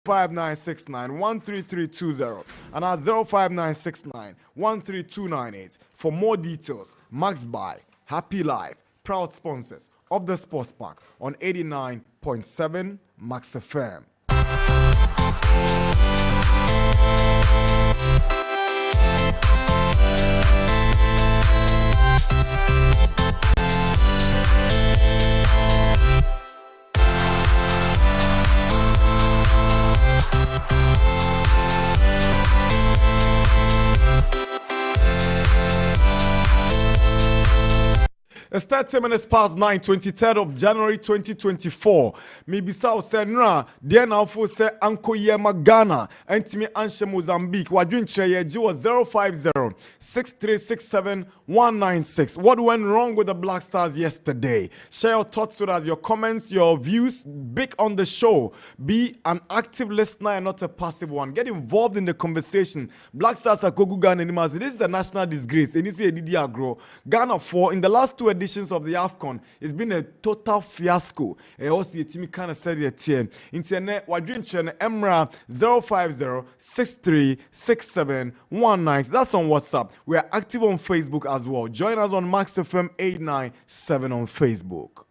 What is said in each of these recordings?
05969 13320 and at 05969 13298 for more details. Max by Happy Life, proud sponsors of the Sports Park on 89.7 Max FM. It's 30 minutes past 9, 23rd of January 2024. Maybe South Senra, then Alfo say Anko Yema Ghana, and Timmy Anshe Mozambique. Wadwin Cheye Jiwa 050-6367-196. What went wrong with the Black Stars yesterday? Share your thoughts with us, your comments, your views. Big on the show. Be an active listener and not a passive one. Get involved in the conversation. Black Stars are Kogu Ghana animals. This is a national disgrace. And it's a DDR grow. Ghana 4 in the last two editions of the AFCON, it's been a total fiasco. Also, Timmy kind of said it here. Internet, Wadwin Chen, Emra 050-6367-196. That's on WhatsApp. We are active on Facebook as well. Join us on Max FM 897 on Facebook.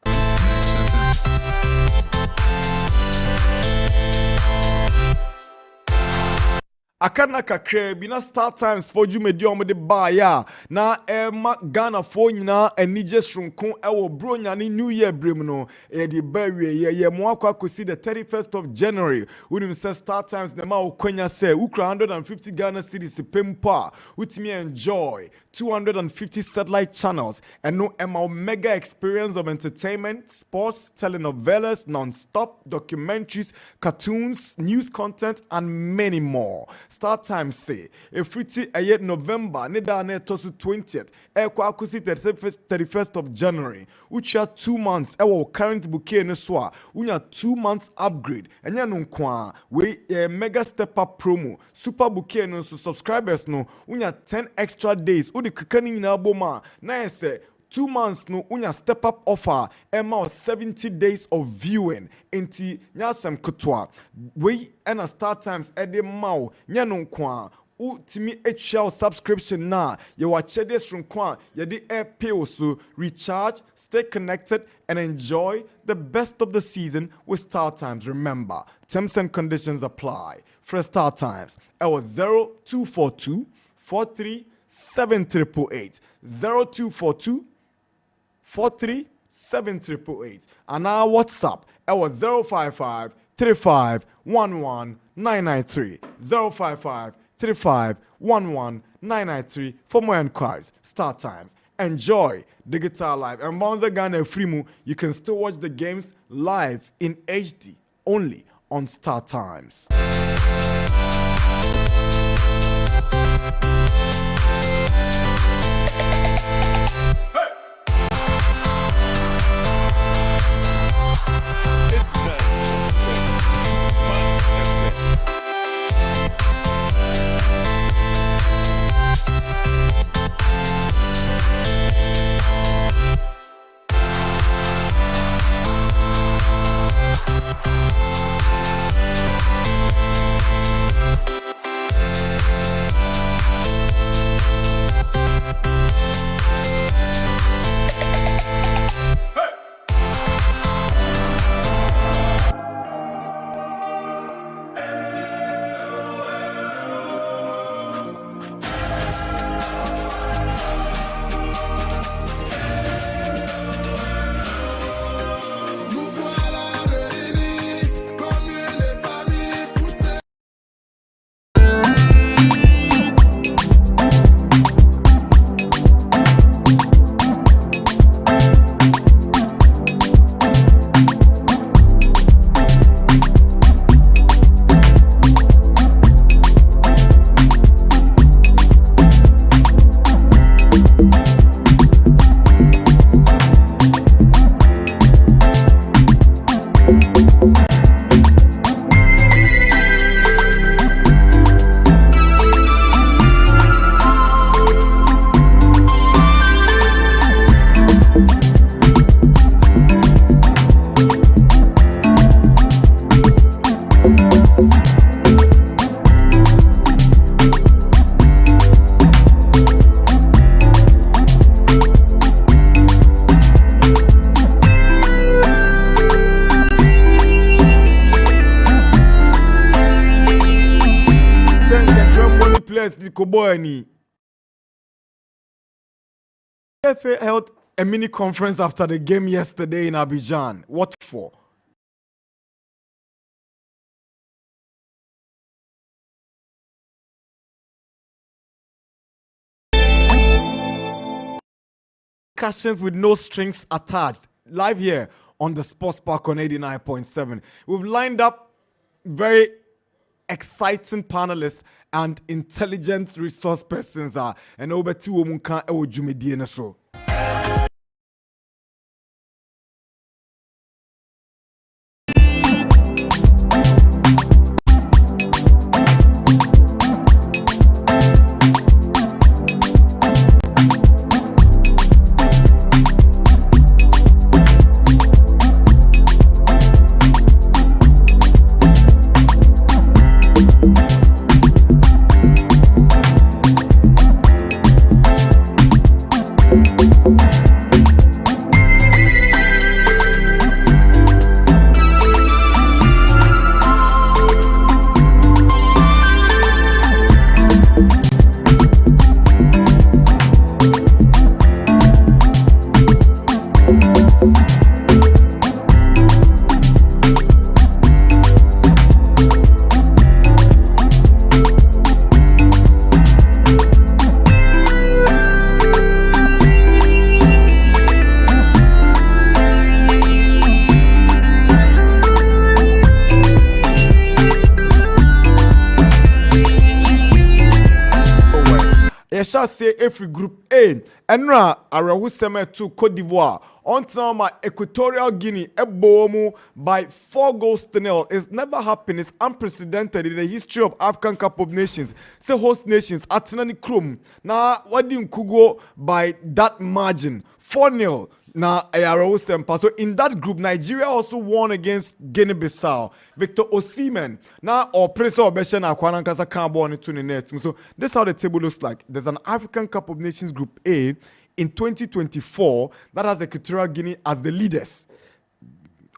Akana kakre bina Star Times for you medium de baya na Ghana for nyina enije shrunkon ewo bro nyane New Year brem no de bawie ye mo akwa kosi the 31st of January. Unim say Star Times na ma okwanya say ukra 150 Ghana cedis pempa utimi enjoy 250 satellite channels and no mega experience of entertainment, sports, telenovelas, non-stop documentaries, cartoons, news content and many more. Star Times say if free a yet November neda ne tosu 20th kwa akusi 31st of January which are 2 months current bouquet no so unya 2 months upgrade enya no kwa we mega step up promo super bouquet no so subscribers no unya 10 extra days udi kakani nyina boma na say 2 months no unya step up offer emma 70 days of viewing enti nyasem kutwa we and a Star Times ede maw nya no kwa utimi HL subscription na ye wache this runkwa ye di air pay so recharge, stay connected and enjoy the best of the season with Star Times. Remember, terms and conditions apply. For Star Times, it was 0242 437888 0242 437888 and our WhatsApp it was 055 35 11 993 055 35 11 993 for more inquiries. Star Times. Enjoy Digital Live. And Bonza Ghana Freemu, you can still watch the games live in HD only on Star Times. First, the Koboani. FA held a mini conference after the game yesterday in Abidjan. What for? Discussions with no strings attached. Live here on the Sports Park on 89.7. We've lined up very exciting panelists and intelligence resource persons and over two omunka ewo dwumedie ne so. Shall say every group A enra arahuseme to Cote d'Ivoire on time Equatorial Guinea ebomu by 4-0. It's never happened. It's unprecedented in the history of African Cup of Nations. Say host nations Atenani Krum na wadi Nkugo by that margin 4-0. Na Ayarahusem. So in that group, Nigeria also won against Guinea-Bissau. Victor Osimhen. Now, or Prince of Beshana Kwanankasa can't born into the net. So this is how the table looks like. There's an African Cup of Nations Group A in 2024 that has Equatorial Guinea as the leaders.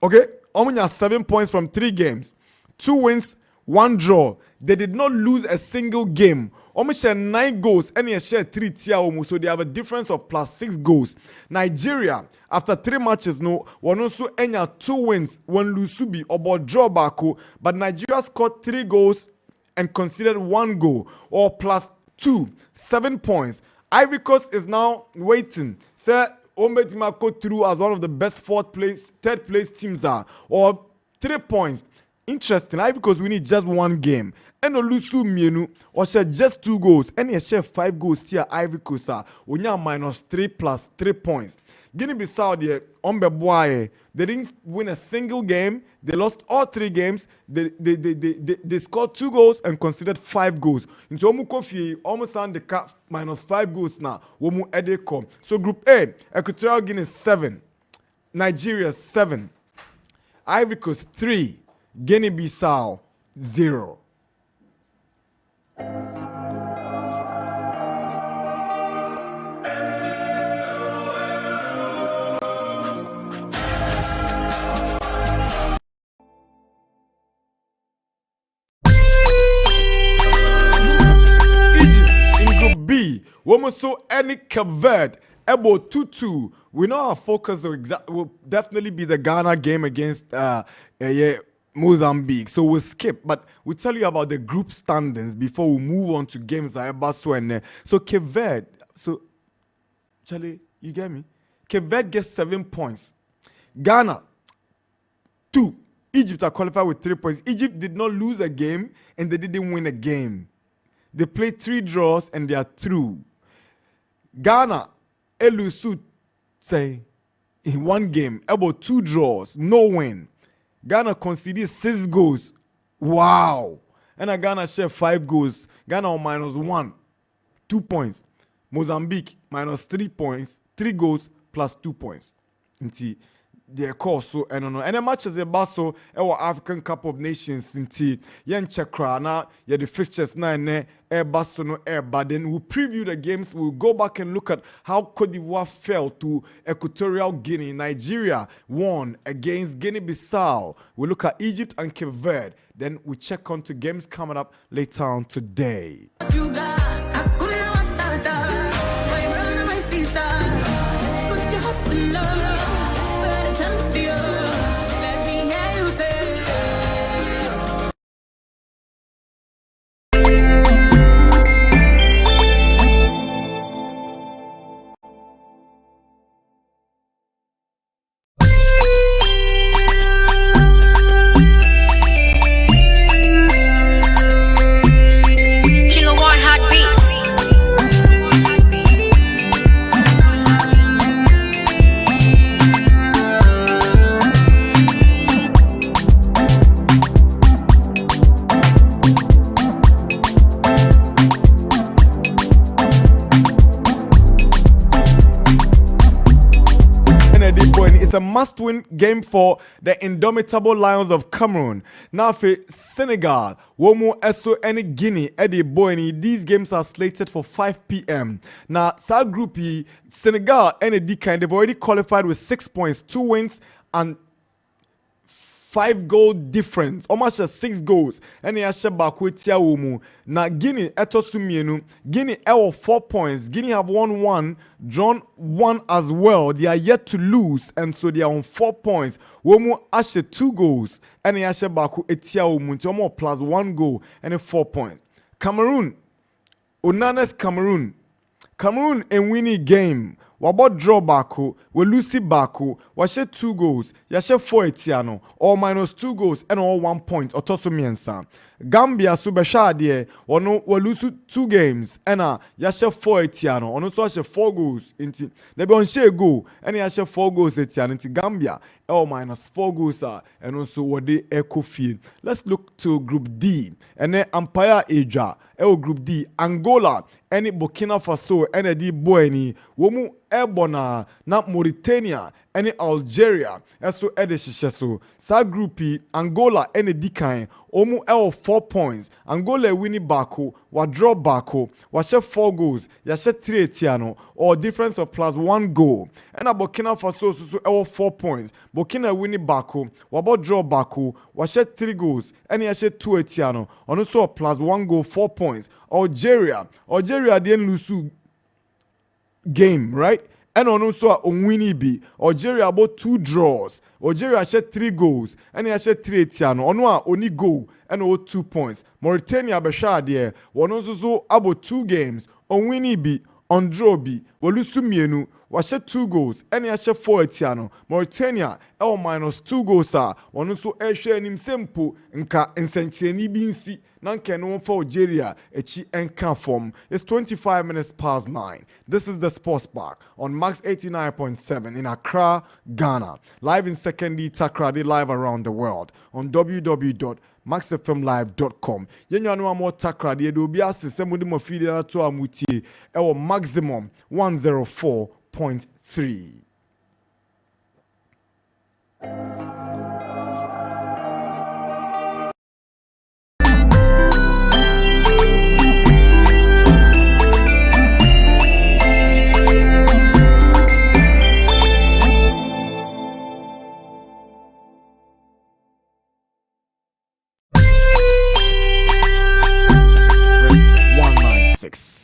Okay? Omunya 7 points from 3 games, 2 wins, 1 draw. They did not lose a single game. Almost share 9 goals and they share 3 tia, so they have a difference of plus 6 goals. Nigeria, after 3 matches, no, one also enya 2 wins, 1 lose subi or draw back, but Nigeria scored 3 goals and conceded 1 goal or plus 2, 7 points. Ivory Coast is now waiting. Say Ombedima go through as one of the best 3rd place teams or 3 points. Interesting, because we need just 1 game. And Olusu Mienu or share just 2 goals. And you share 5 goals here. Ivory Coast Onya -3 plus 3 points. Guinea-Bissau there Ombeboye. They didn't win a single game. They lost all 3 games. They scored 2 goals and conceded 5 goals. Into Omu Kofi almost on the cap -5 goals now. Womu Edeko. So Group A, Equatorial Guinea 7, Nigeria 7, Ivory Coast 3. Guinea-Bissau 0. Egypt in Group B, women saw any 𝐋𝐈𝐕𝐄 Ebo 2-2. We know our focus will definitely be the Ghana game against Mozambique. So we'll skip, but we'll tell you about the group standings before we move on to games like Baswene. So 𝐋𝐈𝐕𝐄, so Charlie, you get me? 𝐋𝐈𝐕𝐄 gets 7 points. Ghana 2. Egypt are qualified with 3 points. Egypt did not lose a game and they didn't win a game. They played 3 draws and they are through. Ghana, Elusu say in 1 game, about 2 draws, no win. Ghana conceded 6 goals. Wow. And Ghana share 5 goals. Ghana on -1, 2 points. Mozambique -3 points, 3 goals plus 2 points. their course so and no and matches a basso our African Cup of Nations inti yen chekra na yeah the fixtures na ne air basso no air but then we'll preview the games. We'll go back and look at how Cote d'Ivoire fell to Equatorial Guinea. Nigeria won against Guinea-Bissau. We look at Egypt and 𝐾𝐂𝐕𝐄. Then we check on to games coming up later on today. It's a must-win game for the indomitable Lions of Cameroon. Now for Senegal, Womo Esso and Guinea, Eddie Boyni. These games are slated for 5 p.m. Now, South Group E, Senegal and Eddie kind, they've already qualified with 6 points, 2 wins, and 5-goal difference, almost 6 goals. And he has Baku na Guinea etosumienu. Guinea 4 points. Guinea have won 1, drawn 1 as well. They are yet to lose, and so they are on 4 points. Womu ashe 2 goals. And he has Baku Etiaumu plus 1 goal and 4 points. Cameroon, Onana's Cameroon and winning game. Wabo draw Baku, we lose Baku, washe 2 goals, yashe 4 etiano, or minus 2 goals and all 1 point, or tosumiensa. Gambia subeshadie, or no, we lose 2 games, and yashe 4 etiano, or no so yashe 4 goals, inti, lebe on share go, and yashe 4 goals etiano, inti Gambia, or minus 4 goals, and also what they echo field. Let's look to Group D, and then Empire Asia, Group D, Angola, any Burkina Faso, any D Boeni, Womu Ebona, na Mauritania, any Algeria, eso ede shisheso. Sa Group E, Angola, any Dikain, Omu 4 points. Angola winning Baku, wa draw Baku, wa share 4 goals, ya share 3 etiano, or difference of plus 1 goal. And a Burkina Faso so 4 points. Burkina winning Baku, wa bo draw Baku, wa share 3 goals, and ya share 2 etiano, on also plus 1 goal, 4 points. Algeria didn't lose game, right? And also on winning B. Algeria about 2 draws. Algeria shed 3 goals. And he shed 3 etiano. Onwa only goal and 2 points. Mauritania Bashar there. One also about 2 games. On winning B. On draw B. Walusu Mienu. Was 2 goals. And he shed 4 etiano. Mauritania minus 2 goals. One also share him simple. Nka ensencheni binsi. Nanke no for Algeria, echi enka form. It's 25 minutes past 9. This is the Sports Park on Max 89.7 in Accra, Ghana. Live in Sekondi, Takrady, live around the world on www.maxfmlive.com. Yenyo anu amo Takrady edo bi asese mudi mo feed na to amutie ewo maximum 104.3.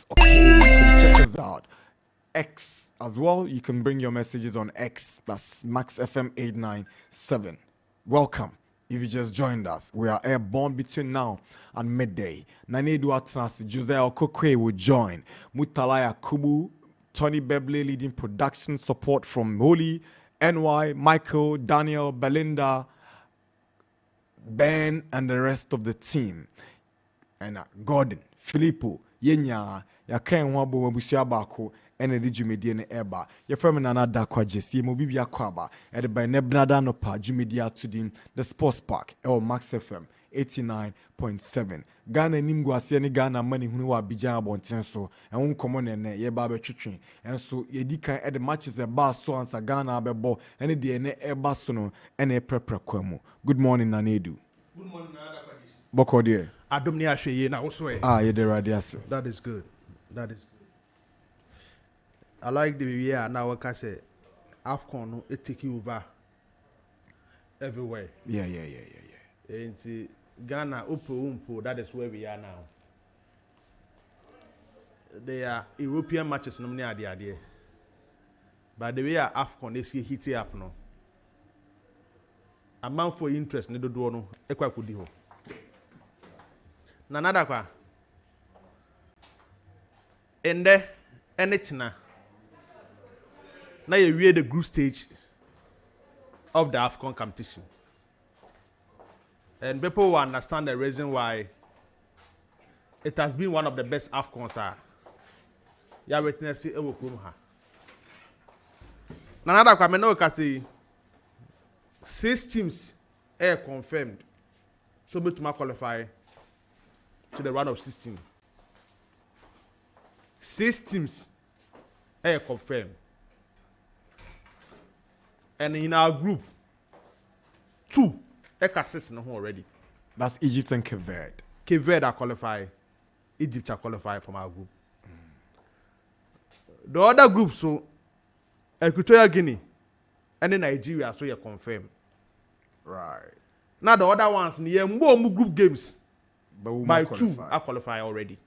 Okay, you can check us out. X as well. You can bring your messages on X plus MaxFM897. Welcome. If you just joined us, we are airborne between now and midday. Nana Darkwa-Gyasi, Josiah Quaye will join. Mutala Yakubu, Tony Bebli leading production support from Holy, NY, Michael, Daniel, Belinda, Ben, and the rest of the team. And Gordon, Filippo, Yenya, Yakan Wabo, Wabusia Bako, and the Jumedi and Eba. Your friend Nana Darkwa-Gyasi, Mobibia Kwaba, and by Nebnada Nopa, Jumedia to the Sports Park, or Max FM 89.7. Ghana nimguase ni Ghana money hunu wa Abidjan abonten so. And won komo nene ye ba be twetwen. And so ye di kan e the matches e ba so ansa Ghana abebo. And the ene e ba so no ene prepare kwamu. Good morning Nana Adu. Good morning, Nana Darkwa-Gyasi. Boko dear. Adom ni ahwe na also. Ye de radiase. That is good. That is good. I like the way now I say AFCON it take you over everywhere. Yeah. And Ghana umpo, that is where we are now. They are European matches no near the idea. But the way AFCON they see hit up no. Amount for interest ne do no ekwa kudi ho. Nana Darkwa. Ende enechna. Now you wear the group stage of the AFCON competition. And people will understand the reason why it has been one of the best AFCONs. You are witnessing it. Nana Darkwa, I know you can say 6 teams are confirmed. So we to qualify to the round of 16. 6 teams are confirmed. And in our group, 2 exist already. That's Egypt and 𝐋𝐈𝐕𝐄. 𝐋𝐈𝐕𝐄 are qualified. Egypt are qualified from our group. The other groups, so Equatorial Guinea and then Nigeria, so you're confirmed. Right. Now the other ones, near more group games, by 2 are qualified already.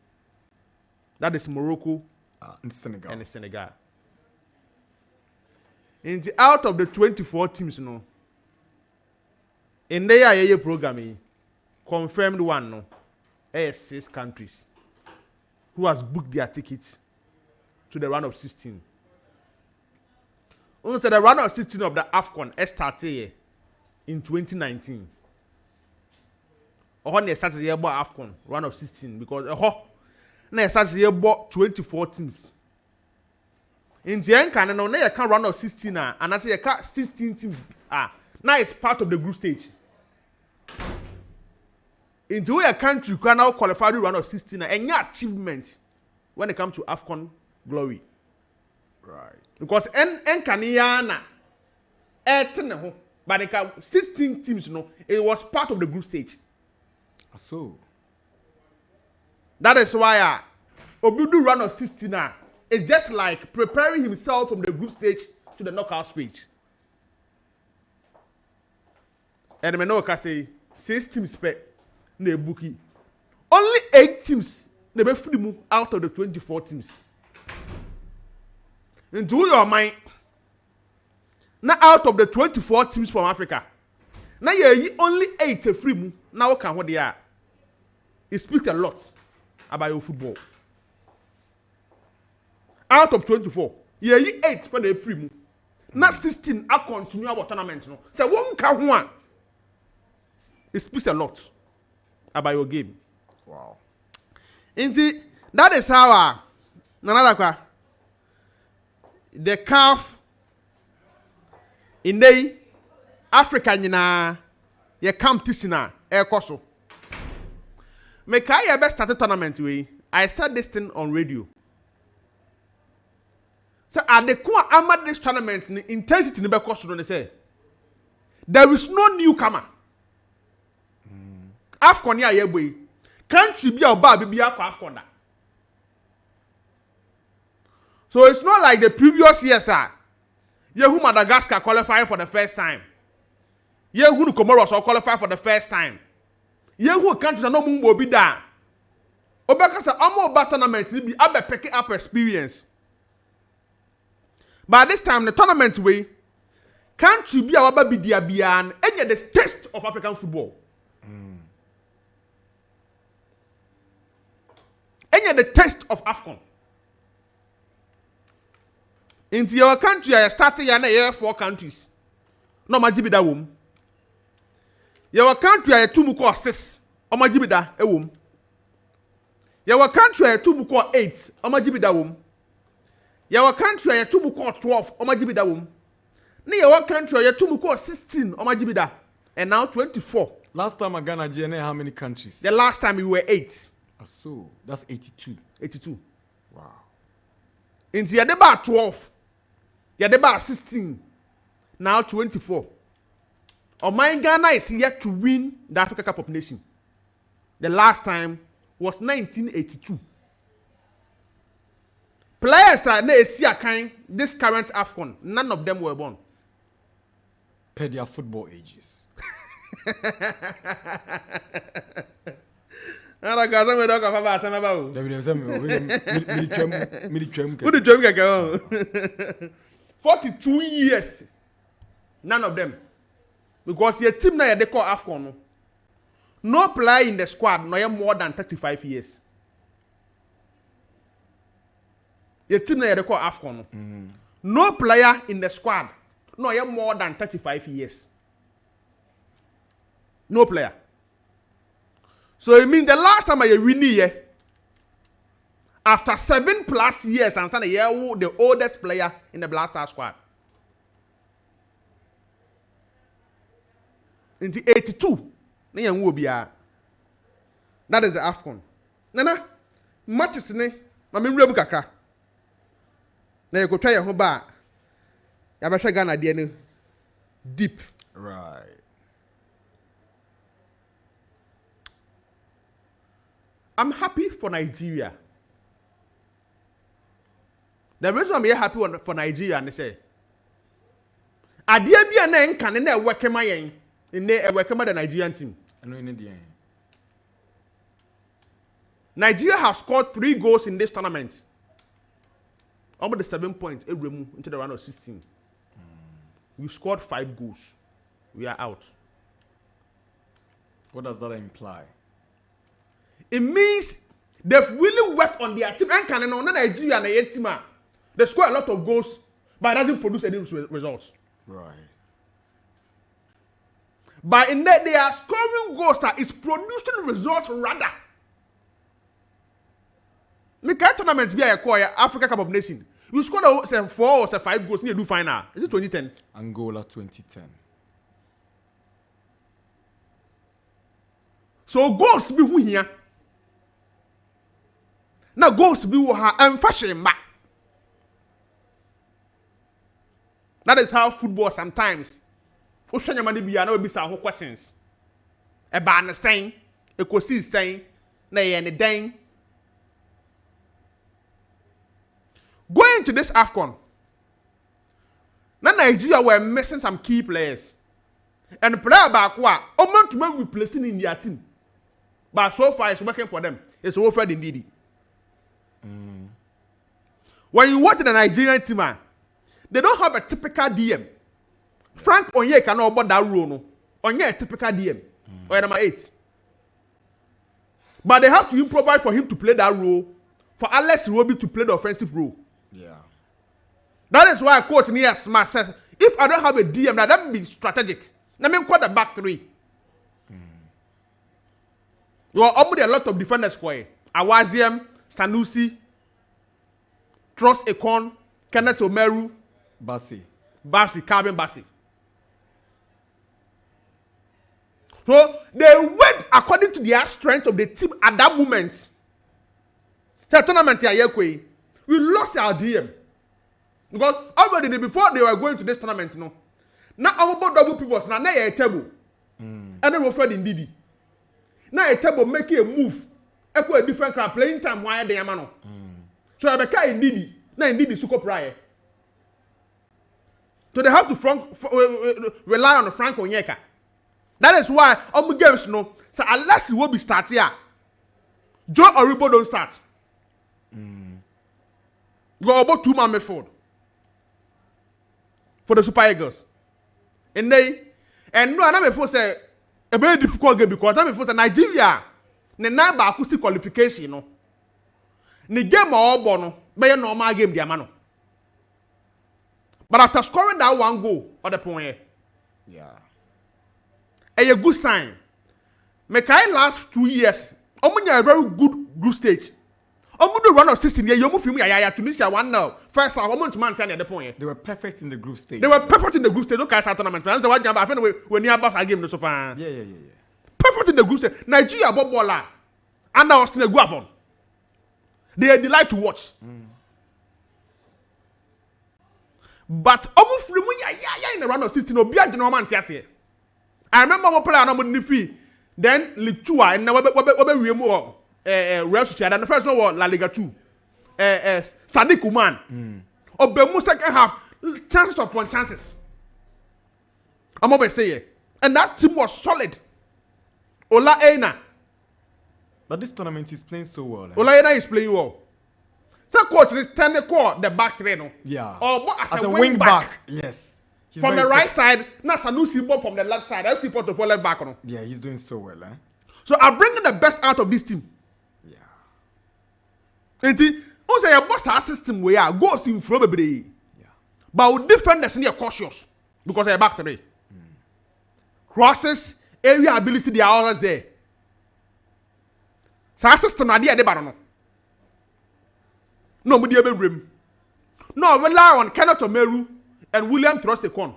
That is Morocco and Senegal. In the out of the 24 teams, no. In their program, confirmed one, no. 6 countries who has booked their tickets to the round of 16. Also, the round of 16 of the AFCON started in 2019. Or they started here about AFCON round of 16 because they started here about 24 teams. In the end, can round of 16 and I say 16 teams now it's part of the group stage. Into a country can now qualify the round of 16 and your achievement when it comes to AFCON glory. Right. Because Kanyana but the 16 teams, it was part of the group stage. So that is why Obudu round of 16 it's just like preparing himself from the group stage to the knockout stage. And I know I say 6 teams per ne bookie. Only 8 teams they be free move out of the 24 teams. Into your mind. Now out of the 24 teams from Africa. Now you only 8 free move. Now can what they are. It speaks a lot about your football. Out of 24, you 8 for the free move. Now 16 I continue our tournament. No, so one can one. It speaks a lot about your game. Wow. Indeed, that is how Nana Darkwa, the 𝐋𝐈𝐕𝐄 in the African ye competition so. Make I best start a tournament way. I said this thing on radio. So at the core amad this tournament intensity in the cost they say there is no newcomer. AFCON ya boy. Country be about be AFCON. So it's not like the previous years who Madagascar qualifying for the first time. Who the Comoros are qualifying for the first time. Who countries are no mumbo be there. Obeka say amo ba tournament be abe picking up experience. But this time the tournament way country be our baby dia bian and the taste of African football. And the taste of AFCON. Into your country, I started here 4 countries. No majibida wom. Your country, I 2 muko 6. O majibida e wom. Your country, I 2 muko 8. O majibida wom. Your country, I 2 muko 12. O majibida wom. Ni your country, I 2 muko 16. O majibida. And now 24. Last time I Ghana GNA, how many countries? The last time we were 8. So that's 82. 82. Wow. Into your about 12. Your about 16. Now 24. My Ghana is yet to win the Africa Cup of Nations. The last time was 1982. Players that they see a kind this current AFCON, none of them were born. Per their football ages. Ara gaza me doka fa ba asema ba o. David say me twam. 42 years. None of them. Because your team na they call AFCON no player in the squad no more than 35 years. Your team na they call AFCON no player in the squad no more than 35 years. No player. So it means the last time I win here, after 7+ years, I'm saying the oldest player in the Black Star squad. In the 82, that is the AFCON. Nana, matches ne, I mean rebu kakra. Na you go try your whole bar. You better Ghana DNA deep. Right. I'm happy for Nigeria. The reason I'm happy for Nigeria and they say, Adia bi na nka ne na work ma yen, ne work ma the Nigerian team. I know in the end. Nigeria have scored 3 goals in this tournament. Almost the 7 points into the round of 16. We scored 5 goals. We are out. What does that imply? It means they've really worked on their team. And can on Nigeria and the team, they score a lot of goals, but it doesn't produce any results. Right. But in that they are scoring goals that is producing results rather. Make a tournament be a Africa Cup of Nations. You scored 4 or 5 goals in the final. Is it 2010? Angola 2010. So goals be who here. Now goals be who ha and fashion back. That is how football sometimes. Oshanya mani be na obi sa ho questions. E ba na sen, e kosi sen, na ye ne den. Going to this AFCON, now Nigeria were missing some key players. And the player back wa, to make replacing in their team. But so far it's working for them. It's Wilfred Ndidi. When you watch the Nigerian team, they don't have a typical DM. Frank Onye cannot about that role. No. Onye a typical DM. Or number 8. But they have to improvise for him to play that role. For Alex Iwobi to play the offensive role. Yeah. That is why coach Nia Smart says, if I don't have a DM, that would be strategic. Let me call the back 3. You are almost a lot of defenders for you. Awaziem, Sanusi, Trust Ekon, Kenneth Omeru, Bassi, Calvin Bassi. So they went according to their strength of the team at that moment. The tournament here, we lost our DM. Because already before they were going to this tournament, no. Now our double pivots, now a table. And then we're Fred Ndidi. Now a table making a move. Echo a different crowd playing time while they are man. So I became Ndidi. Now Ndidi Suko Prayer. So they have to rely on Frank Onyeka. That is why all games no. So unless he will be start here, Joe Oribo don't start. Go about 2-man midfield for the Super Eagles. And no, I'm before say a very difficult game because I'm before say Nigeria, the number acoustic qualification, you know. The game all bono, be a normal game, dear man. But after scoring that 1 goal, other point, yeah, a good sign. Make I last 2 years, a very good group stage. The run of 16 years, you move from Tunisia 1-0. First half, almost man at the point. they were perfect in the group stage. They were perfect in the group stage. Look at our tournament. That's the one I think we're near about our game so far. Yeah. perfect in the group stage. Nigeria bobola and I was in a guavon. They delight to watch. But almost in the round of 16, Obia Genoman Tiasia. I remember one player on Nifi, then Litua, and now we more Real and the first one was La Liga 2. Sadiq Uman. Obemu second half, chances upon chances. I'm always saying. And that team was solid. Ola Aina. But this tournament is playing so well. Ola Aina is playing well. So coach is turning the back three, no? Yeah. Or as a wing back. Yes. He's from the right side, now Sanusi Bob from the left side. I see Porto for left back. No? Yeah, he's doing so well. So I'm bringing the best out of this team. Yeah. And also your boss our system where goes in from every. Yeah. But with defenders in your cautious because they're back three. Crosses, area ability, they are always there. So our system idea they no. No, we dey brim. No, we rely on Kenneth Omeru and William Trosekon.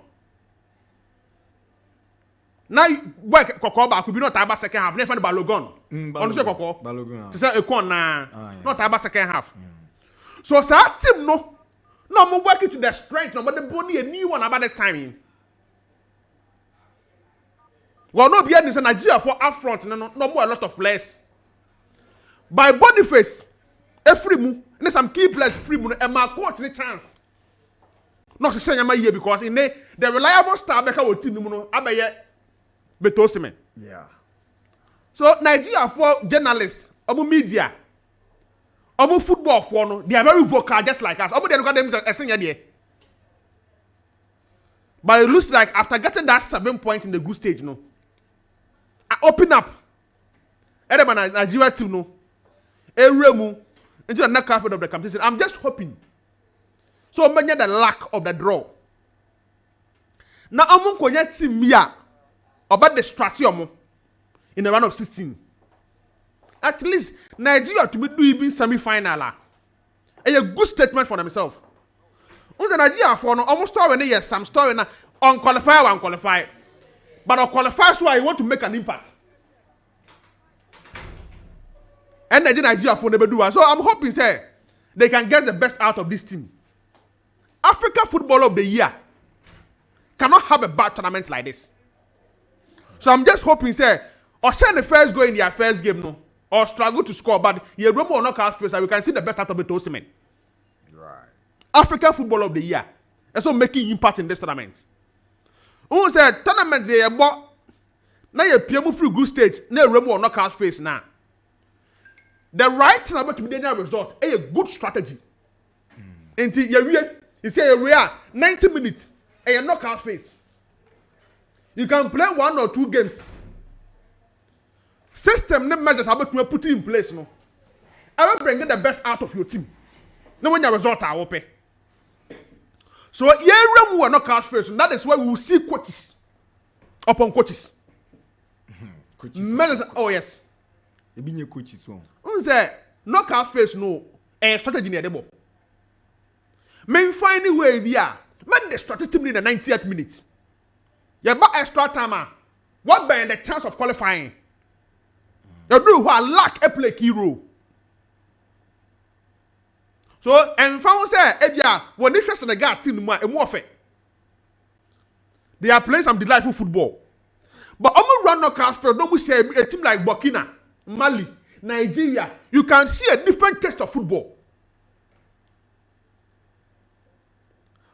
Now, work Kokoba could be not about second half. Never Balogun. On the Koko. Balogun. To say a con not about second half. So, our team no more working to their strength. No, but the body a new one about this time. Well, no, be in Nigeria for up front. No more a lot of players. By Boniface, a free move. And some key players free move and my coach the chance. Not to say I'm here because in the reliable star back our team no abaye betosime. Yeah. So Nigeria for journalists, omo media, omo football for no, they are very vocal just like us. Omo they look at them as senior there. But it looks like after getting that 7 point in the group stage, no, I open up. Everybody Nigeria team no, Eremu into the next half of the competition. I'm just hoping. So many the lack of the draw. Now I'm going to team here about the strategy in the round of 16. At least Nigeria to do even semi-final. A good statement for themselves. On the Nigeria for no almost story yes, some story na unqualified or unqualified. But unqualified so I want to make an impact. And Nigeria for never do. So I'm hoping say they can get the best out of this team. Africa Footballer of the Year cannot have a bad tournament like this. So I'm just hoping say or send the first goal in their first game no or struggle to score but you will knock out first and we can see the best out of it Osimhen. Right. Africa Footballer of the Year. And so making impact in this tournament. Who said tournament they bought now you PM through good stage now Remo knock out face now. The right thing about to be the result a good strategy. Until you say you 90 minutes and you knock out face. You can play 1 or 2 games. System measures about to put in place no. I will bring the best out of your team. No when your results are open. So you will knock out face. That is why we will see coaches upon coaches. Measures, oh yes. You be your coaches one. Say knockout face no strategy near the ball. Main finding way we are. Make the strategy in the 90th minute. You buy extra time. What by the chance of qualifying? You do what lack a play key role. So and found say ebia when they face the guy team more fair. They are playing some delightful football. But almost run knockout face don't say a team like Burkina, Mali, Nigeria, you can see a different taste of football.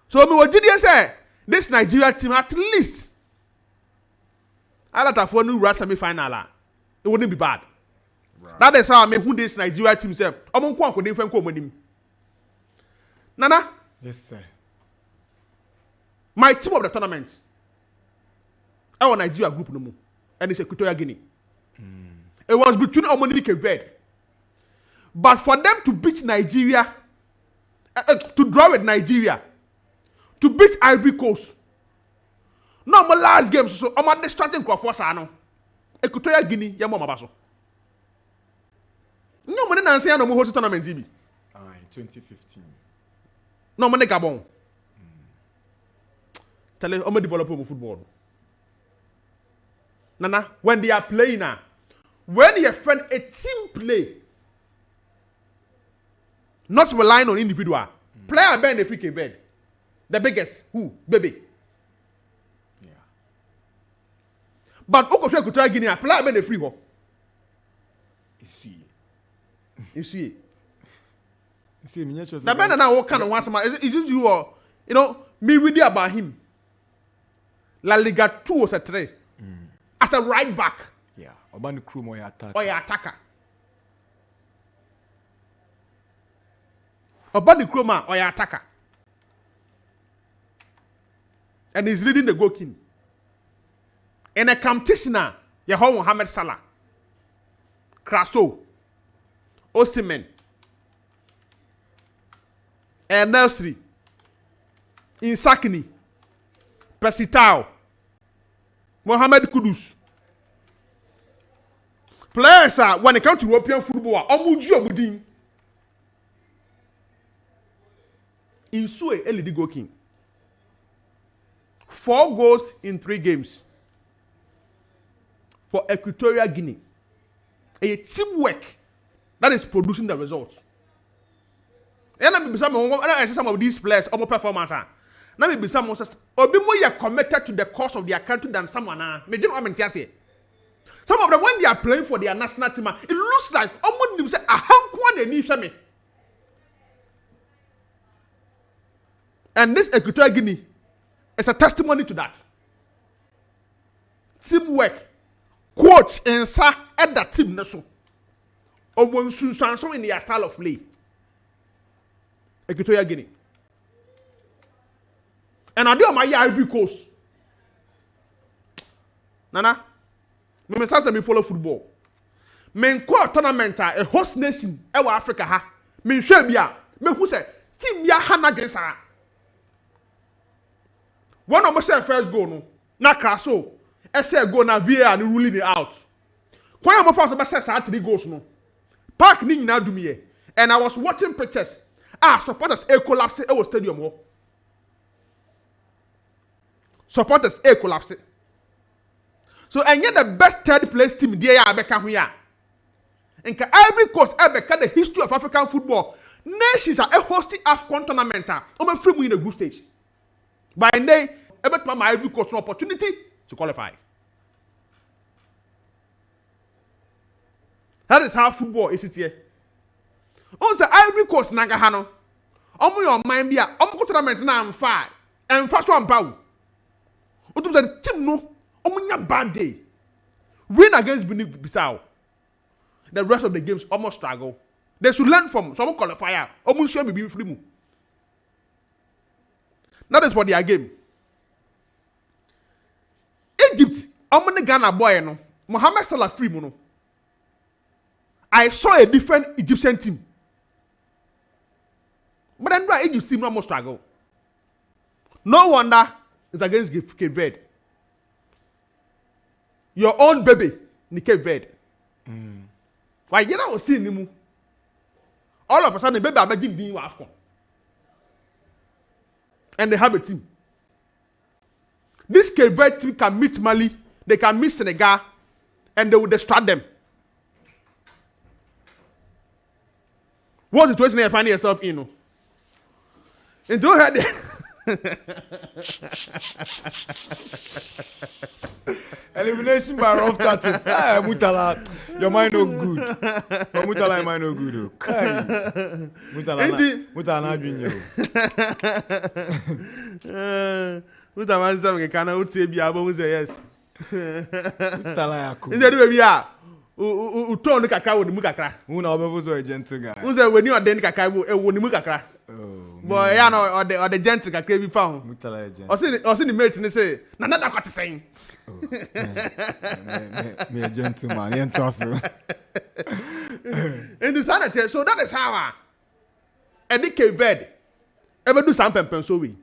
So me what did you say? This Nigeria team at least I that for new semi-final. It wouldn't be bad. Right. That is how I mean who this Nigeria team say. Among ko different ko monim. Nana? Yes, sir. My team of the tournament. Our Nigeria group no more. And it's Equatorial Guinea. It was between Omoni and 𝐾𝐂𝐕𝐄. But for them to beat Nigeria, to draw with Nigeria, to beat Ivory Coast. No, my last game, so I'm at the starting for Sano. Equatorial Guinea, ya mama baso. No, man, I say no more host tournament, GB. 2015. No, man, Gabon. Tell you, I'm a developer of football. Nana, when they are playing now, when you friend a team play, not relying on individual, player bend the free bed. The biggest, who? Baby. Yeah. But Okoshe Ekutorial Guinea, player bend the free ho. You see. The man now what kind of wants is it you or you know me read about him. La Liga 2 was a 3. As a right back. Yeah. Obani crew or attack. Or your attacker. Obani Kroma or your attacker. And he's leading the goal king. In a competition now, Yahoo Mohamed Salah, Kraso, Osimhen, and Nursery, Insakini, Pesitao, Mohamed Kudus. Players are when it comes to European football, Omuji Obudin. Insue LED goal king. 4 goals in 3 games for Equatorial Guinea. A teamwork that is producing the results. And I be some of these players, almost performance. Now maybe someone says, "Obi mo you committed to the cause of their country than someone." Me don't want to say. Some of them when they are playing for their national team, it looks like almost them say, "Ahankwa ne ni hweme." And this Equatorial Guinea is a testimony to that. Teamwork, coach, and sir at that team neso. Or when so in their style of play. Equatorial Guinea. And I do my Ivory Coast. Nana, me say me follow football. Me call tournament a host nation e wa Africa ha. Me hwe bia, me hu say team ya ha na dwen sa. One of my first goal no, na Kraso, e goal na VAR ni ruling it out. When I'm first about say 3 goals no. Park ni nyina do me and I was watching pictures. Supporters collapse e stadium ho. Supporters collapse. So and yet the best 3rd place team there ya abeka ho ya. Nka Ivory Coast abeka the history of African football. Nations are hosting AFCON tournament. O free mu in the group stage. By day, ebetma my Ivory Coast an opportunity to qualify. That is how football is here. On the Ivory Coast naga ha no. Omo your mind bia, omo tournament na am fa. And first one power. Otum say team no, omo nya bad day. Win against Bissau. The rest of the games almost struggle. They should learn from some qualifier. Omo sure be free mu. That is for their game. Egypt, omo ne Ghana boy no. Mohamed Salah free mu no. I saw a different Egyptian team. But then why Egypt team almost struggle? No wonder it's against 𝐾𝐂𝐕𝐄. Your own baby, 𝐾𝐂𝐕𝐄. Why you know seeing him? All of a sudden, the baby are being AFCON. And they have a team. This 𝐾𝐂𝐕𝐄 team can meet Mali, they can meet Senegal, and they will distract them. What situation you find yourself in? And don't have elimination by rough tactics. Mutala, your mind no good. But Mutala, your mind no good. Mutala, Mutala, something can I say be able to say yes. Mutala Yakubu. Is that the way are? Uton kakra woni mu kakra. Una obevuzo a gentle guy. Unse weni ode kakra woni mu kakra. Oh. Boy, ya no ode gentle kakra bi fa ho. Mutala gentle. Osi ni mate ni say Nana Darkwa-Gyasi. Me a gentleman, you trust me. In the sanity, so that is how and the 𝐾𝐂𝐕𝐄 ever do some pempen so we.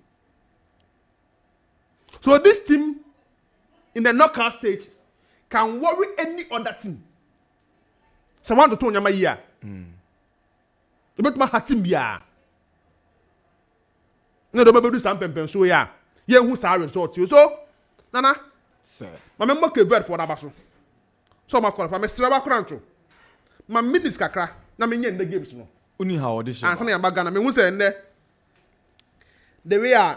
So this team in the knockout stage can worry any other team. Someone to turn your year. But my team bia. No, the baby do some pempen so ya. Ye who sa result you. So, Nana, Sir. My member 𝐾𝐕𝐄 for Nabaso. So my call for my Strava Crancho. My minutes kakra. Na me in the games no. Uni how audition. And something about Ghana. Me who say the way I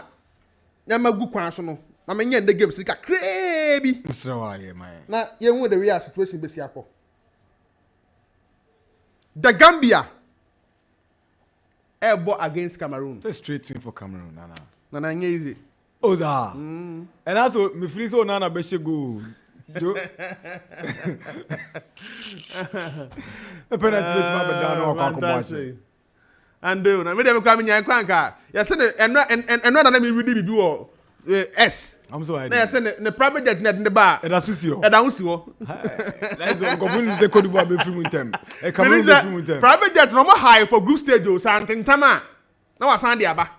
nyama gu kwan so no. Na me in the games ka crazy. Mr. Why, man. Na ye hu the way situation be si akọ. The Gambia airborne against Cameroon. That's straight to for Cameroon, Nana. Nana easy. Oh, that. And that's what me feel so Nana be go. Jo. The penalty bit ma be down o kwa kombo. And na me dem come nyan kranka. You say eno na me read bibi wo S. I'm so na you say ne private jet net ne ba. E da susi o. E da husi wo. That's what go bun the code bo be free muntem. E Cameroon be free muntem. Private jet no mo high for group stage o santentama. Na wasan de aba.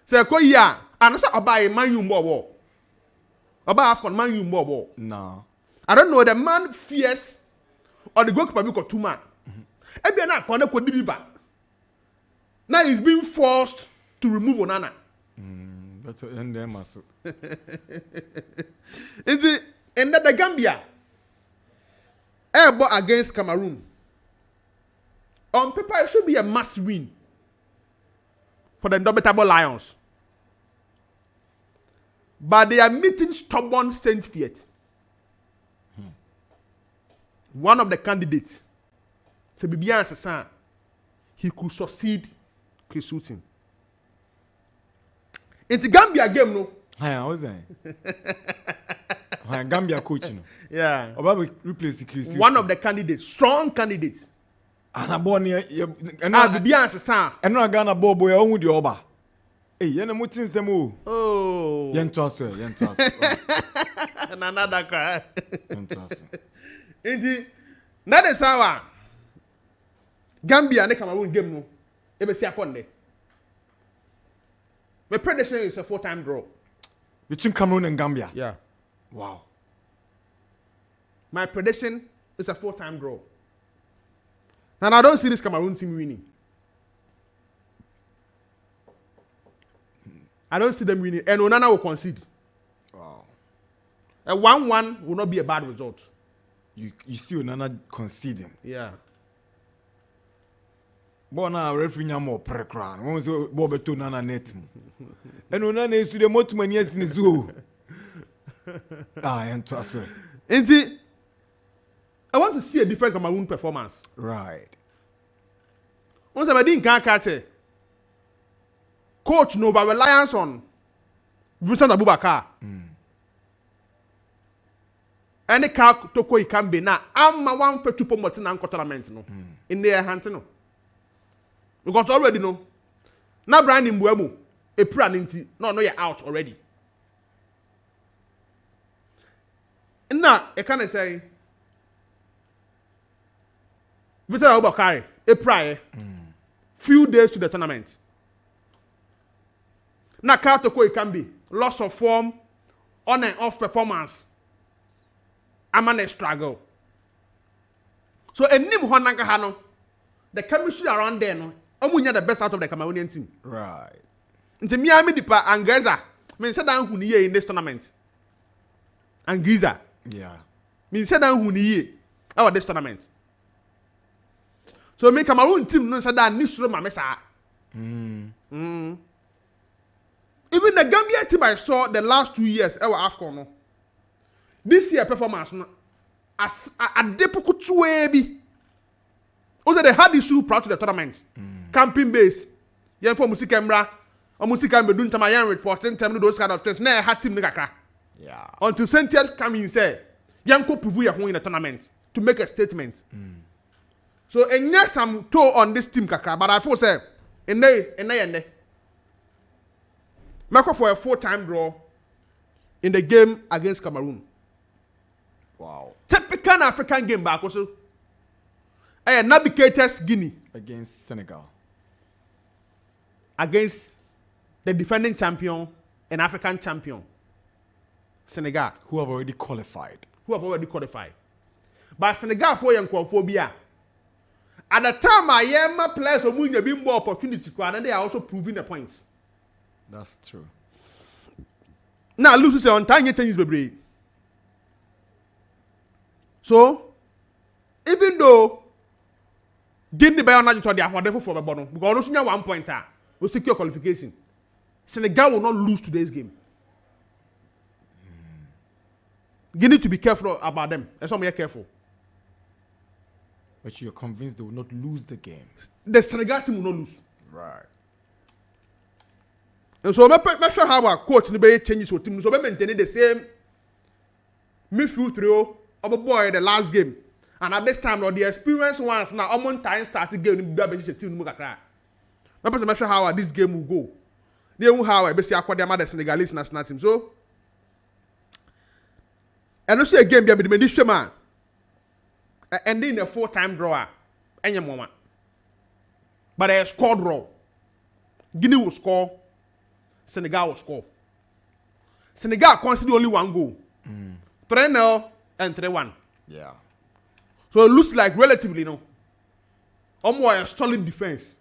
Say ko yi a and so oba Man U mbo wo. Oba Afcon Man U mbo wo. No. I don't know the man fierce or the goalkeeper be ko tuma. E bia na ko na ko di ba. Now he's being forced to remove Onana. That's and them also. In the Gambia, airborne against Cameroon. On paper, it should be a must win for the Indomitable Lions. But they are meeting stubborn Saint Fiat. One of the candidates, Bibian Sassan, he could succeed Chris Wooten. It's Gambia game, no? Hi, I was saying. Hi, Gambia coach, no? Yeah. About replace Chris. One of the candidates, strong candidates. And I born here. And Bibian Sassan. And no Ghana boy on with the Oba. Hey, you know what things mo? Oh. Yen trust. Nana Darkwa. Yen trust. Indeed, that is how Gambia and Cameroon game no. Ebe si akonde. My prediction is a 4-time draw. Between Cameroon and Gambia? Yeah. Wow. My prediction is a 4-time draw. And I don't see this Cameroon team winning. I don't see them winning. And Onana will concede. Wow. A 1-1 will not be a bad result. You see Onana conceding. Yeah. But now referee nyamo prekran. Won so bo beto Nana net mu. And Onana is the most many years in the zoo. And to as well. I want to see a different Cameroon performance. Right. Once I didn't catch it. Coach Nova reliance on Vincent Abubakar. Any car toko ikambe na amma one for 2 points na tournament no. In their hands no. Because already no. Na Brian Mbuemu e pra nti no you out already. Na e can say Vincent Abubakar e pra few days to the tournament. Na Toko Ikambi, loss of form, on and off performance. I'm a struggle. So a name Hano, the chemistry around there, no, the best out of the Cameroonian team. Right. Into Miami Dipa and Gaza, mean said down who in this tournament. And Giza. Yeah. Mean said down who our this tournament. So me Cameroon team no said that Nisro Mamesa. Even the Gambia team I saw the last 2 years, Afcon no. This year performance no, as a depoku tuebi. Also they had issue prior to the tournament. Camping base. Yen for music camera, or music camera doing tamayan reporting, tell me those kind of things. Now had team nigga. Yeah. Until Saint-Etienne come in say, Yen ko prove your in the tournament to make a statement. So and yes, some toe on this team kaka, but I feel say in there. Marco for a 4-time draw in the game against Cameroon. Wow. Typical African game back also. Navigators Guinea Against Senegal. Against the defending champion and African champion, Senegal. Who have already qualified. But Senegal for young phobia. At the time, I am players who have been more opportunity, and they are also proving the points. That's true. Now, lose say on time, you change the break. So, even though Guinea by on to the affordable for the bottom, because also 1 point will secure qualification. Senegal will not lose today's game. Guinea to be careful about them. That's why we are careful. But you're convinced they will not lose the game. The Senegal team will not lose. Right. And so, I'm sure how our coach in the changes your team. So, we maintain the same midfield trio of a boy the last game. And at this time, the experienced ones now, on time started game, the team. I'm sure how this game will go. They will have a basic acquired the Senegalese national team. So, and also a game, the ministry man ending a 4-time draw. Any moment. But a score draw. Guinea will score. Senegal will score. Senegal conceded only 1 goal. 3-0 and 3-1. Yeah. So it looks like relatively no. More a solid defense.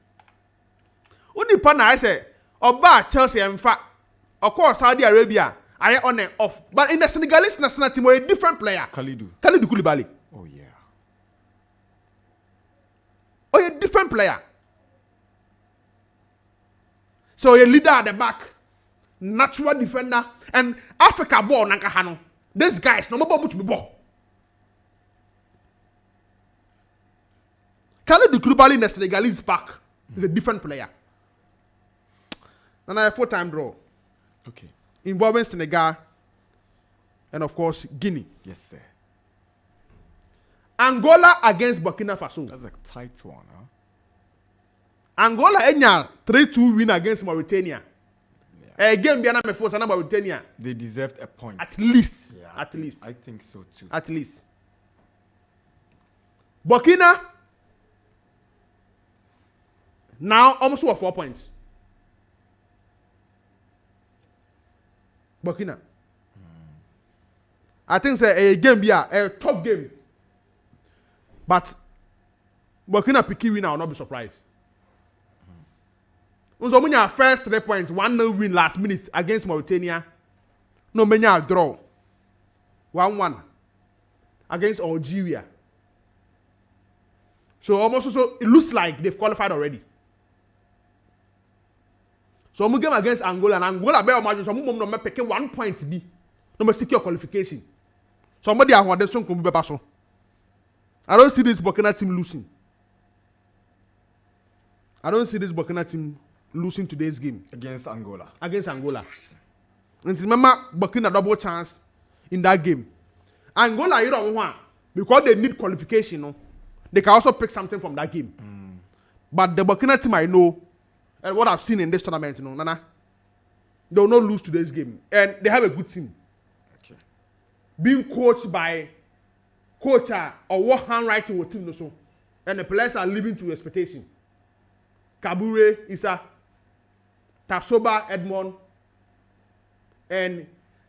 Only partner I say, Oba Chelsea in fact, of course Saudi Arabia, I on and off. But in the Senegalese national team, we're a different player. Kalidou Koulibaly. Oh yeah. Oh, a different player. So a leader at the back, natural defender, and Africa ball nankahano. This guy is no more to be ball. Koulibaly in the Senegalese pack is a different player. And I have 4-time draw. Okay. Involving Senegal and of course Guinea. Yes, sir. Angola against Burkina Faso. That's a tight one, huh? Angola enya 3-2 win against Mauritania. Again, Biana Mefos and Mauritania. They deserved a point. At least. Yeah, At least. I think so too. At least. Burkina now almost worth 4 points. Burkina. I think it's a game be a tough game. But Burkina Piki win, I will not be surprised. So when your first 3 points, 1-0 win last minute against Mauritania. No many draw. 1-1 against Algeria. So almost so it looks like they've qualified already. So we game against Angola and Angola be imagine so mum no pick 1 point be no secure qualification. Somebody are this one can be better so. I don't see this Burkina team losing. I don't see this Burkina team losing today's game Against Angola. Against Angola. And remember Burkina double chance in that game. Angola you don't want because they need qualification, no. They can also pick something from that game. But the Burkina team I know and what I've seen in this tournament, you know, Nana, they will not lose today's game. And they have a good team. Okay. Being coached by coacher or what handwriting with team also. And the players are living to expectation. Kabure, Issa, Tapsoba, Edmond, and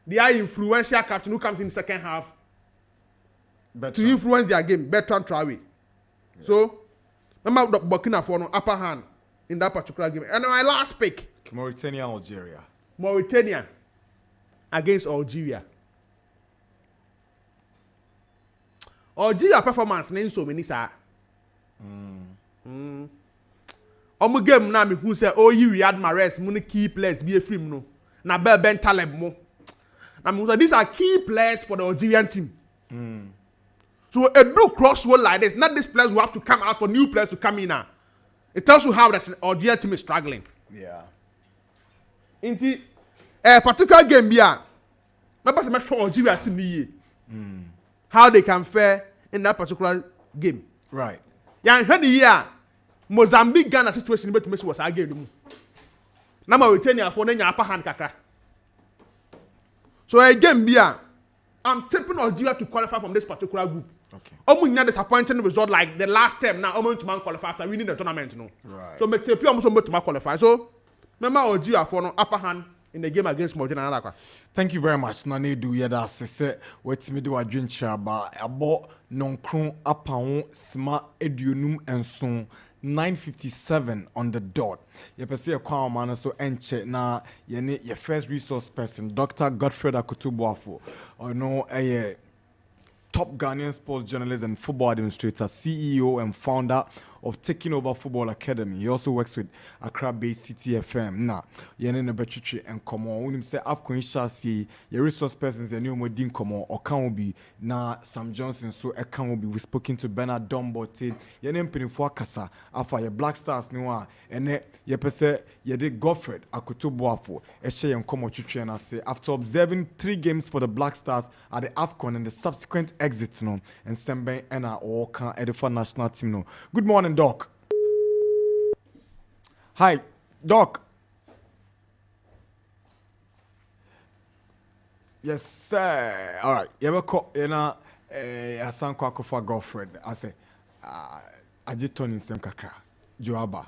they are influential captain who comes in the second half to influence their game, Bertrand Traoré. Yeah. So, remember Burkina for no upper hand in that particular game. And my last pick. Mauritania, Algeria. Mauritania against Algeria. Algeria performance na so many sir. Omo game na me who say you Riyad Mahrez mo key players be a free no. Na Ben Taleb mo. Na me say these are key players for the Algerian team. So a do crossroad like this, not these players who have to come out for new players to come in now. It tells you how the Algerian team is struggling. Yeah. In the particular game here, maybe make sure Algeria team ni how they can fare in that particular game. Right. Yeah, and when here Mozambique Ghana situation bet me was again. Na Mauritania for na upper hand kakra. So again here, I'm tipping Algeria to qualify from this particular group. Okay. Almost disappointing result like the last time now almost to man qualify after winning the tournament, no. Right. So make tip almost to man qualify. So remember Algeria for no upper hand in the game against Mauritania. Thank you very much. Nana Adu yada sese wetimi de wadwen chaba abo nonkron apawon sma eduonum enson 9:57 on the dot. Ye pese kwa man so enche na ye ne your first resource person Dr. Godfred Akutubuafo. Or no top Ghanaian sports journalist and football administrator, CEO and founder of Taking Over Football Academy. He also works with Accra-based City FM. Now, yene no betwitwe and come on. When him say Afcon Ishasi, your resource persons and new modin come on or can be na Sam Johnson so e can be we spoken to Bernard Dombote. Yene mpinifo kasa afa your Black Stars niwa ene ye pese ye de Godfred Akutubuafo. Eshe yen come on twitwe na say after observing 3 games for the Black Stars at the Afcon and the subsequent exits no and Semben and all can edify national team no. Good morning, Doc. Hi, Doc. Yes, sir. All right. You ever call Hassan Kwako for girlfriend? I say, I just turn in some kakra. Joaba.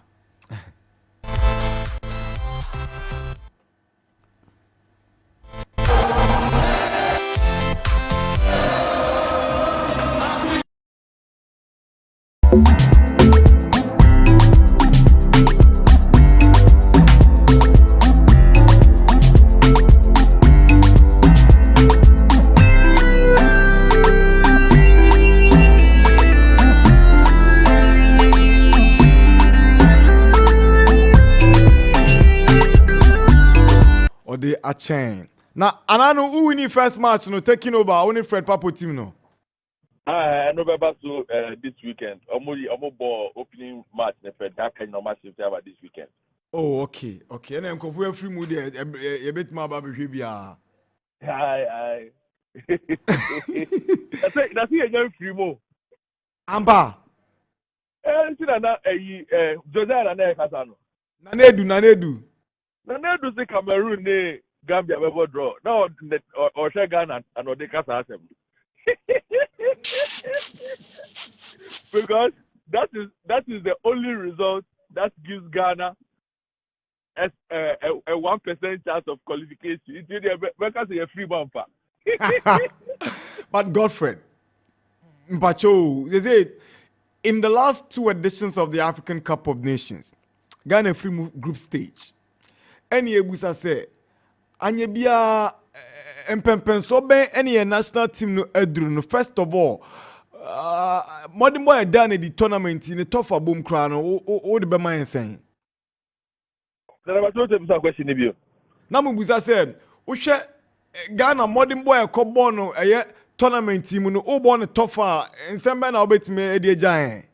A chain. Now, Anano, who win the first match, no taking over, only Fred Papo team, no. I know about this weekend. I'm ball opening match. Fred, that kind of match about this weekend. Oh, okay. And then come free mood there. A bit more about Bibia. Aye. That's it. You're free more. Amba. Josiah Nana Adu. Nana Adu say Cameroon Gambia will draw. Now, or Ghana and Odeka Assembly. Because that is the only result that gives Ghana a 1% chance of qualification. Because a free bumper. But Godfred, Mpacho, they say in the last 2 editions of the African Cup of Nations, Ghana free group stage. Any ebusa say anye bia empempenso ben any national team no edru no. First of all, modern boy done the tournament in the tough boom crown o the be man saying. There was no question if you. Na mubusa say wo hwe Ghana modern boy ko born no tournament team no o born tougher ensemble na obetime e dey giant.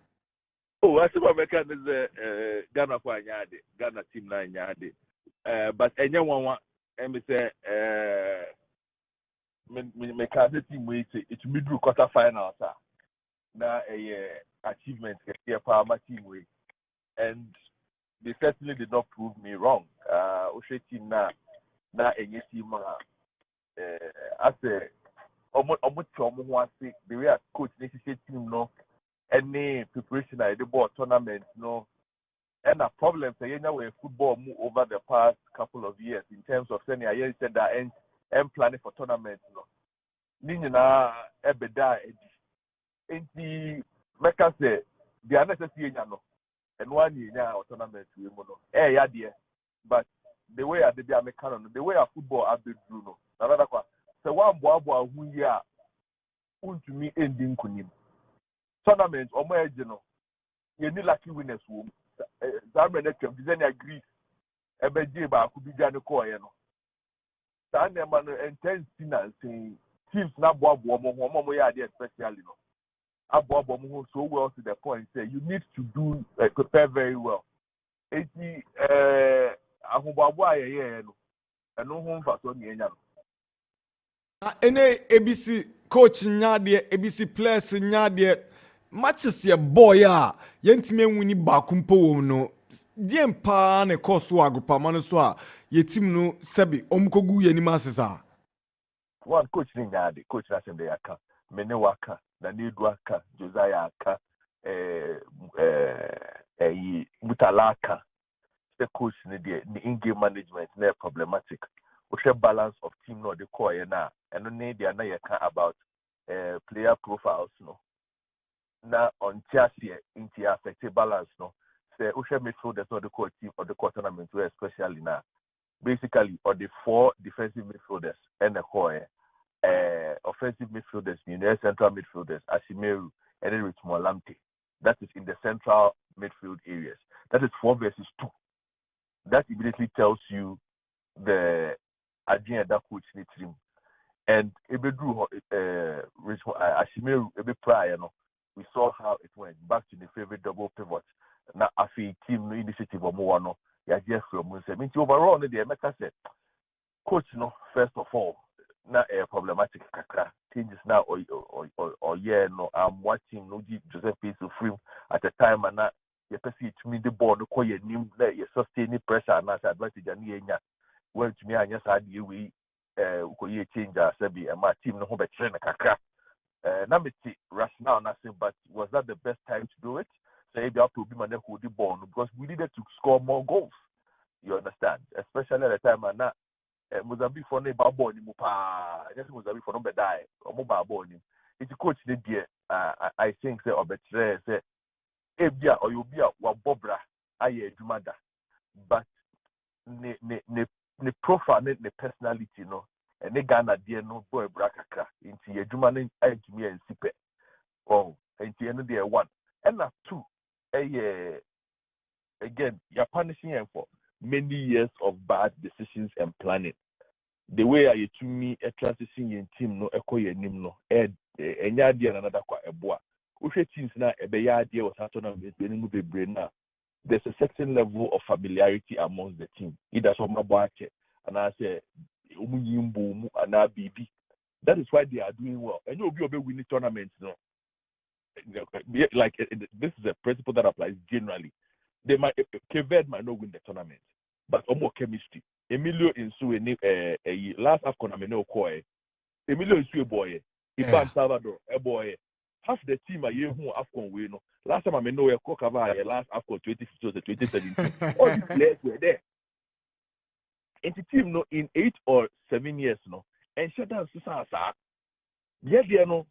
Oh, I see what is Ghana for Ghana team na nyade. But anyone and me say me can't team we say it will be through quarterfinals na a achievement here for my team way, and they certainly did not prove me wrong. Oshe team na any team I say almost the way a coach necessary team no any preparation at the ball tournament no. And a problem say football move over the past couple of years in terms of saying I said that and planning for tournaments no. Nina ebeda edi. Enti meka say they are necessary no. And one year now tournament we no. Ya there. But the way I did the American the way a football have been through no. Another kwa so one boa who year untumi ending kunim. Tournament omo eje no. You need lucky winners wom. Zamrene twam design agree ebeje ba ku bi gane ko ye no sa na ma no intense na say teams na boabo mo ya dey especially no aboabo mo so well to the point say you need to do prepare very well eti ahoboabo ayeye no eno ho mfa so ne enya no Ene ABC coach nyade ABC players nyade matches ye boy yentime nwini bakumpo wom no die mpa na course wo agropa man so a ye team no sebi omkogu ye ni masesa one coach ni nyade coach na sembe yaka mene waka na nedu aka Josiah aka Mutala aka the coach ni the in-game management na problematic we share balance of team no the core na and no need they na yaka about player profiles no na on Chelsea into affected balance no say Usha midfielders or the core team or the core tournament especially now basically or the 4 defensive midfielders and the core offensive midfielders, central midfielders, Asimeru, and then Richmond Lamptey. That is in the central midfield areas. That is 4 versus 2. That immediately tells you the agenda that coach needs him. And Ebedru, Asimeru, prior, we saw how it went back to the favorite double pivot. Now, after team initiative or more, just from I mean, overall, the America said, coach, first of all, not a problematic changes now or I'm watching Joseph Quaye free at the time and that you perceive to me the ball no call your name you sustain pressure and that's advantage and yeah when to me I just had you we change and my team no be train kakra na me rationale nothing but was that the best time to do it? So you have to be man who the ball because we needed to score more goals. You understand? Especially at the time and that Mozambique for no ball ni mupa. Just Mozambique for no be die or mobile ball ni. It's coach the dear. I think say or betre say ebia or you be a wabobra aye jumada. But ne profile ne personality no and ne Ghana dear no boy brakaka into your jumani aye me and sipe. Oh, into end there one. And that 2 again you're punishing him for many years of bad decisions and planning. The way I to me a transition in team no echo nim no enya dia Nana Darkwa-Gyasi. Ushe teams na ebe ya dia was tournament benin Bebli na. There's a certain level of familiarity amongst the team. Either some bache and I say umuyimbu and BB. That is why they are doing well. And you'll be winning tournaments no. Like this is a principle that applies generally. They might 𝐋𝐈𝐕𝐄 might not win the tournament, but more chemistry. Emilio Insu last AFCON ameno koe. Emilio Insu boy. Iban Salvador boy. Half the team are here who AFCON win. Last time I know 𝐶𝐶𝐕𝐄 last AFCON 2015 to 2017. All these players were there. And the team no in 8 or 7 years no. And shut down Sasa. Yeah, no.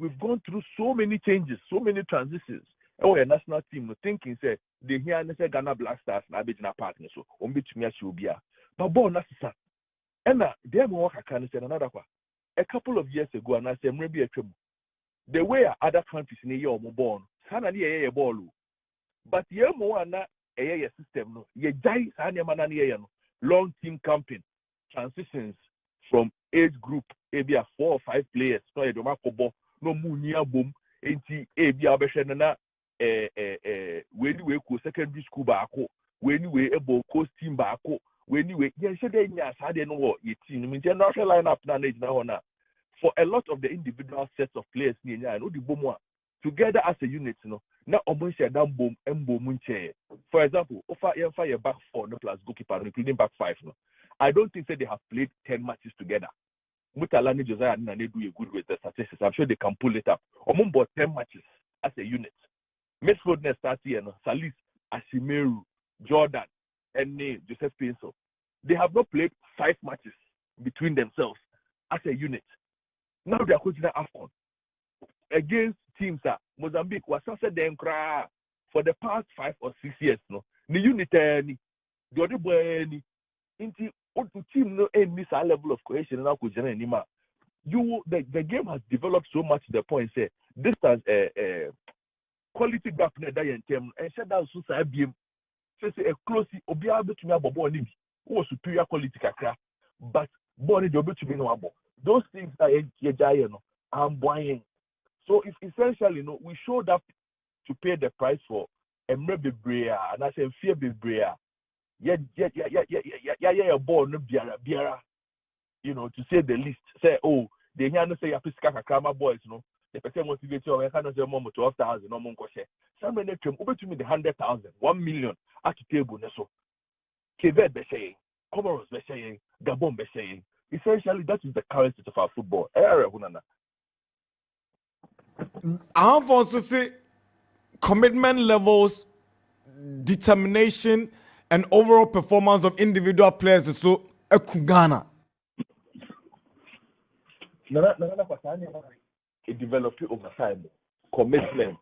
We've gone through so many changes, so many transitions. Oh, a national team no thinking say they hear and say Ghana Black Stars na Abidjan partner so on be to me as but ball na sisa. And there more can say another one. A couple of years ago and I say maybe a trouble. The way other countries in your born, sana ni a ball. But ye more na a system no. Ye jai sana man no long team camping transitions from age group maybe 4 or 5 players. So you don't have no munia boom enti ebi abehwe na when we go secondary school baako when we able coast team baako when we ye shede nya asade no wo ye team me general line up na na hona for a lot of the individual sets of players ni nya no di bomu a together as a unit no na omo share dan bom embom nche. For example offer your back 4 no plus goalkeeper including back 5 no I don't think they have played 10 matches together. Mutala and Josiah Nana Adu good with the statistics. I'm sure they can pull it up. Omon bought 10 matches as a unit. Midfield next start here, Salis, Asimeru, Jordan, and Joseph Quaye. They have not played 5 matches between themselves as a unit. Now they are coaching AFCON against teams that Mozambique was said them for the past 5 or 6 years. No, the unit the other boy into the team no any level of cohesion now anymore. The game has developed so much to the point say this has a quality gap in the term and said that so say a close obia to me about ball who superior quality kakra but body the to me no abo. Those things are I'm buying. So if essentially we showed up to pay the price for Emre Bebri and I say fear Bebri. Yeah, ball no biara, to say the least. Say, oh, they hear no say you have to boys, the person motivate you, I cannot say more 12,000 no more koshe. Somebody came over to me the 100,000, 1 million at the table, so 𝐶𝐈𝐕𝐄 be saying, Comoros be saying, Gabon be saying. Essentially, that is the current state of our football. I have also say commitment levels, determination, and overall performance of individual players is so Ghana. It developed over time. Commitment,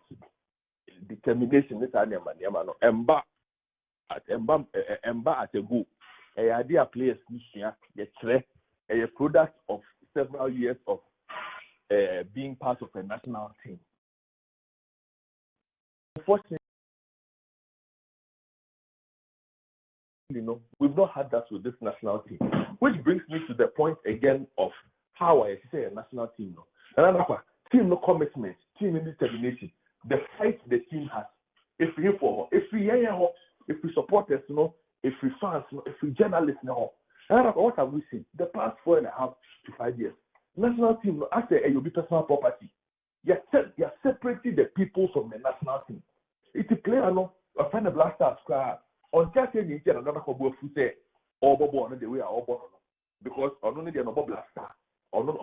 determination, this animal, emba at a go. A idea players a product of several years of being part of a national team. Unfortunately, we've not had that with this national team, which brings me to the point again of how I say a national team. And team no commitment, team determination, the fight the team has. If we supporters, if we fans, if we journalists, and what have we seen the past 4.5 to 5 years? National team, as a be personal property. You're separating the people from the national team. It's a player, a friend of blaster squad. On Thursday, you get another couple of say, or Bobo, the way I born because only the number blaster, or not,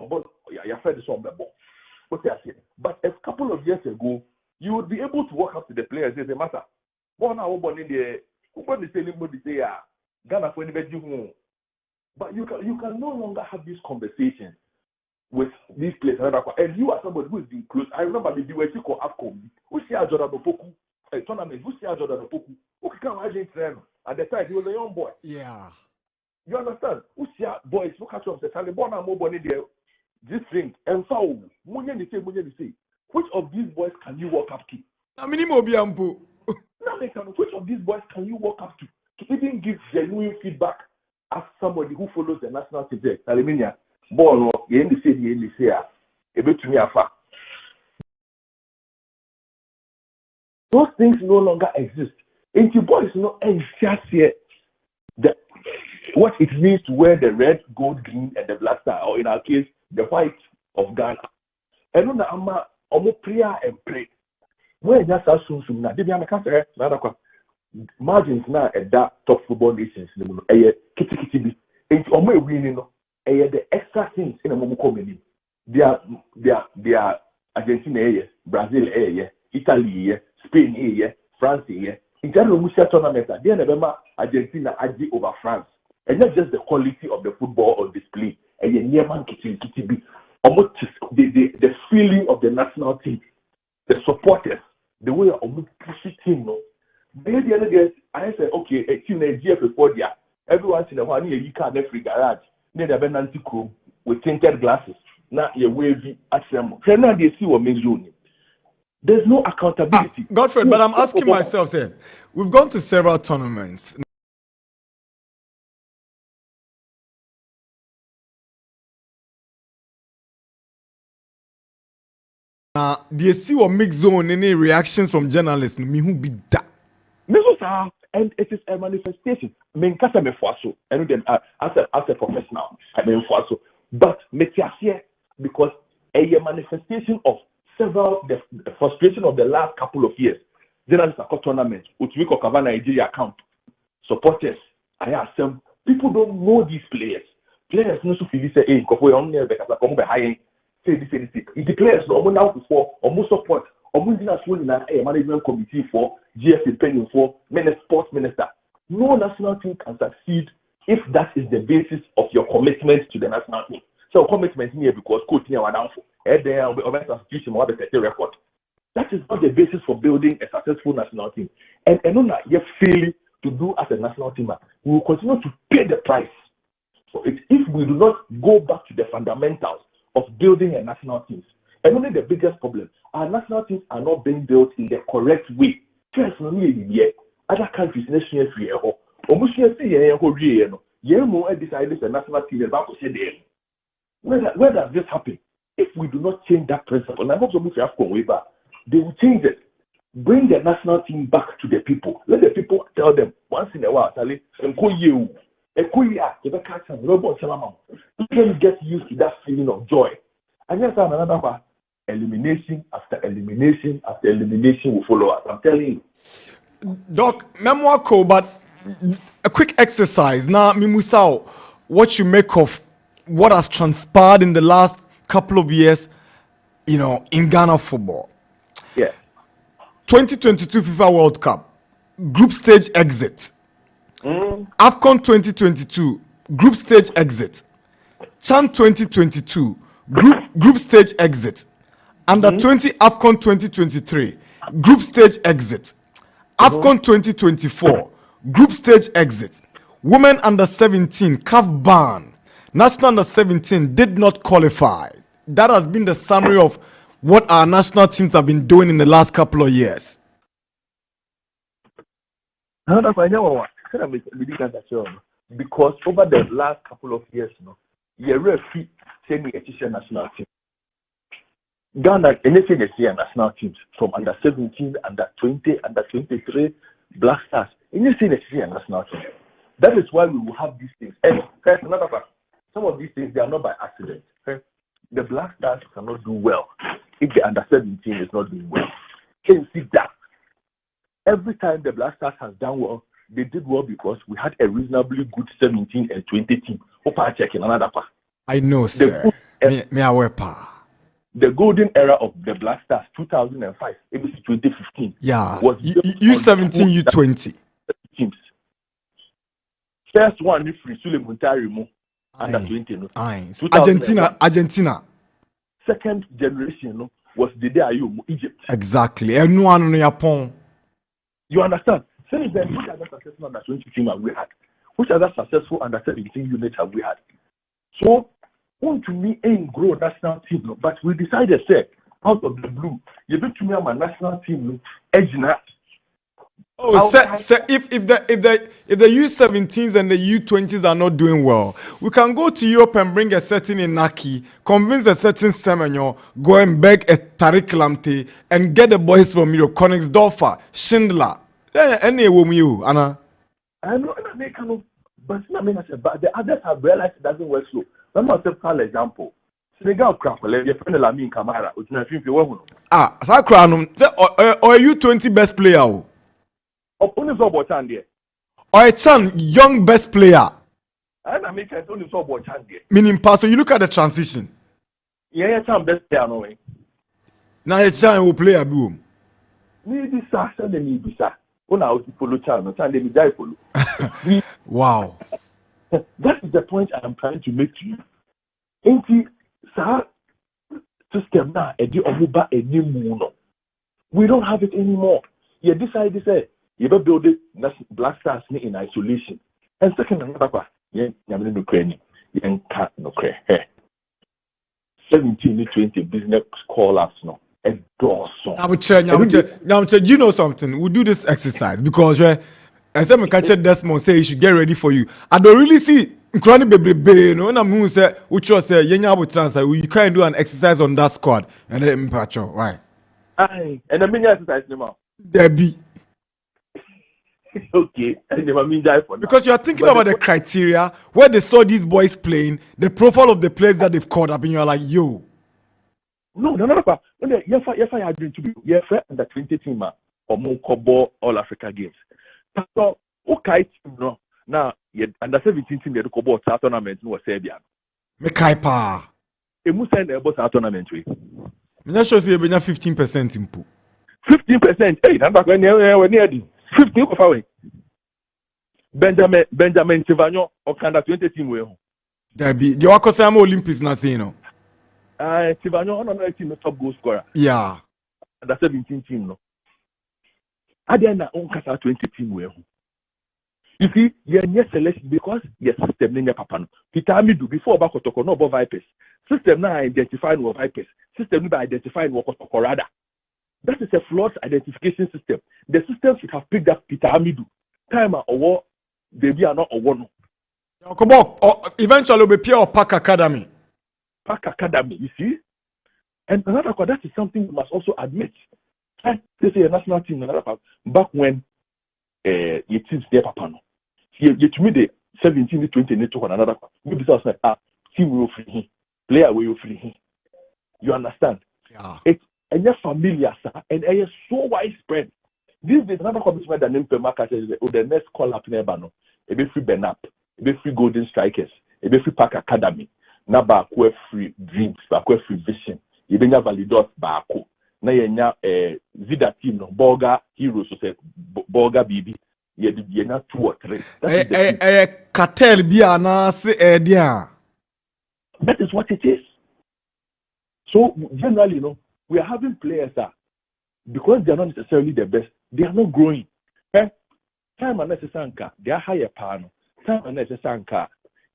your friend is on the ball. But a couple of years ago, you would be able to walk up to the players and say, Matter, one hour born in the when they say, Ghana for anybody home. But you can no longer have this conversation with these players. And you are somebody who is being close. I remember the DWC called AFCOM. We see a Jordan Opoku, a tournament. We see a Jordan Opoku. Who can imagine train? At the time, he was a young boy. Yeah. You understand? We see boys who catch up the Taliban and mobile in there. This thing, and so, which of these boys can you walk up to? Which of these boys can you walk up to even give genuine feedback as somebody who follows the national team? Aluminia, ball, you say, a bit to me afar. Those things no longer exist. And you boys know exactly what it means to wear the red, gold, green, and the black star, or in our case, the white of Ghana. And on the prayer and pray. When that's soon now, margins now at that top football nations, kitty and winning the extra things in a moment coming. They are Argentina, Brazil, Italy, Spain, France, in general, we tournament at the end of Argentina over France. And not just the quality of the football on display, and the feeling of the national team, the supporters, the way of pushing team. Maybe the other day, I said, okay, a team in GF there. Every once in a while, you can't have free garage, near the Benanti Chrome with tinted glasses. Now you wavy at them. Now they see what means you. There's no accountability. Godfrey, but I'm asking myself, we've gone to several tournaments. Do you see what mixed zone any reactions from journalists? Me who be that? And it is a manifestation. Me nkasa me fuaso. And then as a professional, I mean fuaso. But me here because a manifestation of several the frustration of the last couple of years. Journalists are called tournaments. Utwiko Kava Nigeria account supporters. I ask them. People don't know these players. Players no so feel say, "Hey, Kopo on near because come be high." Say this. It declares no more now before or support or a management committee for GF pending for sports minister. No national team can succeed if that is the basis of your commitment to the national team. So commitment here because coach here one down for substitution or the record. That is not the basis for building a successful national team. And on that you're failing to do as a national team, we will continue to pay the price. So if we do not go back to the fundamentals of building a national team, and only the biggest problem, our national teams are not being built in the correct way. Other countries, national free, decided the national team is about to say there. Where does this happen? If we do not change that principle, and I hope some have way back, they will change it. Bring the national team back to the people. Let the people tell them once in a while, you can get used to that feeling of joy. And yes, another one, elimination after elimination after elimination will follow us. I'm telling you. Doc, memoir code, but a quick exercise. Now, Mimusao, what you make of what has transpired in the last couple of years, in Ghana football. Yeah. 2022 FIFA World Cup, group stage exit. AFCON 2022, group stage exit. CHAN 2022, group stage exit. Under 20 AFCON 2023, group stage exit. AFCON 2024, group stage exit. Women under 17, CAF ban. National under 17 did not qualify. That has been the summary of what our national teams have been doing in the last couple of years. Because over the last couple of years, you're referee sending a national team. Ghana, anything is here national teams from under 17, under 20, under 23, Black Stars. Anything is here national team. That is why we will have these things. And first, another part, some of these things, they are not by accident. Okay? The Black Stars cannot do well if the under 17 is not doing well. Can you see that? Every time the Black Stars has done well, they did well because we had a reasonably good 17 and 20 team. Checking another part. I know, sir. Me aware pa. The golden era of the Black Stars, 2005, it was 2015. Yeah, was U17, U20 teams. First one, free Mutala under 20. Argentina. Second generation was the day Egypt. Exactly. And one on Japan. You understand? Since then, which other successful under 20 team have we had? Which other successful under 17 units have we had? So, to me, ain't grow national team, but we decided, say, out of the blue, you bet to me I'm a national team, edge not. Oh, if the U17s and the U20s are not doing well, we can go to Europe and bring a certain Inaki, convince a certain Semenyo, go and beg a Tariq Lamptey, and get the boys from Europe, Königsdorfer, Schindler. Any woman you, Anna. I know, but the others have realized it doesn't work so. Let me take an example. Senegal Crackle, your friend Lamine Camara, which I think you want. Sakranum, or U20 best player. Only so about there. Or a Chan, young best player. And I make it only so about there. Meaning, Pastor, you look at the transition. Yeah, Chan best player, no way. Now, a Chan will play a boom. Maybe sir, send me, sir. When I was follow Chan, Chan, let me die follow. Wow. That is the point I am trying to make to you. Ain't sir, system now, we don't have it anymore. You decide to say, you better build it, Black Stars in isolation. And second, another part, you can't no 17 to 20 business call-ups, no. Now, you know something? We'll do this exercise because and some catcher Desmond say he should get ready for you. I don't really see Nkrani Bebli no. And I'm going to say, Ucho say, Yenya will transfer. You can't do an exercise on that squad. And then Mpacho, why? Aye, and I mean exercise no. Debbie. Okay, and never mean die for now. Because you are thinking about the criteria where they saw these boys playing, the profile of the players that they've called up, and you're like, yo. No. Yes, I agree to be. Yes, under 20 team or more All Africa games. So, okay, no. Now, under 17 team, you go about tournament no Serbia. Me kaipa. E mu send about tournament we. Me not sure say you 15% impo. 15%. Hey, na back when near 15 of away. Benjamin Tivanyo or under 20 team we. There be the Wakosama Olympics na say no. Tivanyo on another team top goal scorer. Yeah. Under 17 team no. Adiana on kasa 20 team we. You see, you're near selection because your system near papa. Peter Amidu before Bakotoko no about Vipers. System now identifying what Vipers. System by identifying what Kotorada. That is a flawed identification system. The system should have picked up Peter Amidu. Time or war, they be are not a one. Come on, eventually be pure Park Academy. Park Academy, you see? And another that is something you must also admit. They say a national team, another part, back when your team's there, papa. You to me the 17 to 20 to another part. Maybe that's like team will free him, player will free him. You understand? Yeah. It's and you're familiar, sir, and it's so widespread. This is another commitment that name Pemaka says the next call up never no. A bit free Benap, a bit free Golden Strikers, a bit free Park Academy, na back free dreams, back free vision. You bring a validate back. Na yenya Zida team no Borga Heroes so say Borga BB ye na 2 or 3. Cartel bia na se dia. That is what it is. So generally, we are having players that because they are not necessarily the best, they are not growing. Time and necessary, they are higher power. Time and necessary,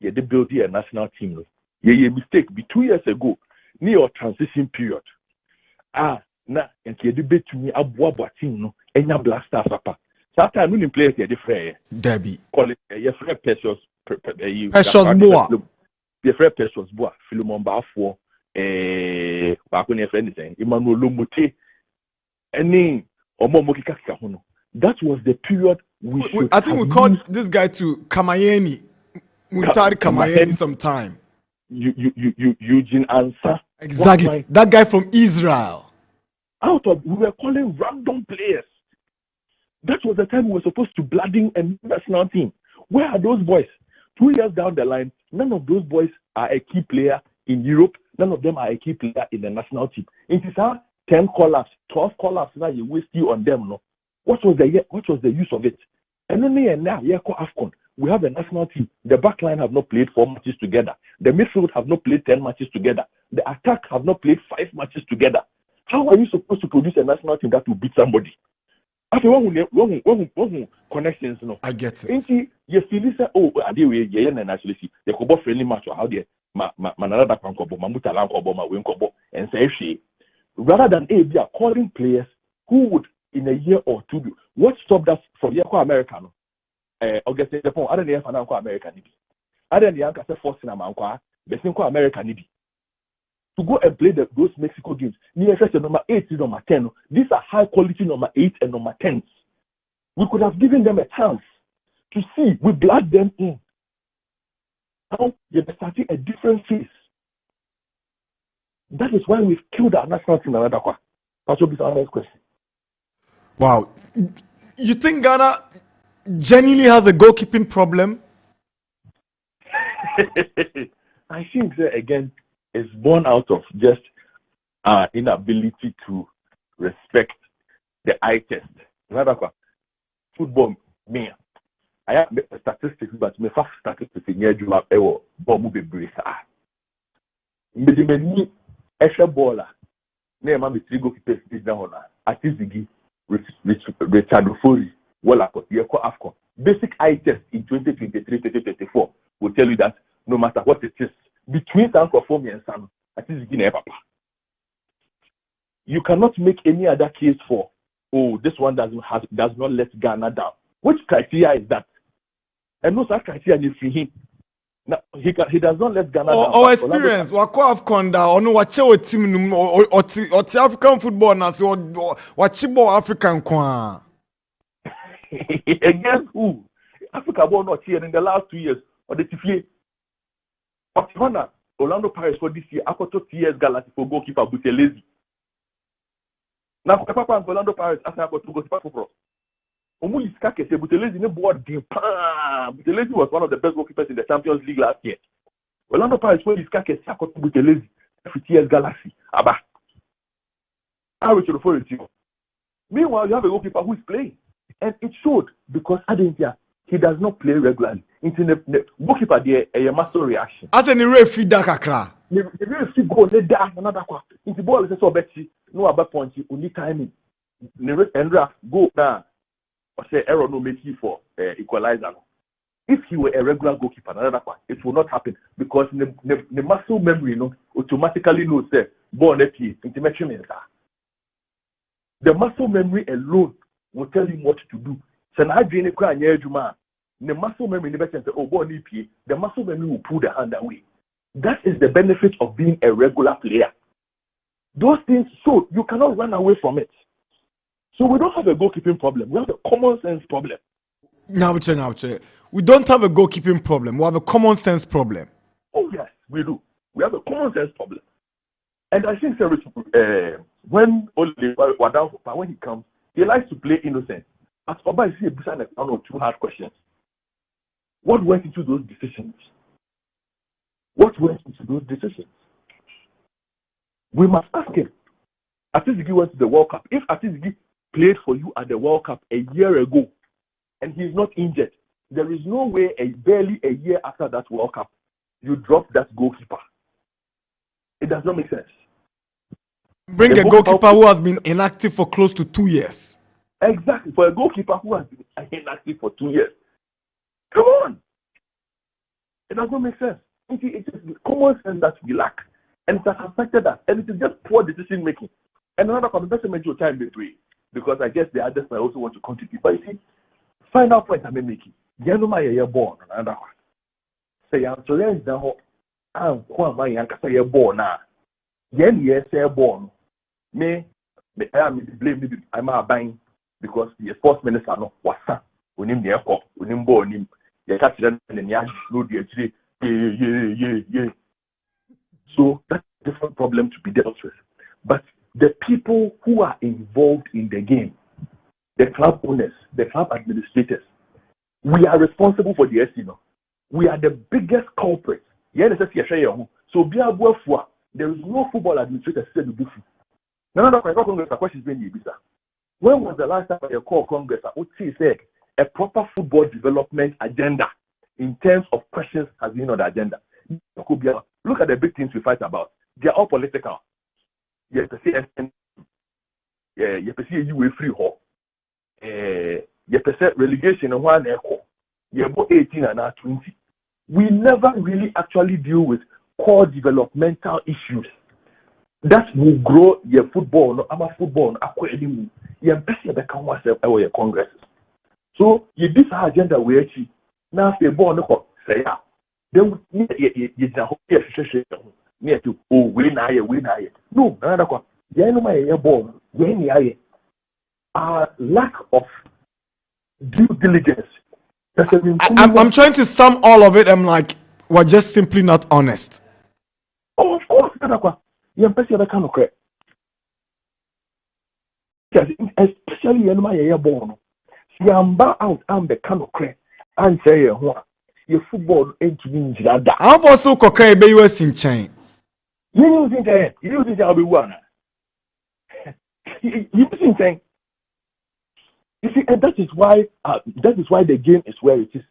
yeah, they built a national team. Yeah, mistake. Be 2 years ago, near transition period. Na and the debate to me abuabwa team no enya Black Stars apa. Sometimes when players they different. Debbie. Call it your friend Precious Boa. Your friend Precious Boa. Philemon Bafo. Back when your friend is saying Emmanuel Lomote. Any Omomoki Kakahono. That was the period I think we called this guy to Kamayeni. Mutala Yakubu sometime. Eugene Ansah. Exactly. That guy from Israel. We were calling random players. That was the time we were supposed to blooding a national team. Where are those boys? 2 years down the line, none of those boys are a key player in Europe. None of them are a key player in the national team. It is our 10 call-ups, 12 call-ups now you waste you on them. No, what was the use of it? And only now, AFCON, we have a national team. The back line have not played 4 matches together. The midfield have not played 10 matches together. The attack have not played 5 matches together. How are you supposed to produce a national team that will beat somebody? After one connections, no. I get it. You feel say, oh, I do and actually see the Kobo friendly match or how they Nana Darkwa-Gyasi, Mutala Yakubu, and say she rather than be calling players who would in a year or two do what stopped us from Yako American. August the phone, I don't know if I'm American. I don't know if I'm forcing a man, the American. To go and play those Mexico games, near number 8 to number 10. These are high quality number 8 and number 10s. We could have given them a chance to see. We blood them in. Now you're starting a different phase. That is why we've killed our national team. That's what our next question. Wow. You think Ghana genuinely has a goalkeeping problem? I think that again is born out of just our inability to respect the eye test. Football, me, I have statistics, but me first statistics in your job, bomb Bebli. Me, extra baller. Name my 3 goalkeepers is down. Atizigi, Richard Ofori, Wallacott, 𝐋𝐈𝐕𝐄. Basic eye test in 2023-2024 will tell you that no matter what it is, between Sankofomi and San, Atizigi papa. You cannot make any other case for, oh, this one does not let Ghana down. Which criteria is that? And no such criteria is for him. Now, he does not let Ghana down. Or experience, Wako or no watch our team or African football now, so watch African kwa. Against who? Africa ball not here in the last 2 years or the TFA. Orlando Pirates for this year, after 2 years, Galaxy for goalkeeper Buthelezi. Now, Papa and Orlando Pirates asked about to go to Papa. Omu Iskake said Buthelezi ne board game. Buthelezi was one of the best goalkeepers in the Champions League last year. Orlando Pirates for Iskake Sako to Buthelezi for 2 years, Galaxy. Aba. I will refer to you. Meanwhile, you have a goalkeeper who is playing. And it showed because he does not play regularly. Into the goalkeeper there a muscle reaction. As any referee dakakra. The referee go let that another qua. Into ball is so betty. No about point you only timing. And go now. Or say error no make you for equalizer. If he were a regular goalkeeper, another qua, it will not happen because the muscle memory automatically knows that ball let you into measurement. The muscle memory alone will tell him what to do. So now the muscle memory the muscle memory will pull the hand away. That is the benefit of being a regular player. Those things, so you cannot run away from it. So we don't have a goalkeeping problem. We have a common sense problem. Now, we don't have a goalkeeping problem. We have a common sense problem. Oh yes, we do. We have a common sense problem. And I think when he comes, he likes to play innocent. As Oba is here, one or 2 hard questions. What went into those decisions? What went into those decisions? We must ask him. Atizigi went to the World Cup. If Atizigi played for you at the World Cup a year ago and he's not injured, there is no way barely a year after that World Cup you drop that goalkeeper. It does not make sense. Bring a goalkeeper who has been inactive for close to 2 years. Exactly, for a goalkeeper who has been inactive for 2 years. Come on. It does not make sense. It is common sense that we lack. And it has affected us. And it is just poor decision making. And another conversation made your time between, because I guess the others might also want to contribute. But you see, final point I'm making. Yanuma ye born another one. Say I'm so then the whole my yankasa ye born now. Yen ye say born. Me I am blame me I'm a buying because the sports minister no was son. Unim the airport, unim born him. You catch them and then you know the actually yeah. So that's a different problem to be dealt with. But the people who are involved in the game, the club owners, the club administrators, we are responsible for the SC. We are the biggest culprits. So there is no football administrator said to do. Nana Darkwa-Gyasi question is being when was the last time you call Congress said a proper football development agenda in terms of questions has been on the agenda? Look at the big things we fight about. They are all political. You see you free hall. You relegation and one echo. You 18 and 20. We never really actually deal with core developmental issues that will grow your football. No, I'm a football. You're best you become yourself or your congresses. So you this agenda we actually now say born no say ya. Then you near to we na no Nana Darkwa. You know my born when you lack of due diligence. I'm trying to sum all of it. I'm like, we're just simply not honest. Oh, of course, Nana Darkwa. You're best you become correct. Especially you know my born. See, I'm out. I'm the kind of correct. And say your football ain't mean that. I'm also cocaine be US in chain. You think I'll be one. You think you see, and that is why the game is where it is.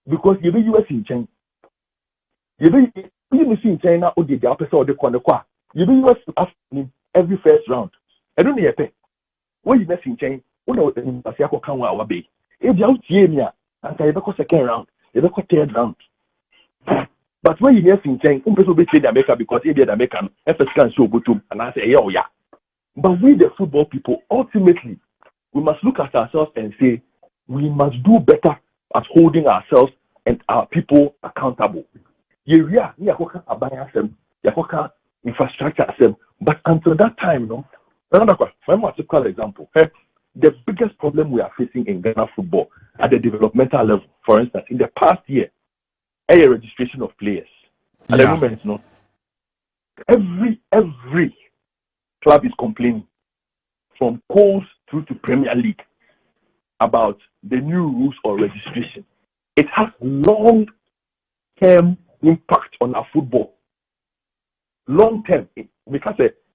Because you be US in chain. You see in China or the opposite of the corner. You be US after every first round. I don't need a pay. When you mess in chain, in Pasiako can our bay. If you out here, and I ever second round, you ever third round. But when you hear in chain, people be the America because if they're American, FS can show Butum, and I say, yeah. But we, the football people, ultimately, we must look at ourselves and say, we must do better at holding ourselves and our people accountable. Yeah, infrastructure, but until that time, no. For typical example, the biggest problem we are facing in Ghana football at the developmental level, for instance, in the past year, a registration of players. At the moment, no. Every club is complaining, from Coles through to Premier League, about the new rules of registration. It has long-term impact on our football. Long-term, because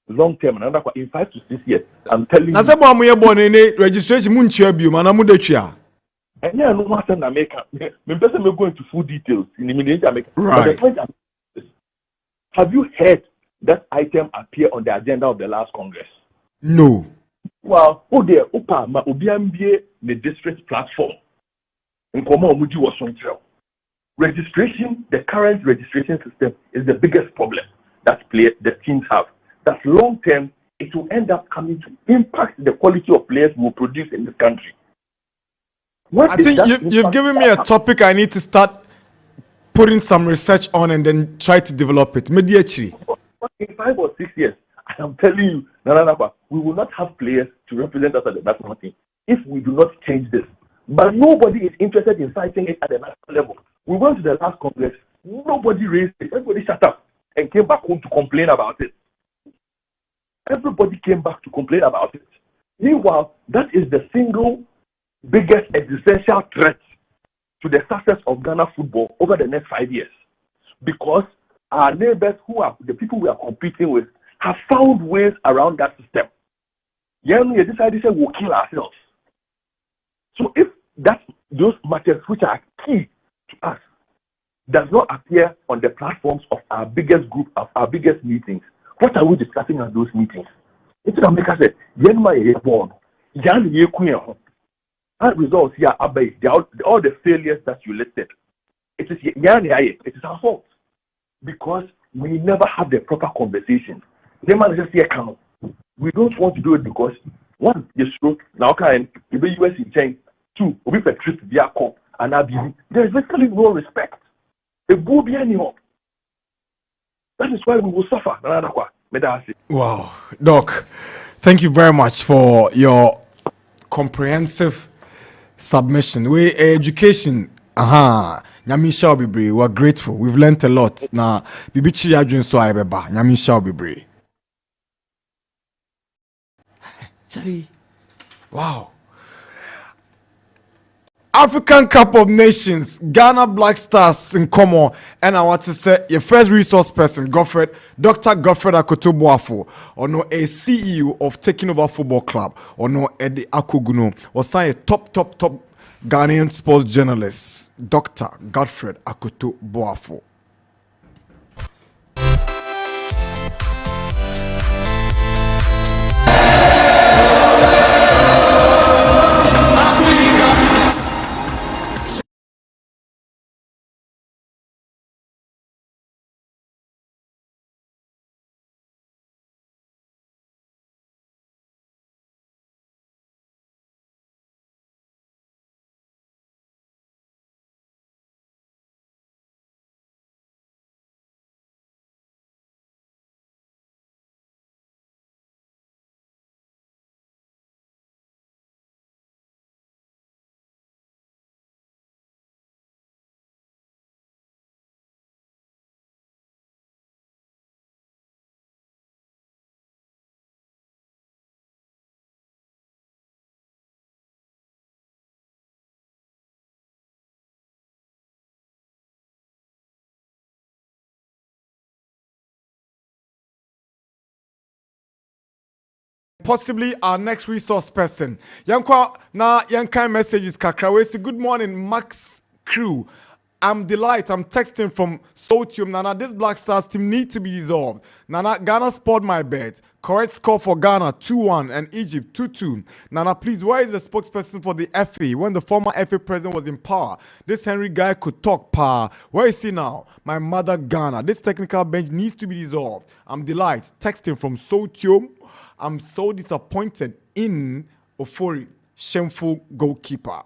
long-term, in 5 to 6 years, I'm telling you. That's why I'm born in registration. And yeah, no matter in America. Maybe I'm going to full details in the minute America. Right. But the point is, have you heard that item appear on the agenda of the last Congress? No. Well, there, the district platform. In Komomuji was on trail. Registration, the current registration system is the biggest problem that the teams have. That long term, it will end up coming to impact the quality of players we will produce in this country. I think you've given me a topic I need to start putting some research on and then try to develop it. Mediately. In 5 or 6 years, I am telling you, Nana Darkwa, we will not have players to represent us at the national team if we do not change this. But nobody is interested in fighting it at the national level. We went to the last Congress, nobody raised it, everybody shut up and came back home to complain about it. Everybody came back to complain about it. Meanwhile, that is the single biggest existential threat to the success of Ghana football over the next 5 years. Because our neighbors, who are the people we are competing with, have found ways around that system. We decided to say we'll kill ourselves. So if those matters which are key to us does not appear on the platforms of our biggest group, of our biggest meetings, what are we discussing at those meetings? It's America said, born. That results here are all the failures that you listed. It is our fault because we never have the proper conversation. The man just here come. We don't want to do it because one, you stroke now can you be US in chain. Two, we for trip via cop and there is basically no respect. It will be anyhow. That is why we will suffer. Nana Darkwa. Wow, Doc, thank you very much for your comprehensive submission. We education. Nyami shall be brave. We're grateful. We've learned a lot. Now, Bibi Chiri Adwin so Ibeba. Nyami shall be brave. Charlie. Wow. African Cup of Nations, Ghana Black Stars in common, and I want to say your first resource person, Dr. Godfred Akoto-Boafo, or no a CEO of Taking Over Football Club, or no Eddie Akuguno, or say a top Ghanaian sports journalist, Dr. Godfred Akoto-Boafo. Possibly our next resource person. Yankwa na yankai messages kakrawesi. Good morning, Max Crew. I'm delighted. I'm texting from Sotium. Nana, this Black Stars team need to be dissolved. Nana, Ghana spoiled my bet. Correct score for Ghana 2-1 and Egypt 2-2. Nana, please, where is the spokesperson for the FA when the former FA president was in power? This Henry guy could talk power. Where is he now? My mother Ghana. This technical bench needs to be dissolved. I'm delighted. Texting from Sotium. I'm so disappointed in Ofori, shameful goalkeeper.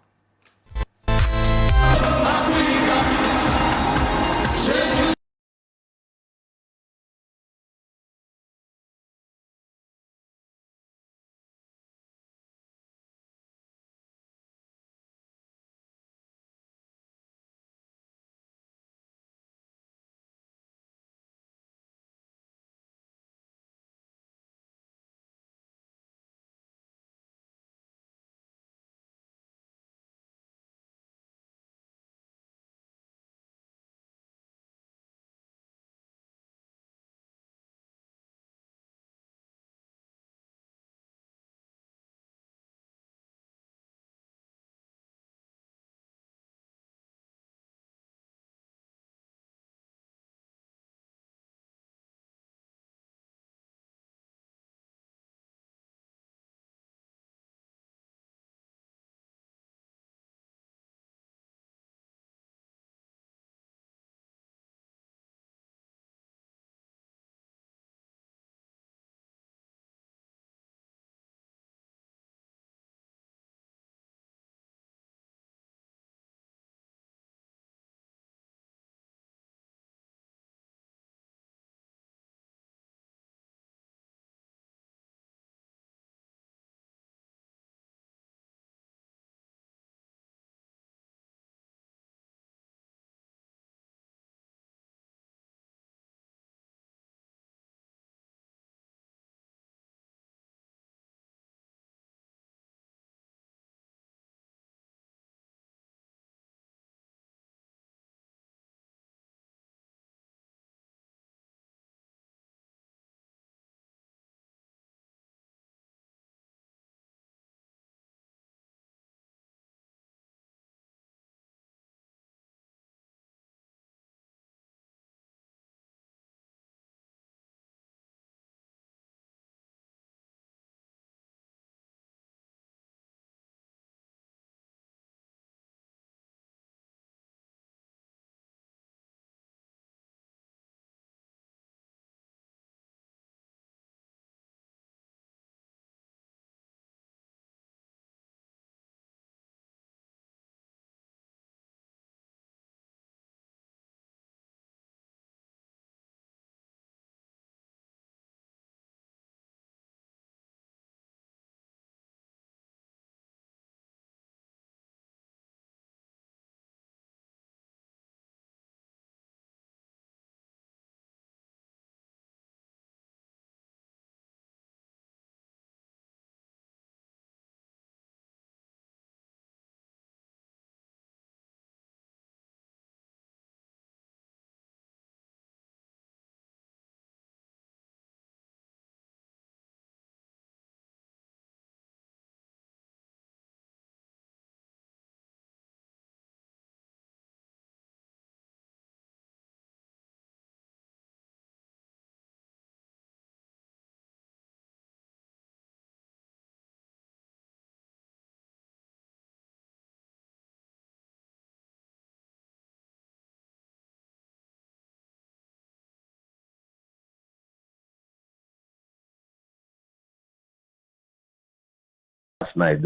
night.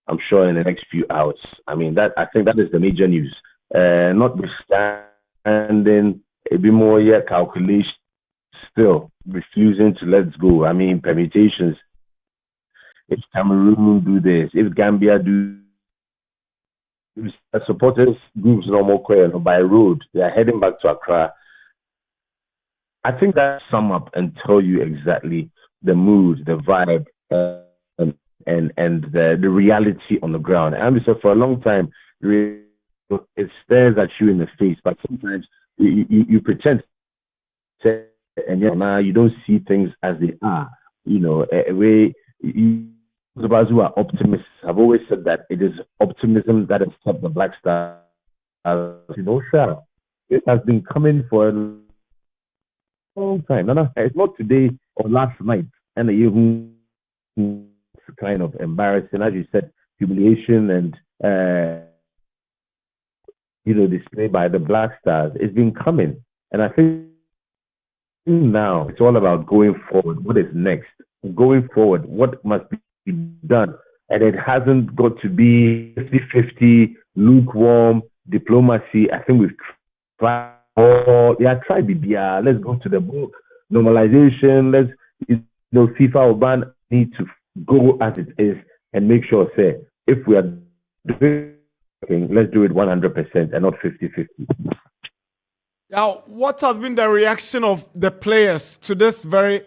I'm sure in the next few hours. I mean, I think that is the major news. Notwithstanding a bit more calculation, still refusing to let's go. I mean, permutations. If Cameroon do this, if Gambia do, if supporters groups normal by road, they are heading back to Accra. I think that sum up and tell you exactly the mood, the vibe, and the reality on the ground. And so for a long time, it stares at you in the face, but sometimes you pretend to, and now you don't see things as they are. Those of us who are optimists have always said that it is optimism that has kept the Black Stars. Sure, it has been coming for a long time. No, it's not today or last night. And it's kind of embarrassing, as you said, humiliation and displayed by the Black Stars. It's been coming, and I think now it's all about going forward. What is next? Going forward, what must be done? And it hasn't got to be 50-50, lukewarm diplomacy. I think we've tried. Tried BBR. Let's go to the book. Normalization. Let's, FIFA or ban need to go as it is and make sure, say, if we are doing something, let's do it 100% and not 50-50. Now, what has been the reaction of the players to this very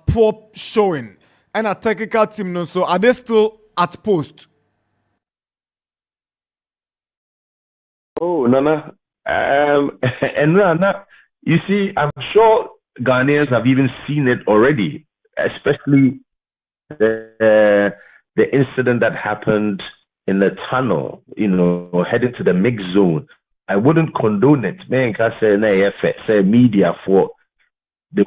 poor showing? And a technical team, no, so are they still at post? Oh, Nana. And Nana, you see, I'm sure Ghanaians have even seen it already, especially the incident that happened in the tunnel, heading to the mix zone. I wouldn't condone it. Man, can say media for the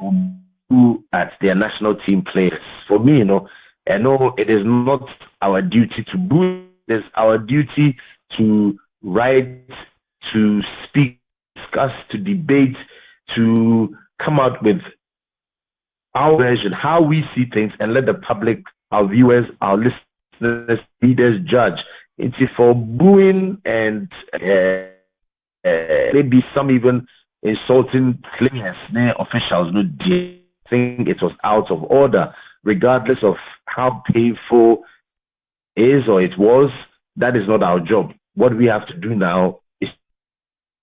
at their national team players. For me, I know it is not our duty to boo. It is our duty to write, to speak, discuss, to debate, to come out with our version, how we see things, and let the public, our viewers, our listeners, readers judge. It's for booing and maybe some even insulting players, officials, think it was out of order, regardless of how painful it is or it was. That is not our job. What we have to do now is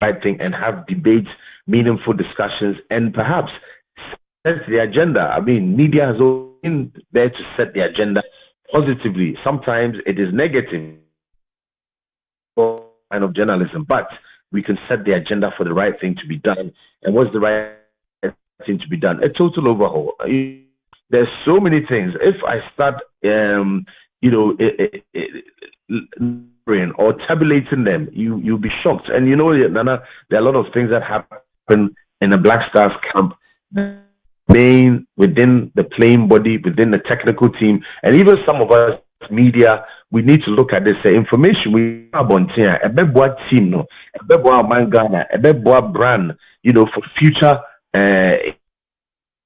right thing and have debates, meaningful discussions, and perhaps set the agenda. I mean, media has been there to set the agenda positively. Sometimes it is negative kind of journalism, but we can set the agenda for the right thing to be done. And what's the right thing to be done? A total overhaul. There's so many things. If I start, or tabulating them, you'll be shocked. And Nana, there are a lot of things that happen in the Black Stars camp, within the playing body, within the technical team, and even some of us media. We need to look at this information. We have on a beboa team, a beboa mangana, a beboa brand, for future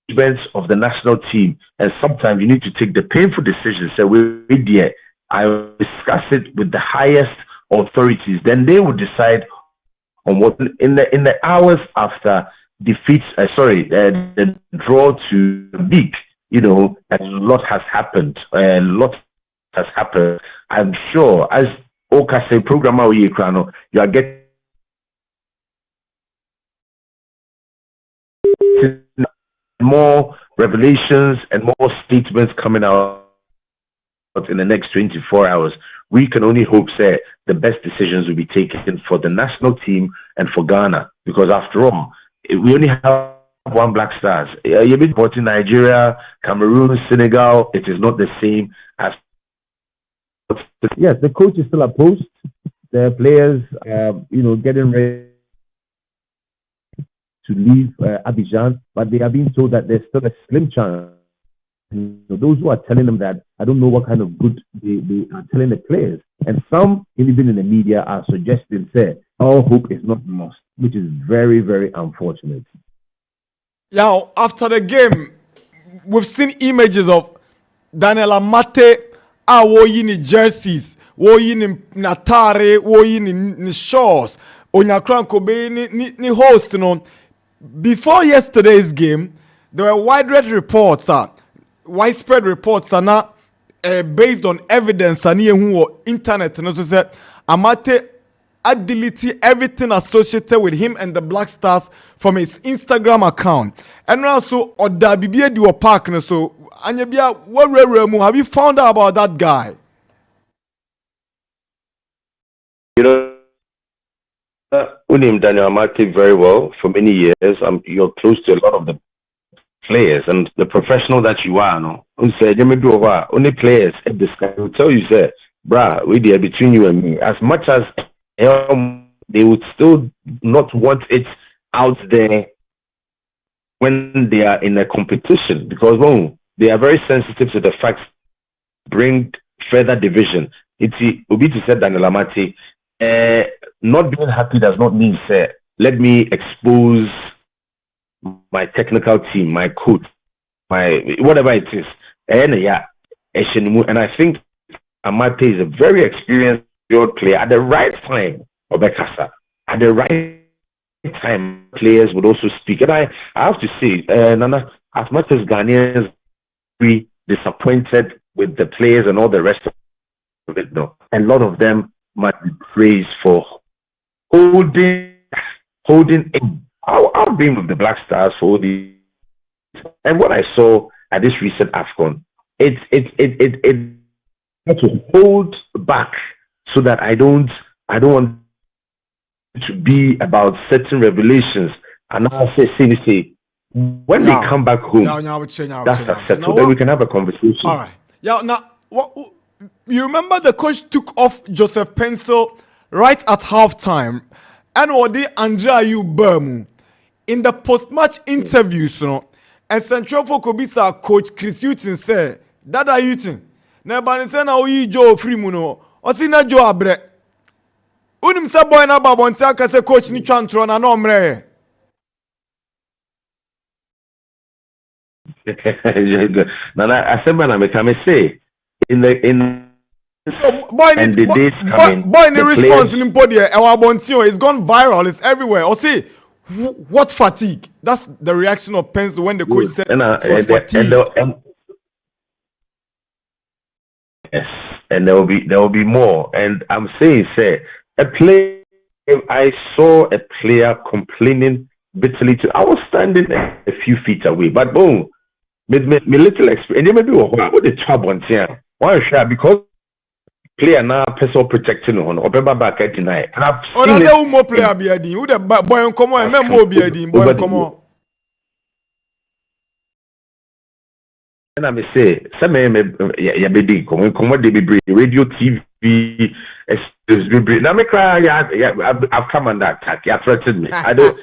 events of the national team. And sometimes you need to take the painful decisions. So I will discuss it with the highest authorities. Then they will decide on what in the hours after defeats. The draw to Big. A lot has happened. A lot has happened. I'm sure, as Okase programmer you are getting more revelations and more statements coming out in the next 24 hours. We can only hope that the best decisions will be taken for the national team and for Ghana, because after all, we only have one Black Stars. You've been supporting Nigeria, Cameroon, Senegal. It is not the same as. Yes, the coach is still a post. The players, getting ready to leave Abidjan, but they are being told that there's still a slim chance. Those who are telling them that, I don't know what kind of good they are telling the players. And some, even in the media, are suggesting, all hope is not lost, which is very, very unfortunate. Now, after the game, we've seen images of Daniel Amate a woyi ni jerseys, woyi ni natare, woyi ni shorts. Onyakran Kobe ni host no. Before yesterday's game, there were widespread reports based on evidence and internet and also said Amate had deleted everything associated with him and the Black Stars from his Instagram account. And also Oda Bibia Diwa Park so Anyabia, have you found out about that guy? You know, Unim Daniel Amate very well for many years. You're close to a lot of the players and the professional that you are. No, only players at this guy will tell you, say, bruh, we there between you and me. As much as they would still not want it out there when they are in a competition because they are very sensitive to the facts bring further division. It's Obi to say Daniel Amate, not being happy does not mean say let me expose my technical team, my coach, my whatever it is. And I think Amate is a very experienced player at the right time. Obekasa at the right time, players would also speak. And I have to say, Nana, as much as Ghanaians be disappointed with the players and all the rest of it, no, a lot of them must be praised for holding in. I've been with the Black Stars for all these, and what I saw at this recent AFCON, it to hold back so that I don't want to be about certain revelations. And now say when they come back home, that's acceptable. So then we can have a conversation. All right. Yeah. Now, you remember the coach took off Joseph Pencil right at halftime, and Odi Andrea Burmu in the post-match interviews, and Central for Kobisa coach Chris Hutton said, "Dada Hutton, na bani say na oyi Joe Freemuno, osi na Joe Abre. Unim sa boy na babonti aka say coach ni twantro na no mre." Nana, I said, man, I say in boy in the response in body it's gone viral, it's everywhere. Or say what fatigue? That's the reaction of Pencil when the coach said he was fatigued. Yes, and there will be more. And I'm saying, if I saw a player complaining bitterly I was standing a few feet away, but boom, me little experience. And you may be what the trouble on here. Why share because player now personal protecting on or back at tonight. And I've seen it. More player be adi. Who the boy come on? Member be adi. Boy come on. And I may say, some ya baby come on the baby radio TV is now me cry. I've come on that attack. You threatened me. I don't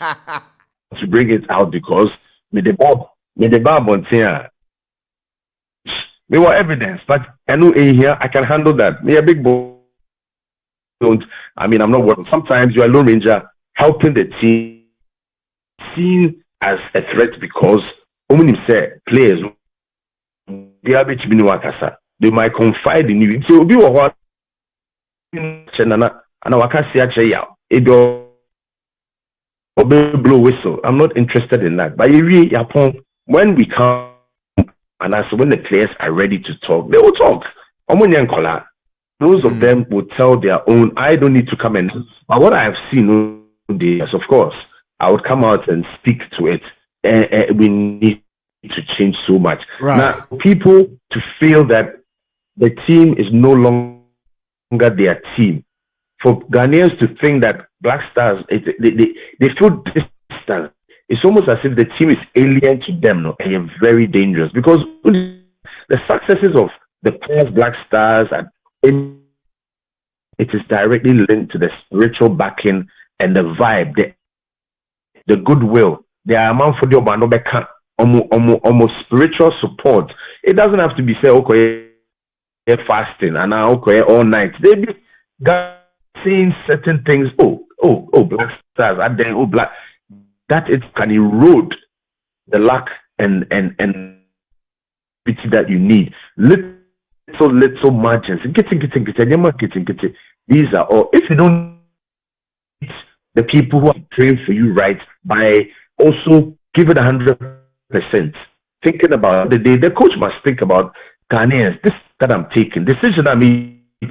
to bring it out because me the Bob on here. Me were evidence, but I know in here I can handle that. Me a big boy. I'm not working. Sometimes you are Lone Ranger helping the team seen as a threat because players they might confide in you. So be what and blow whistle. I'm not interested in that. But when we come and as when the players are ready to talk, they will talk. Those of them will tell their own. I don't need to come in. But what I have seen, yes, of course, I would come out and speak to it. We need to change so much. Right. Now, people to feel that the team is no longer their team. For Ghanaians to think that Black Stars, they feel distant. It's almost as if the team is alien to them, no? And very dangerous because the successes of the players, Black Stars, it is directly linked to the spiritual backing and the vibe, the goodwill. They are among for the almost spiritual support. It doesn't have to be say okay, fasting and now okay all night. They be saying certain things. Oh, Black Stars are there. Oh, Black. That it can erode the luck and that you need. Little margins. These are all. If you don't need the people who are praying for you right by also give it 100%. Thinking about the day, the coach must think about Ghanaians. This that I'm taking, decision I'm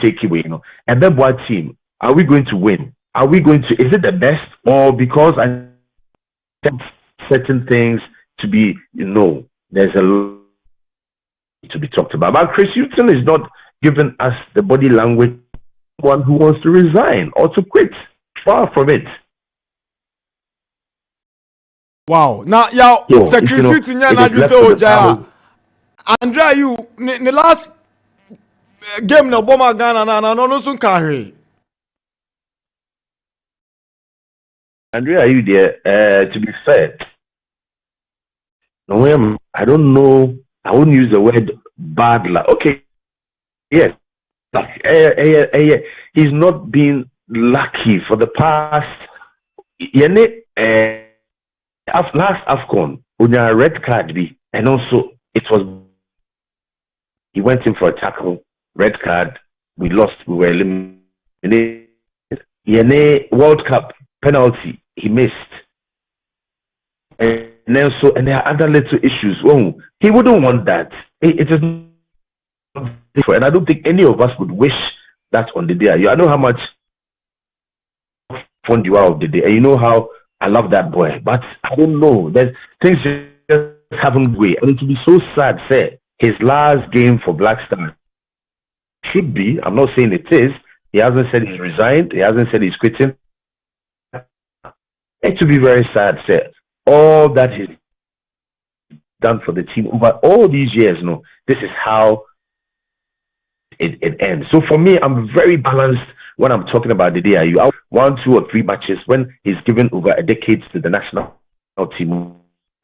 taking, and then what team are we going to win? Are we going to? Is it the best, or because I want certain things to be, there's a lot to be talked about. But Chris Hughton is not giving us the body language one who wants to resign or to quit. Far from it. Wow. Now, security Nana Adu Ojaya. Andrea, you the last game na Boma Ghana na no sun carry. Andrea, are you there? To be fair, no, I don't know. I wouldn't use the word bad luck. Okay, yes, he's not been lucky for the past. Last AFCON, on a red card, and also it was he went in for a tackle, red card. We lost. We were eliminated. World Cup penalty he missed, and there are other little issues. Oh, he wouldn't want that. It is not different, and I don't think any of us would wish that on the day. I know how much fond you are of the day, and you know how I love that boy. But I don't know. There's things just haven't way. And to be so sad, say his last game for Black Stars should be. I'm not saying it is. He hasn't said he's resigned. He hasn't said he's quitting. It to be very sad, say all that he's done for the team over all these years. No, this is how it ends. So for me, I'm very balanced when I'm talking about the day. I 1, 2, or 3 matches when he's given over a decade to the national team,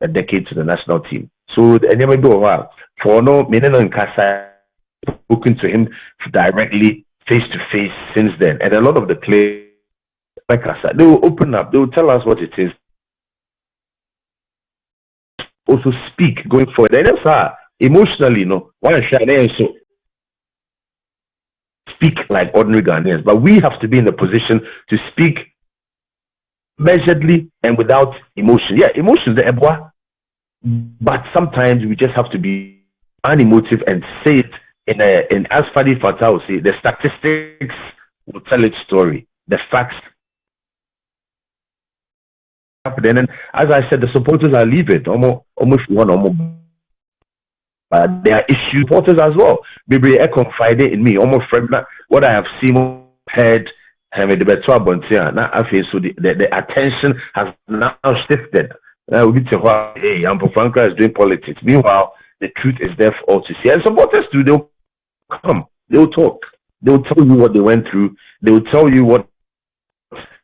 a decade to the national team. So and never do a while for no Meneno and Kasa spoken to him directly face to face since then, and a lot of the players like Kasa, they will open up, they will tell us what it is. Also speak going forward. And that's emotionally, one so speak like ordinary Ghanaians, but we have to be in a position to speak measuredly and without emotion. Yeah, emotions, but sometimes we just have to be unemotive and say it in as Fadi Fatah will say, the statistics will tell its story. The facts. And then, as I said, the supporters are leaving almost one. But there are issue supporters as well. Bebli confide in me. Almost what I have seen, heard, so the attention has now shifted. Hey, Ampo Franca is doing politics. Meanwhile, the truth is there for all to see. And supporters too, they'll come, they'll talk, they'll tell you what they went through, they'll tell you what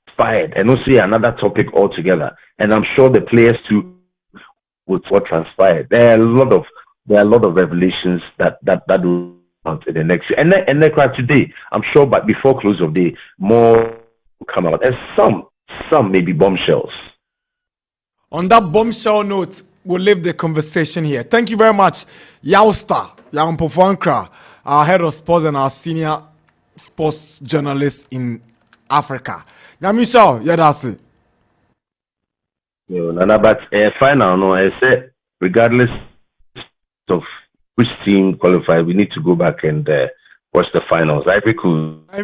transpired, and also another topic altogether. And I'm sure the players too would what transpired. There are a lot of revelations that will out in the next year. And then today, I'm sure, but before close of day, more will come out. And some may be bombshells. On that bombshell note, we'll leave the conversation here. Thank you very much, Yausta Yampofankra, our head of sports and our senior sports journalist in Africa. Nyamisha, Yadasi. Nana, but final, no, I said, regardless of which team qualified, we need to go back and watch the finals. Ivory Coast. Na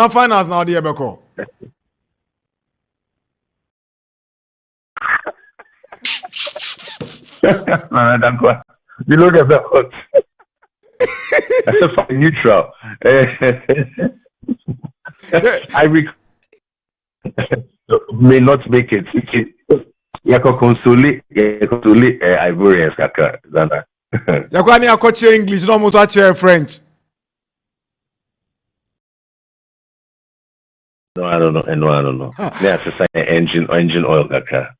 finals now the Ebeko. Nana Darkwa, you look at that. That's a fucking neutral. Ivory may not make it. Yako console Ivorians kaka Zana. Yako ni akoche English, no mo to French. No, I don't know. Yeah, it's a engine oil kaka.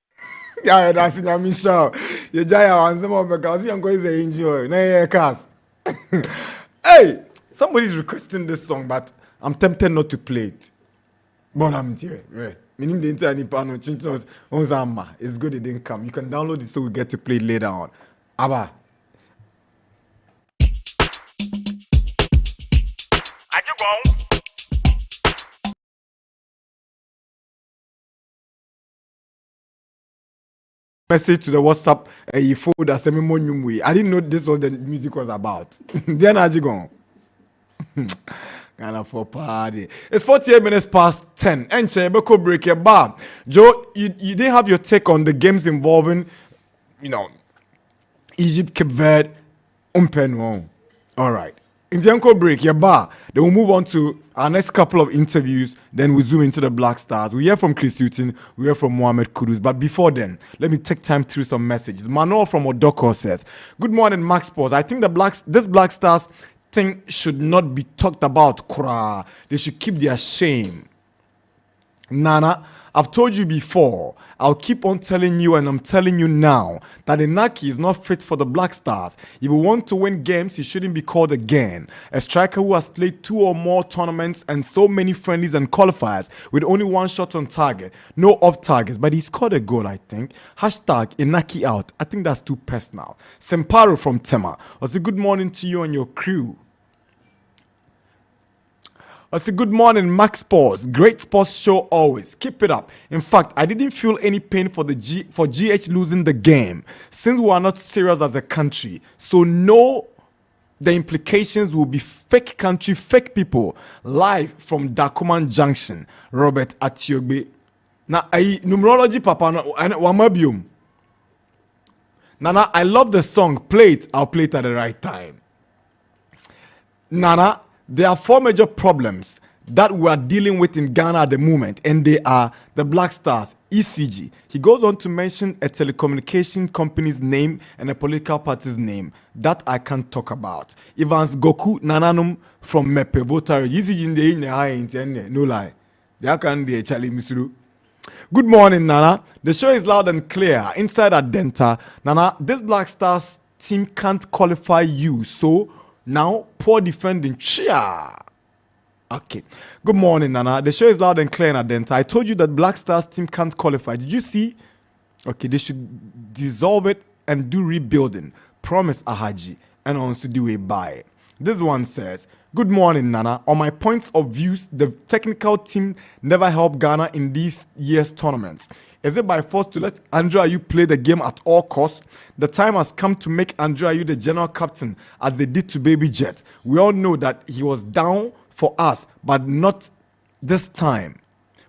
Yeah, that's in Michelle. You Josiah and some of the guys, I'm going to engine oil. No, cars. Hey, somebody's requesting this song, but I'm tempted not to play it. But I'm here. Meaning the entire Nipano Chinchos Ozama. It's good it didn't come. You can download it so we get to play it later on. Abba. Message to the WhatsApp folder. I didn't know this was the music was about. Then Ajigong. Ghana for party. It's 48 minutes past 10. Enche, Beko break your bar. Joe, you didn't have your take on the games involving, Egypt, Cape Verde, Umpenwo. All right. In the Uncle break your bar. Then we'll move on to our next couple of interviews. Then we zoom into the Black Stars. We hear from Chris Hutton. We hear from Mohamed Kudus. But before then, let me take time through some messages. Manuel from Odoko says, "Good morning, Max Sports. I think this Black Stars thing should not be talked about. Kura. They should keep their shame. Nana, I've told you before, I'll keep on telling you, and I'm telling you now, that Inaki is not fit for the Black Stars. If we want to win games, he shouldn't be called again. A striker who has played 2 or more tournaments and so many friendlies and qualifiers with only 1 shot on target, no off targets, but he scored a goal, I think. Hashtag Inaki out. I think that's too personal." Semparo from Tema. I say good morning to you and your crew. I say good morning, Max Sports. Great sports show always. Keep it up. In fact, I didn't feel any pain for GH losing the game, since we are not serious as a country. So no, the implications will be fake country, fake people. Live from Dakuman Junction, Robert Atiogbe. Now, numerology papa wamabium. Nana, I love the song. Play it. I'll play it at the right time. Nana, there are 4 major problems that we are dealing with in Ghana at the moment, and they are the Black Stars, ECG. He goes on to mention a telecommunication company's name and a political party's name that I can't talk about. Evans Goku Nananum from Mepe Voter. No lie. They can be Charlie Misuru. Good morning, Nana. The show is loud and clear. Inside Adenta, Nana, this Black Stars team can't qualify you, so now, poor defending. Chia. Okay. Good morning, Nana. The show is loud and clear in Adenta. I told you that Black Stars team can't qualify. Did you see? Okay, they should dissolve it and do rebuilding. Promise Ahaji. And also do it by. This one says, "Good morning, Nana. On my points of views, the technical team never helped Ghana in these year's tournaments. Is it by force to let Andrew Ayew play the game at all costs? The time has come to make Andrew Ayew the general captain, as they did to Baby Jet. We all know that he was down for us, but not this time.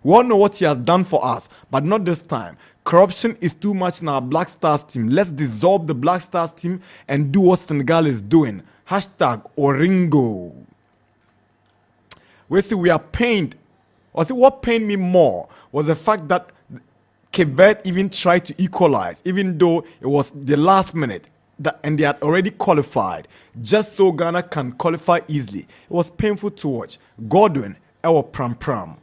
We all know what he has done for us, but not this time. Corruption is too much in our Black Stars team. Let's dissolve the Black Stars team and do what Senegal is doing. Hashtag Oringo." We are pained. Or see, what pained me more was the fact that Cape Verde even tried to equalize, even though it was the last minute, and they had already qualified, just so Ghana can qualify easily. It was painful to watch. Godwin, our pram.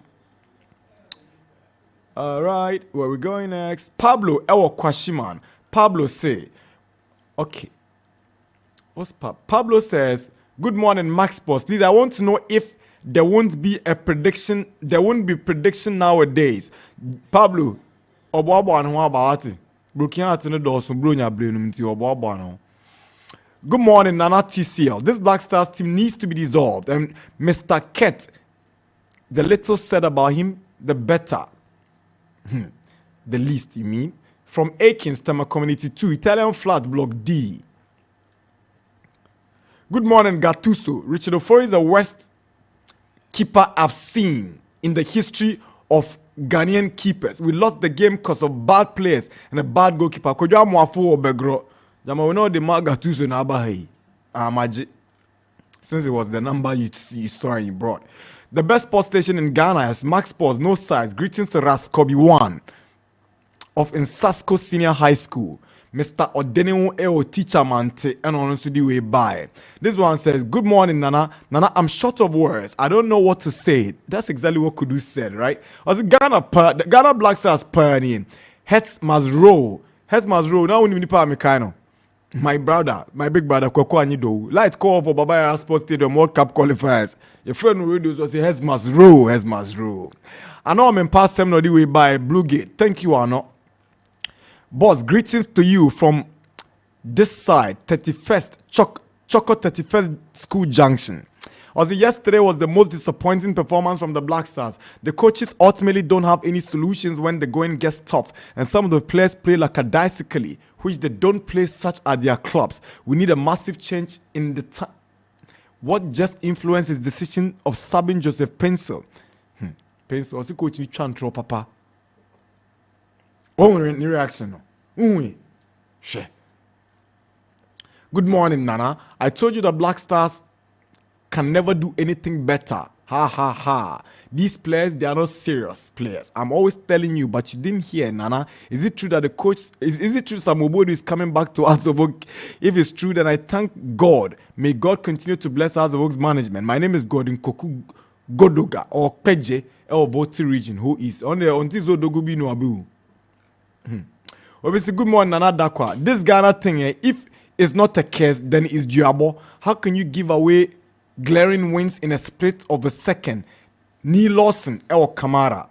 All right, where we going next? Pablo, our Kwashiman. Pablo say, okay. What's Pablo says, "Good morning, Max Sports. Please, I want to know if there won't be a prediction. There won't be prediction nowadays." Pablo, good morning, Nana TCL. This Black Stars team needs to be dissolved, and Mr. Ket, the little said about him, the better. The least, you mean? From Akins, Tema Community 2, Italian Flat, Block D. Good morning, Gattuso. Richard Ofori is the worst keeper I've seen in the history of Ghanaian keepers. We lost the game because of bad players and a bad goalkeeper. Kojo Amwafo Obegro. Jama, we know the Gattuso na abahi. Amaji. Since it was the number you saw and you brought. The best sports station in Ghana is Max Sports, no size. Greetings to Raskobi 1 of Insasco Senior High School. Mr. Odeneo Eo teacher Mante and also the way by. This one says, "Good morning, Nana. Nana, I'm short of words. I don't know what to say." That's exactly what Kudu said, right? As the Ghana Black Stars pioneering. Heads must roll. Heads must roll. Now we need to My brother, my big brother, Koko Anido, light call for Baba Sports Stadium World Cup qualifiers. Your friend who radio was say, heads must roll, heads must roll. I know I'm in past seminal the way by Blue Gate. Thank you, Arno. Boss, greetings to you from this side, 31st, Choco 31st School Junction. Also, yesterday was the most disappointing performance from the Black Stars. The coaches ultimately don't have any solutions when the going gets tough, and some of the players play lackadaisically, which they don't play such at their clubs. We need a massive change in the time. What just influenced his decision of subbing Joseph Pencil? Pencil also coaching Chantro Papa. Oh, any reaction? Share. Good morning, Nana. I told you the Black Stars can never do anything better. Ha ha ha. These players, they are not serious players. I'm always telling you, but you didn't hear, Nana. Is it true that the coach, is it true Samobodu is coming back to House of Oak? If it's true, then I thank God. May God continue to bless House of Oak's management. My name is Gordon Koku Godoga or Peje or Voti region. Who is on the Zodogubi no Abu? Obviously, good morning, Nana Darkwa. This Ghana thing, if it's not a case, then it's durable. How can you give away glaring wins in a split of a second? Neil Lawson or Kamara.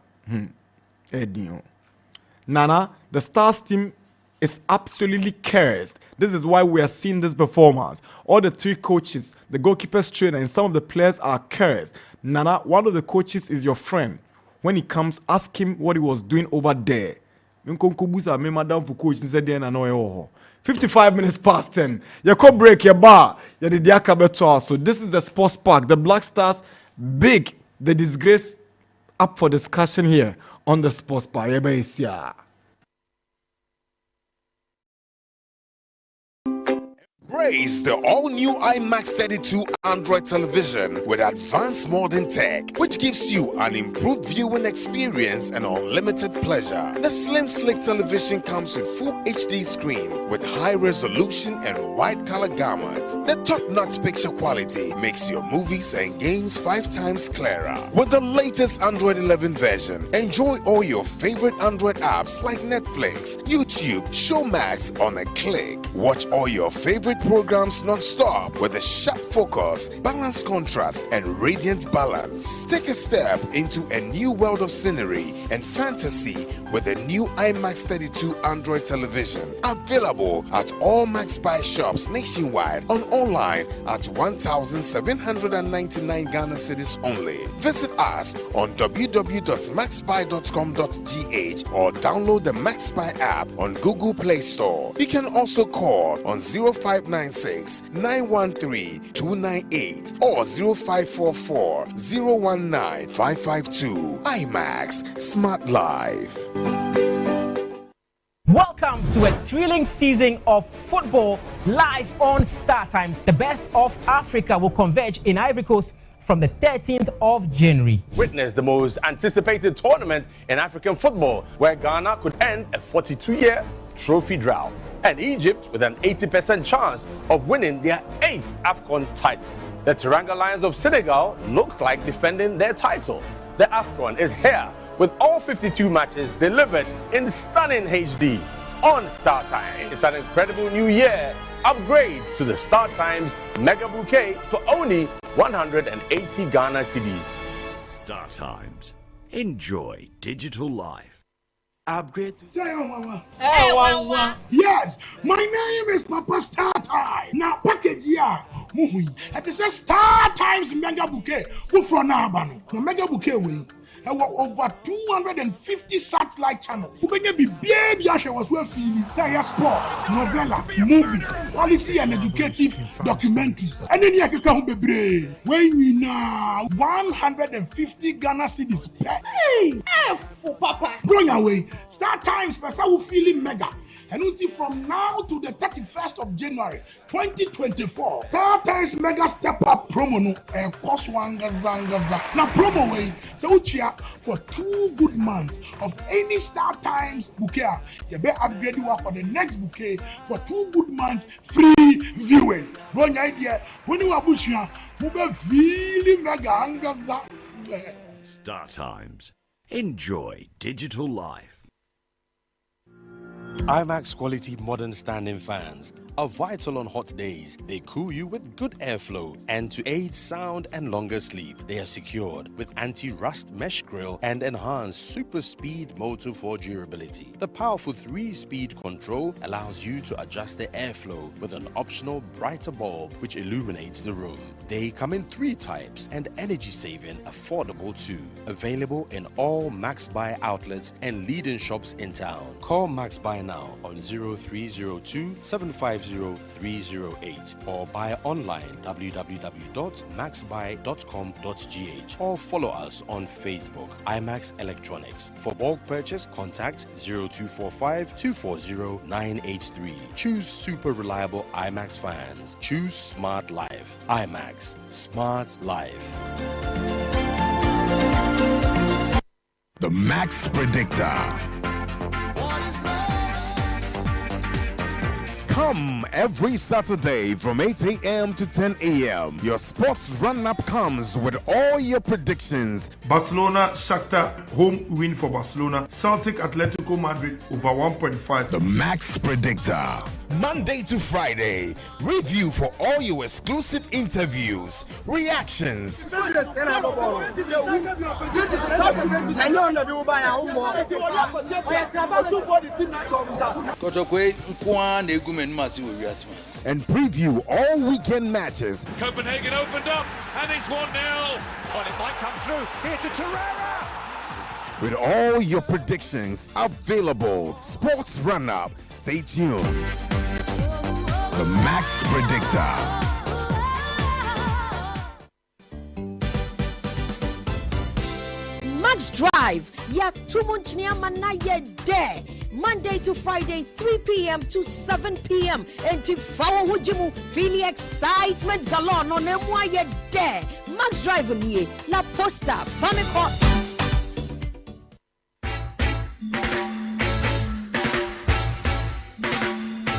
Nana, the Stars team is absolutely cursed. This is why we are seeing this performance. All the three coaches, the goalkeeper's trainer, and some of the players are cursed. Nana, one of the coaches is your friend. When he comes, ask him what he was doing over there. 55 minutes past 10. You could break your bar. So this is the sports park. The Black Stars, big. The disgrace up for discussion here on the sports park. Embrace the all-new IMAX 32 Android television with advanced modern tech, which gives you an improved viewing experience and unlimited pleasure. The slim, slick television comes with full HD screen with high resolution and wide color gamut. The top-notch picture quality makes your movies and games 5 times clearer. With the latest Android 11 version, enjoy all your favorite Android apps like Netflix, YouTube, Showmax on a click. Watch all your favorite programs non-stop with a sharp focus, balanced contrast, and radiant balance. Take a step into a new world of scenery and fantasy with the new IMAX 32 Android television. Available at all MaxBuy shops nationwide, on online at 1,799 Ghana cedis only. Visit us on www.maxbuy.com.gh or download the MaxBuy app on Google Play Store. You can also call on 0596 913 298 or 0544 019 552. IMAX Smart Life. Welcome to a thrilling season of football live on Star Times. The best of Africa will converge in Ivory Coast from the 13th of January. Witness the most anticipated tournament in African football, where Ghana could end a 42-year trophy drought, and Egypt with an 80% chance of winning their 8th AFCON title. The Teranga Lions of Senegal look like defending their title. The AFCON is here with all 52 matches delivered in stunning HD on Star Times. It's an incredible new year. Upgrade to the Star Times Mega Bouquet for only 180 Ghana cedis. Star Times. Enjoy digital life. Upgrade to... Yes, my name is Papa Star Time. Now package here. It is a Star Times Mega Bouquet. For now, Mega Bouquet way. There were over 250 satellite channels. For many baby, I was well feeling. Say sports, novella, movies, quality and educative documentaries. And then you can come be when you now 150 Ghana cedis. Hey, for Papa. Bring away. Star Times, Pesa feeling mega. And until from now to the 31st of January 2024, Star Times Mega Step Up promo no cost one gaza. Now promo way, so chia for 2 good months of any Star Times bouquet. You better upgrade you for the next bouquet for 2 good months free viewing. One idea when you are bushia, you be feeling mega angaza. Star Times. Enjoy digital life. IMAX quality modern standing fans are vital on hot days. They cool you with good airflow, and to aid sound and longer sleep, they are secured with anti-rust mesh grille and enhanced super speed motor for durability. The powerful 3-speed control allows you to adjust the airflow with an optional brighter bulb which illuminates the room. They come in 3 types and energy-saving, affordable too. Available in all Max Buy outlets and leading shops in town. Call Max Buy now on 0302 750 308 or buy online www.maxbuy.com.gh or follow us on Facebook, IMAX Electronics. For bulk purchase, contact 0245 240 983. Choose super reliable IMAX fans. Choose smart life. IMAX. Smart life. The Max Predictor. Come every Saturday from 8 a.m. to 10 a.m. Your sports run-up comes with all your predictions. Barcelona, Shakhtar, home win for Barcelona. Celtic, Atletico Madrid, over 1.5. The Max Predictor. Monday to Friday. Review for all your exclusive interviews, reactions, and preview all weekend matches. Copenhagen opened up and it's 1-0. Well, it might come through. Here to Torreira. With all your predictions available. Sports Run-Up. Stay tuned. The Max Predictor. Max Drive, ya tumunchnia manaye day. Monday to Friday, 3 p.m. to 7 p.m. And to follow Hujimu, feel the excitement galore on Emwaye day. Max Drive niye, La Posta, Famicom.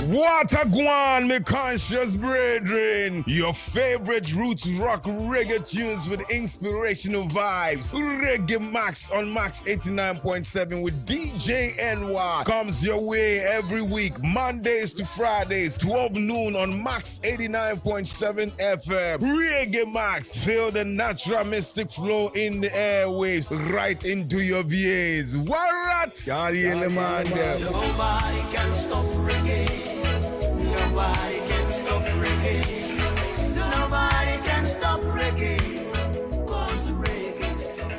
What a guan, me conscious brethren. Your favorite roots rock reggae tunes with inspirational vibes. Reggae Max on Max 89.7 with DJ NY comes your way every week, Mondays to Fridays, 12 noon on Max 89.7 FM. Reggae Max, feel the natural mystic flow in the airwaves right into your VAs. What? Nobody can stop reggae. Nobody can stop reggae. Nobody can stop reggae. 'Cause reggae stop.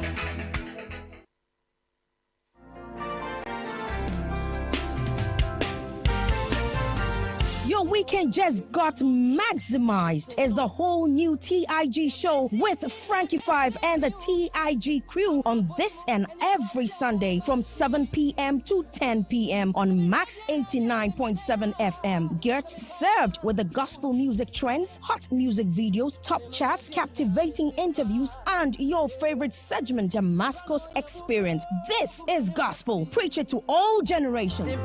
Your weekend just got maximized as the whole new TIG show with Frankie 5 and the TIG crew on this and every Sunday from 7 p.m. to 10 p.m. on Max 89.7 FM. Get served with the gospel music trends, hot music videos, top chats, captivating interviews, and your favorite segment, Damascus Experience. This is gospel. Preach it to all generations.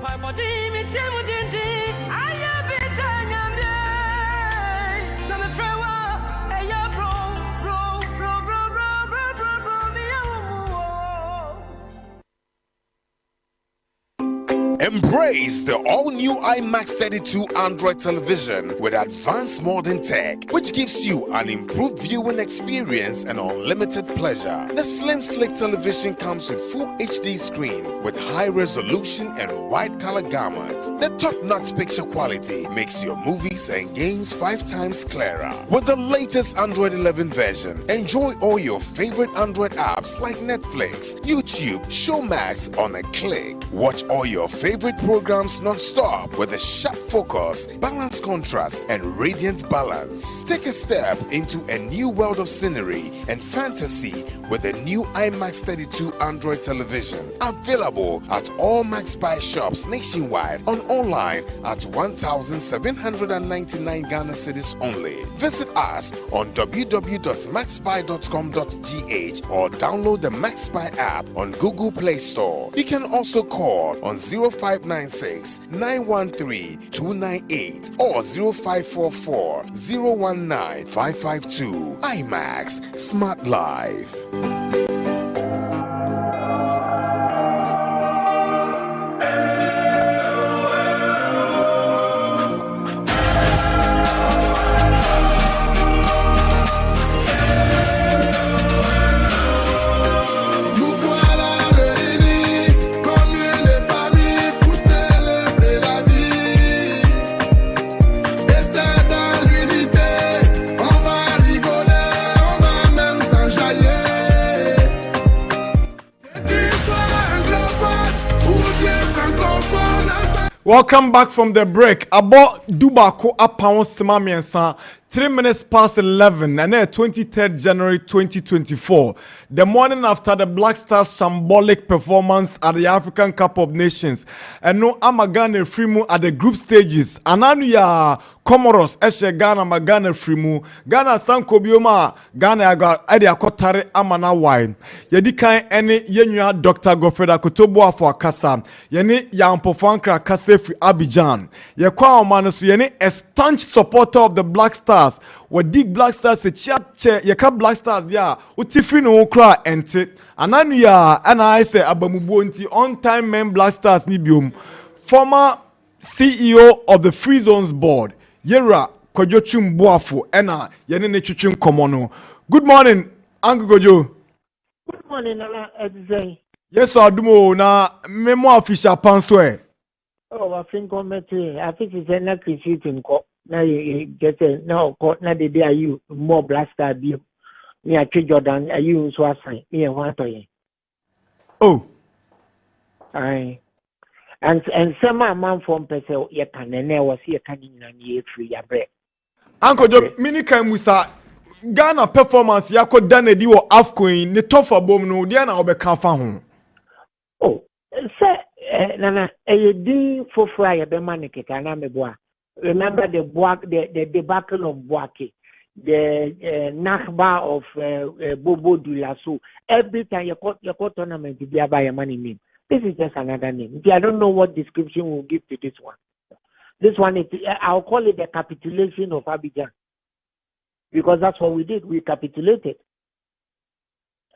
Embrace the all-new IMAX 32 Android television with advanced modern tech, which gives you an improved viewing experience and unlimited pleasure. The slim, slick television comes with full HD screen with high resolution and wide color gamut. The top-notch picture quality makes your movies and games 5 times clearer. With the latest Android 11 version, enjoy all your favorite Android apps like Netflix, YouTube, Showmax on a click. Watch all your favorite programs non-stop with a sharp focus, balanced contrast, and radiant balance. Take a step into a new world of scenery and fantasy with the new IMAX 32 Android television. Available at all Max Buy shops nationwide on online at 1,799 Ghana cedis only. Visit us on www.maxbuy.com.gh or download the Max Buy app on Google Play Store. You can also call on 0596 913 298 or 0544 019 552. IMAX Smart Life. Welcome back from the break. About Dubako Apao Simamiensa, 3 minutes past 11, and then 23rd January 2024, the morning after the Black Stars' symbolic performance at the African Cup of Nations. And no Amagane Frimu at the group stages. Ananuya Comoros, Eshe Ghana Magane Frimu, Ghana Sanko Bioma, Ghana Edia Kotare Amana Wine. Yedikai any Yenua Dr. Gofreda Kotoboa for Akasa, Yeni Yampofankra Kasefi Abidjan. Yekwa Omanusu Yeni a staunch supporter of the Black Stars. What dig Black Stars a chat ye ka Black Stars dia utifri no kra ente ananu ya ana I say abamubo nti on time men Black Stars ni biom former CEO of the Free Zones Board Yera Kojochum Boafo ena yene ne twetwem komono. Good morning Uncle Gojo. Good morning Nana Adu. Yes adumo na memo official panswe. Oh I think it's a na creating ko. Now you get it now. Now the day are you more Black Star deal. Me a Jordan. Are you so assign me a one to you? Oh, aye. And some man from Pesel ye can and there was here coming in year 3 ya break. Uncle Joe, mini kai musa Ghana performance yako dane di wo AFCON ne tofa bom no dia na obeka fa ho. Oh, say Nana e di fofo ya be maniketa na meboa. Remember the debacle of Boake, the Nakba of Bobo Dulaso. Every time you call tournament, you buy a money name. This is just another name. I don't know what description we'll give to this one. This one, I'll call it the capitulation of Abidjan. Because that's what we did. We capitulated.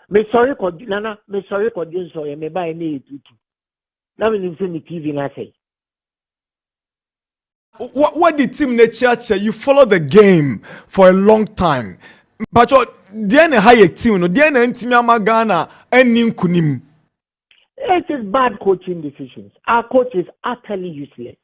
Me sorry for Nana. Me sorry for doing so. Me buy any tutu. Now we see me TV na say. What the team nature you follow the game for a long time. But there na high team no there na ntimi amagana enim kunim. It is bad coaching decisions. Our coach is utterly useless.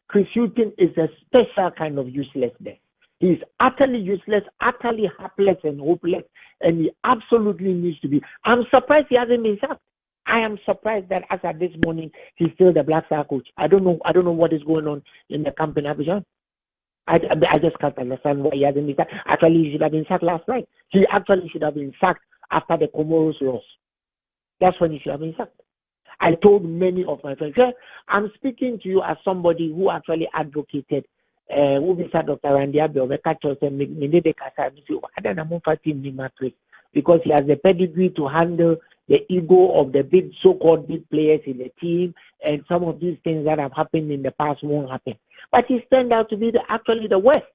Chris Hughton is a special kind of uselessness. He is utterly useless, utterly helpless and hopeless, and he absolutely needs to be. I'm surprised he hasn't been sacked. I am surprised that as at this morning he's still the Black Star coach. I don't know what is going on in the camp in Abidjan. I just can't understand why he hasn't been sacked. Actually, he should have been sacked last night. He actually should have been sacked after the Comoros loss. That's when he should have been sacked. I told many of my friends, I'm speaking to you as somebody who actually advocated who be Dr. Randy Abel, because he has the pedigree to handle the ego of the big so-called big players in the team, and some of these things that have happened in the past won't happen. But he's turned out to be actually the worst.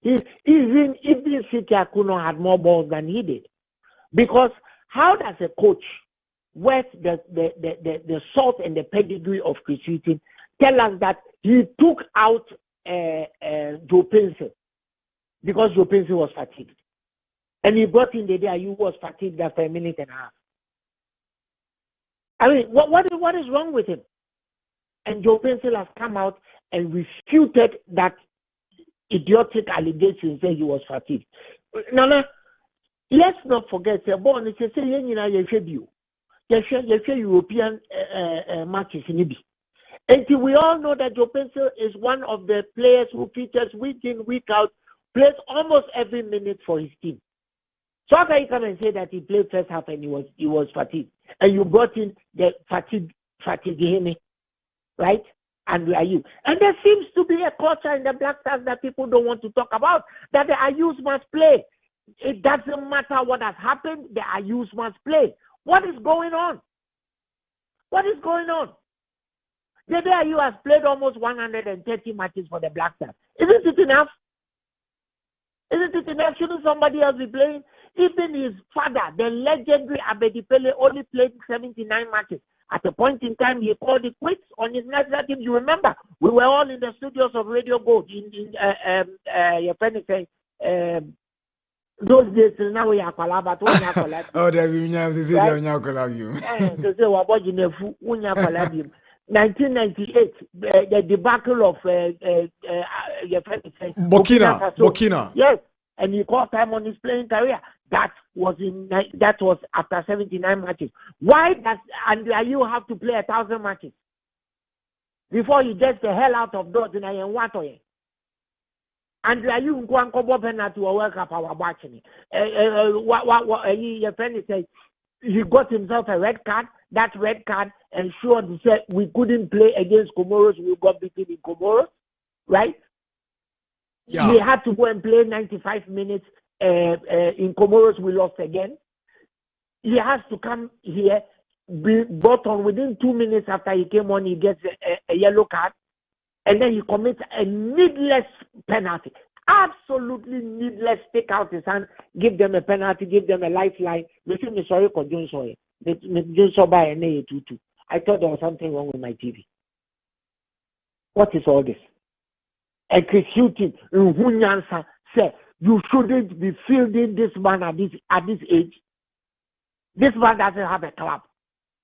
Even if City Akuno had more balls than he did. Because how does a coach with the salt and the pedigree of Chris Hughton tell us that he took out Joe Pencil because Joe Pencil was fatigued? And he brought in the day you was fatigued after a minute and a half. I mean, what is wrong with him? And Joe Pencil has come out and refuted that idiotic allegation saying he was fatigued. Nana, let's not forget, European matches in Ibi. And we all know that Joe Pencil is one of the players who features week in, week out, plays almost every minute for his team. So how can you come and say that he played first half and he was fatigued? And you brought in the fatigue, right? And Ayew. And there seems to be a culture in the Black Stars that people don't want to talk about, that the Ayews must play. It doesn't matter what has happened, the Ayews must play. What is going on? What is going on? The Ayew has played almost 130 matches for the Black Stars. Isn't it enough? Isn't it enough? Shouldn't somebody else be playing? Even his father, the legendary Abedi Pele, only played 79 matches. At a point in time, he called it quits on his national team. You remember, we were all in the studios of Radio Gold your friend is saying, those days now we are collab. Oh, there we have to say that we are collab. 1998, the debacle of your friend is saying Burkina. Yes. And he called time on his playing career. That was after 79 matches. Why does Ayew have to play 1,000 matches? before he gets the hell out of doors in a water. And you go and come up penalty or work up our watching. Your friend said he got himself a red card. That red card ensured he said we couldn't play against Comoros. We got beaten in Comoros, right? Yeah. We had to go and play 95 minutes in Comoros. We lost again. He has to come here, be brought on within 2 minutes after he came on. He gets a yellow card. And then he commits a needless penalty. Absolutely needless. Take out his hand, give them a penalty, give them a lifeline. I thought there was something wrong with my TV. What is all this? Executive Nhunyansa said, you shouldn't be fielding this man at this age. This man doesn't have a club.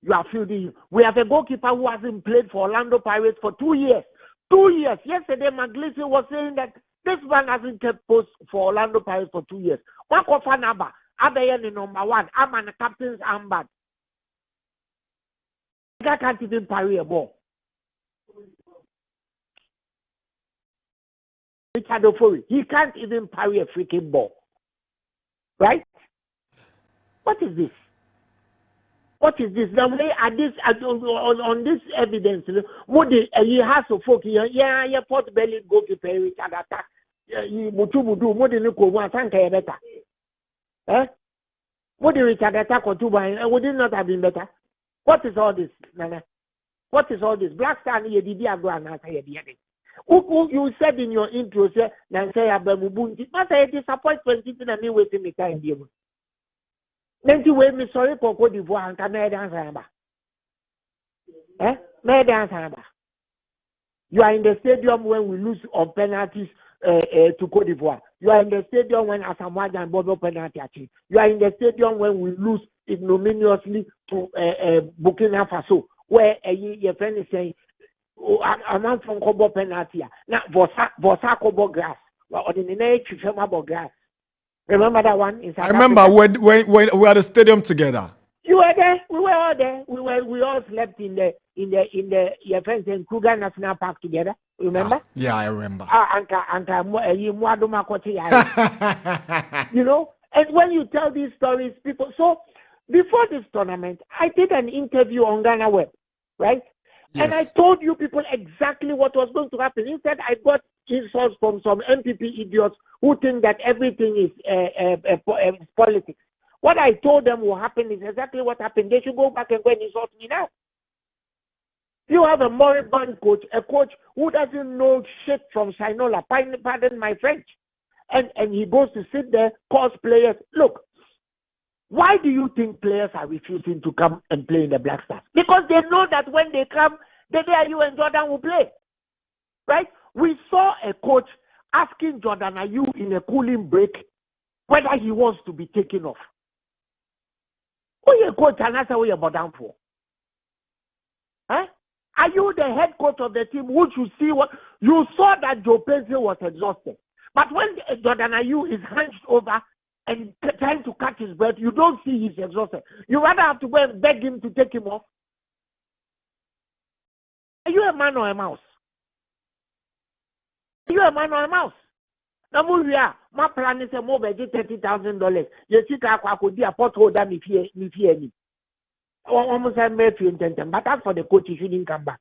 You are fielding him. We have a goalkeeper who hasn't played for Orlando Pirates for 2 years. 2 years. Yesterday, Maglisi was saying that this man hasn't kept post for Orlando Pirates for 2 years. Wakofanaba, Abayani number 1, I'm on the captain's armband. I can't even parry a ball. Richard Ofori, he can't even parry a freaking ball. Right? What is this? What is this? The way at this on this evidence, he has to focus. Yeah, pot belly goalkeeper Richard attack. Mutubudu, more than one better. Eh? What did Richard attack or two by? Would it not have been better? What is all this, Nana? What is all this? Black Star here, the Diago and you said in your intro, say, Nansaya Bamubunti, but I disappointment in me waiting me time. Then you wait me sorry for Cote d'Ivoire and Canada. Eh? You are in the stadium when we lose on penalties to Cote d'Ivoire. You are in the stadium when Asamoah and Bobo penalty achieve. You are in the stadium when we lose ignominiously to Burkina Faso, where your friend is saying, I'm not from Kobo penalty. Now, Vosa Kobo grass. Or the name Chifema grass. Remember that one? I remember when we were at the stadium together. You were there. We were all there. We all slept in the your friends in Kruger National Park together. Remember? Yeah, I remember. You know, and when you tell these stories, people. So before this tournament, I did an interview on Ghana Web, right? Yes. And I told you people exactly what was going to happen. Instead, I got insults from some MPP idiots who think that everything is politics. What I told them will happen is exactly what happened. They should go back and go and insult me now. You have a moribund coach, a coach who doesn't know shit from Shinola, pardon my French. And he goes to sit there, calls players. Look, why do you think players are refusing to come and play in the Black Stars? Because they know that when they come, the day you and Jordan will play. Right? We saw a coach asking Jordan Ayew in a cooling break whether he wants to be taken off. Who you coach and answer what you're down for? Huh? Are you the head coach of the team who should see what you saw that Joe Pencil was exhausted? But when Jordan Ayew is hunched over and trying to catch his breath, you don't see he's exhausted. You rather have to go and beg him to take him off. Are you a man or a mouse? Are you a man or a mouse? Now, my plan is a more than $30,000. You see, I could be a pot holder if you almost I made you intend, but as for the coach, he shouldn't come back.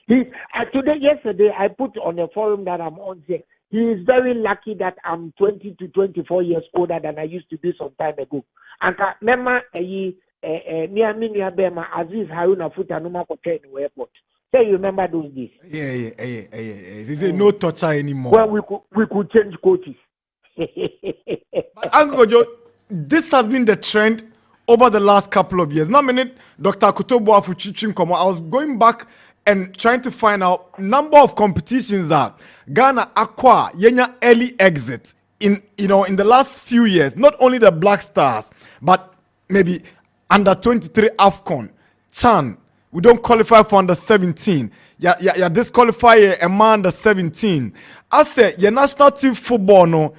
Yesterday, I put on a forum that I'm on saying he is very lucky that I'm 20 to 24 years older than I used to be some time ago. And remember, Aziz Haruna Futanuma Koche in the airport. Say you remember those days? Yeah. There's no torture anymore. Well, we could change coaches. But Uncle Joe, this has been the trend over the last couple of years. Now, Dr. Kutobo Afuchichinkomo, I was going back and trying to find out number of competitions that Ghana acquire yenya early exit in the last few years. Not only the Black Stars, but maybe under 23 AFCON, CHAN. We don't qualify for under 17. Yeah, disqualify a man under 17. I say your national team football no.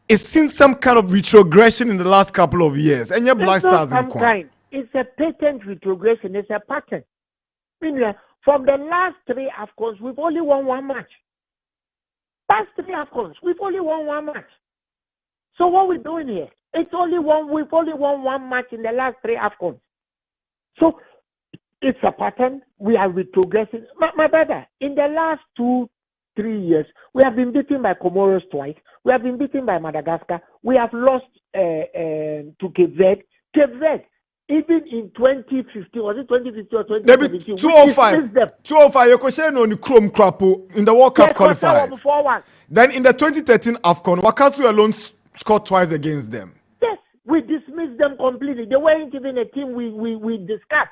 It seems some kind of retrogression in the last couple of years. And your Black Stars in kind. It's a patent retrogression. It's a pattern. From the last 3 AFCONs, we've only won 1 match. Last 3 AFCONs, we've only won 1 match. So what we're doing here? We've only won 1 match in the last 3 AFCONs. So it's a pattern. We are retrogressing. My brother, in the last 2-3 years, we have been beaten by Comoros twice. We have been beaten by Madagascar. We have lost to 𝐋𝐈𝐕𝐄. 𝐋𝐈𝐕𝐄, even in 2015, was it 2015 or 2017? 205. 205. You're questioning on the Chrome Crapo in the World Cup qualifiers. Then in the 2013 AFCON, Wakasu alone scored twice against them. Yes, we dismissed them completely. They weren't even a team we discussed.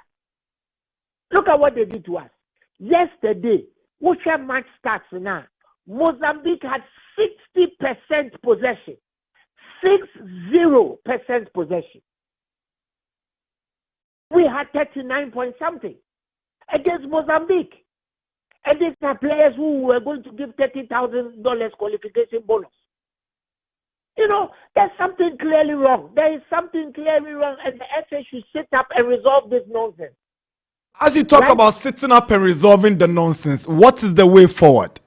Look at what they did to us. Yesterday, which match starts now, Mozambique had 60% possession. 60% possession. We had 39 point something against Mozambique. And these are players who were going to give $30,000 qualification bonus. You know, there's something clearly wrong. There is something clearly wrong, and the FA should sit up and resolve this nonsense. As you talk about sitting up and resolving the nonsense, what is the way forward?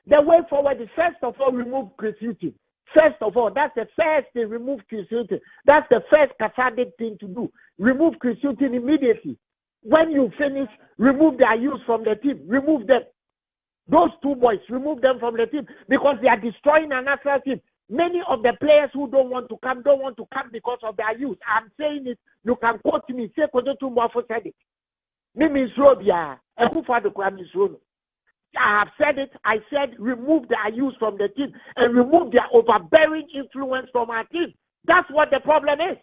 The way forward is, first of all, remove Q-Suiting. First of all, that's the first thing, remove Q-Suiting. That's the first cathartic thing to do. Remove Q-Suiting immediately. When you finish, remove their use from the team. Remove them. Those 2 boys, remove them from the team because they are destroying a national team. Many of the players who don't want to come because of their use. I'm saying it. You can quote me. Say, Kojotu said it. I have said it. I said remove their use from the team and remove their overbearing influence from our team. That's what the problem is.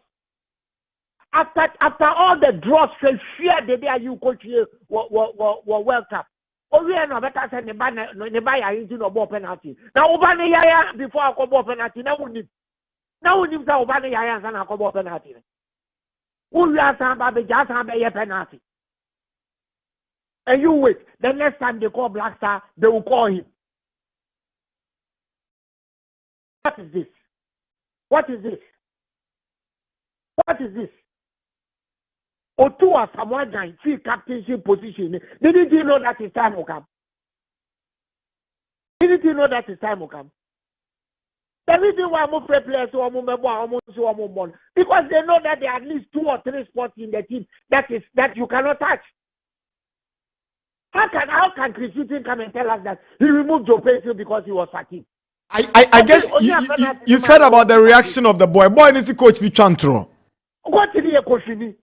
After all the draws, fear the day you coach were World Cup. Oh, we are not better than the buyer into no ball penalty. Now, Obana Yaya before I call penalty. Now we need Obana Yaya and I call penalty. We are some just have a penalty. And you wait. The next time they call Black Star, they will call him. What is this? What is this? What is this? Otua Samoa see captainship position. Didn't you know that his time will come? Didn't you know that his time will come? The reason why I'm players because they know that there are at least 2 or 3 spots in the team that you cannot touch. How can Q-Suiting come and tell us that he removed Joe Pesci because he was fatigued? I guess you've heard about the reaction of the boy. Boy needs to coach the Chantro. What did he coach me?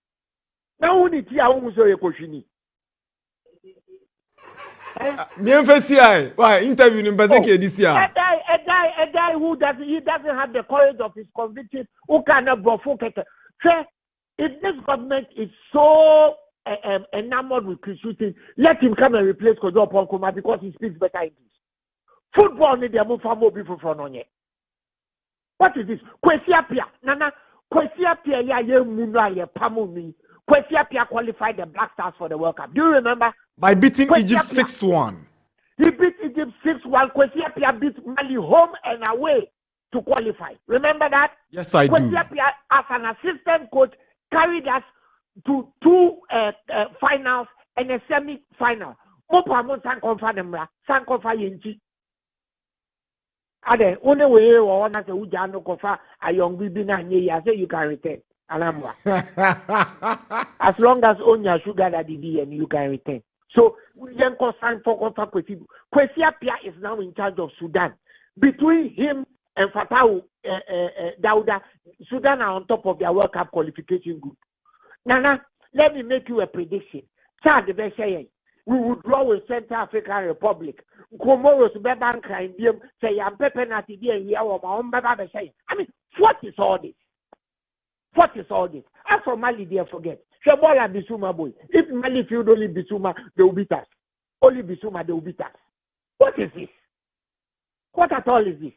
Now we need to coach me. Why interview him this year? A guy who doesn't have the courage of his conviction, who cannot provoke it. If this government is so enamored with Q-Suiting, let him come and replace Kojo Ponkuma because he speaks better English. Football need to move from people from on yet. What is this? Nana, Kwesi qualified the Black Stars for the World Cup. Do you remember? By beating Egypt 6-1. He beat Egypt 6-1. Kwesi beat Mali home and away to qualify. Remember that? Yes, I do. Kwesi as an assistant coach, carried us to 2 finals and a semi-final. Mopa Sankonfa Sankonfa Yinchi. Ade, only way or one as a Ujano Kofa, a young Bibina, I say you can return. Alamwa. As long as Onya sugar daddy and you can return. So, Yanko Sankonfa Kwesi. Kwesi Appiah is now in charge of Sudan. Between him and Fatau Dauda, Sudan are on top of their World Cup qualification group. Nana, let me make you a prediction. Chad, we would draw with Central African Republic. Comoros, Beban, Crimea, say, I'm penalty here, I mean, what is all this? What is all this? As for Mali, they forget. Shabola Bisuma boy. If Mali field only Bisuma, they will beat us. Only Bisuma, they will beat us. What is this? What at all is this?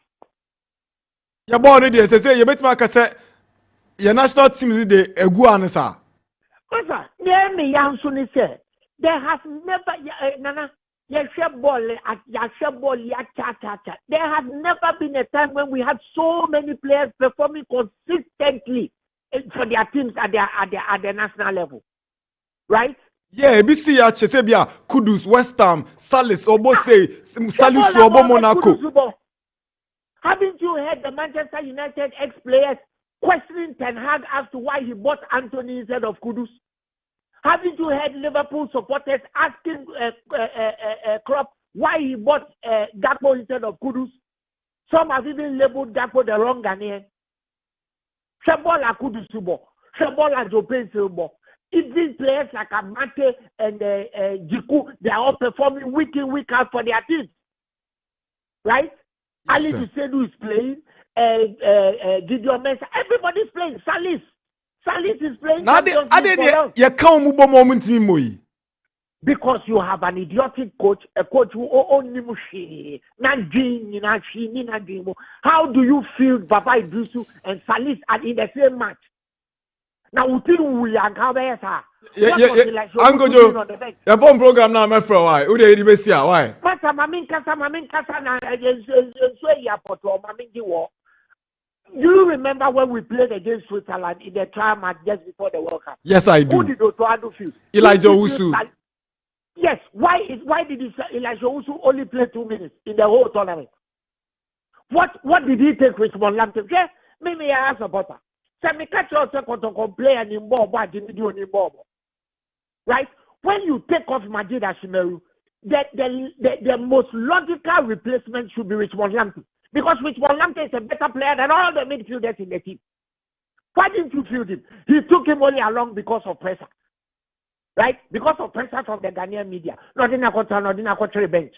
Your boy already say you bet Marcus say your national team is the Eguan, sir. There has never Nana. There has never been a time when we had so many players performing consistently for their teams at their national level, right? Yeah, BC ya Chesebia, Kudus, West Ham, Salis, Obo say, Salis, Obo Monaco. Haven't you heard the Manchester United ex-players questioning Ten Hag as to why he bought Anthony instead of Kudus? Haven't you heard Liverpool supporters asking Klopp why he bought Gakpo instead of Kudus? Some have even labeled Gakpo the wrong Ghanaian. Shebola Kudusubo, Shebola Jopensubo. Even players like Amate and Jiku, they are all performing week in, week out for their teams. Right? Yes, Ali Dusedu is playing, Gideon Mensah, everybody's playing. Salis is playing. Because you have an idiotic coach, a coach who only mushi. How do you feel Baba Idrisu and Salis are in the same match? Now we are Angojo, the bomb program now, my friend. Why? Who they why? Do you remember when we played against Switzerland in the trial match just before the World Cup? Yes, I do. Who did Adu feel? Elijah Owusu. Yes. Why did Elijah Owusu only play 2 minutes in the whole tournament? What did he take Richmond Lampton? Yes, maybe I ask about that. So me catch yourself to play and in ball, right? When you take off Majid Ashimeru, the most logical replacement should be Richmond Lampton. Because Richmond Lampton is a better player than all the midfielders in the team. Why didn't you field him? He took him only along because of pressure. Right? Because of pressure from the Ghanaian media. Not in a bench.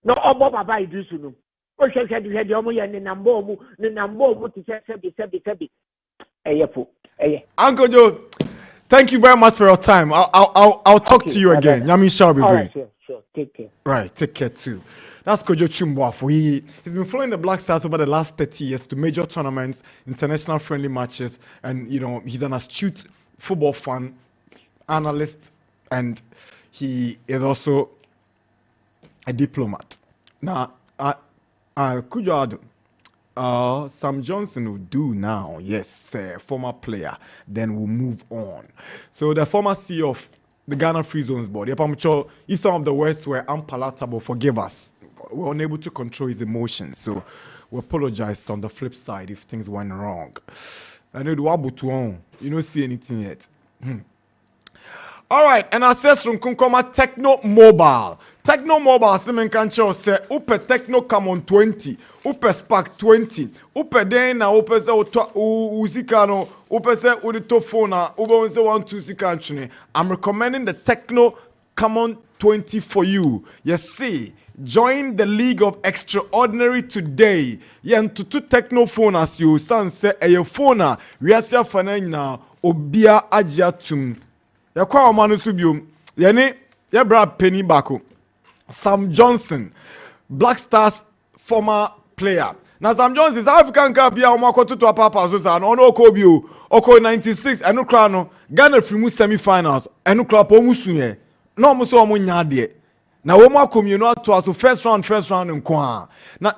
No, Obo Baba Idrisu no. Thank Uncle Joe, thank you very much for your time. I'll talk to you again. Yami shall be great. Sure. Take care. Right, take care too. That's Kojo Chumboafo. He's been following the Black Stars over the last 30 years to major tournaments, international friendly matches, and he's an astute football fan, analyst, and he is also a diplomat. Now, Kojo Adu, Sam Johnson will do now. Yes, former player. Then we'll move on. So the former CEO of the Ghana Free Zones Board, if some of the words were unpalatable, forgive us. We're unable to control his emotions, so we apologize on the flip side if things went wrong. I know you don't see anything yet. All right, and access from Kunkoma Techno Mobile. Techno Mobile, Simon Kancho say, Upe Techno come on 20, Upe Spark 20, Upe Dena, Upe se Uzikano, Upe se Uditofona, Upe se 1-2 I'm recommending the Techno come on 20 for you. Yes, see, join the League of Extraordinary today. Yen to Techno phone as you son say a phone, we are self na Obia Ajatum. Ya kwa omanu subium. Yani, ya bra penny bako. Sam Johnson, Black Stars former player. Now Sam Johnson is African Cup ya omako tutu apapa zosa no okobio. Oko 96 enu krano Ghana Free semi-finals enu krapa omusunye. No muso omu nyade. Na wo ma communal to aso first round nkwa. Na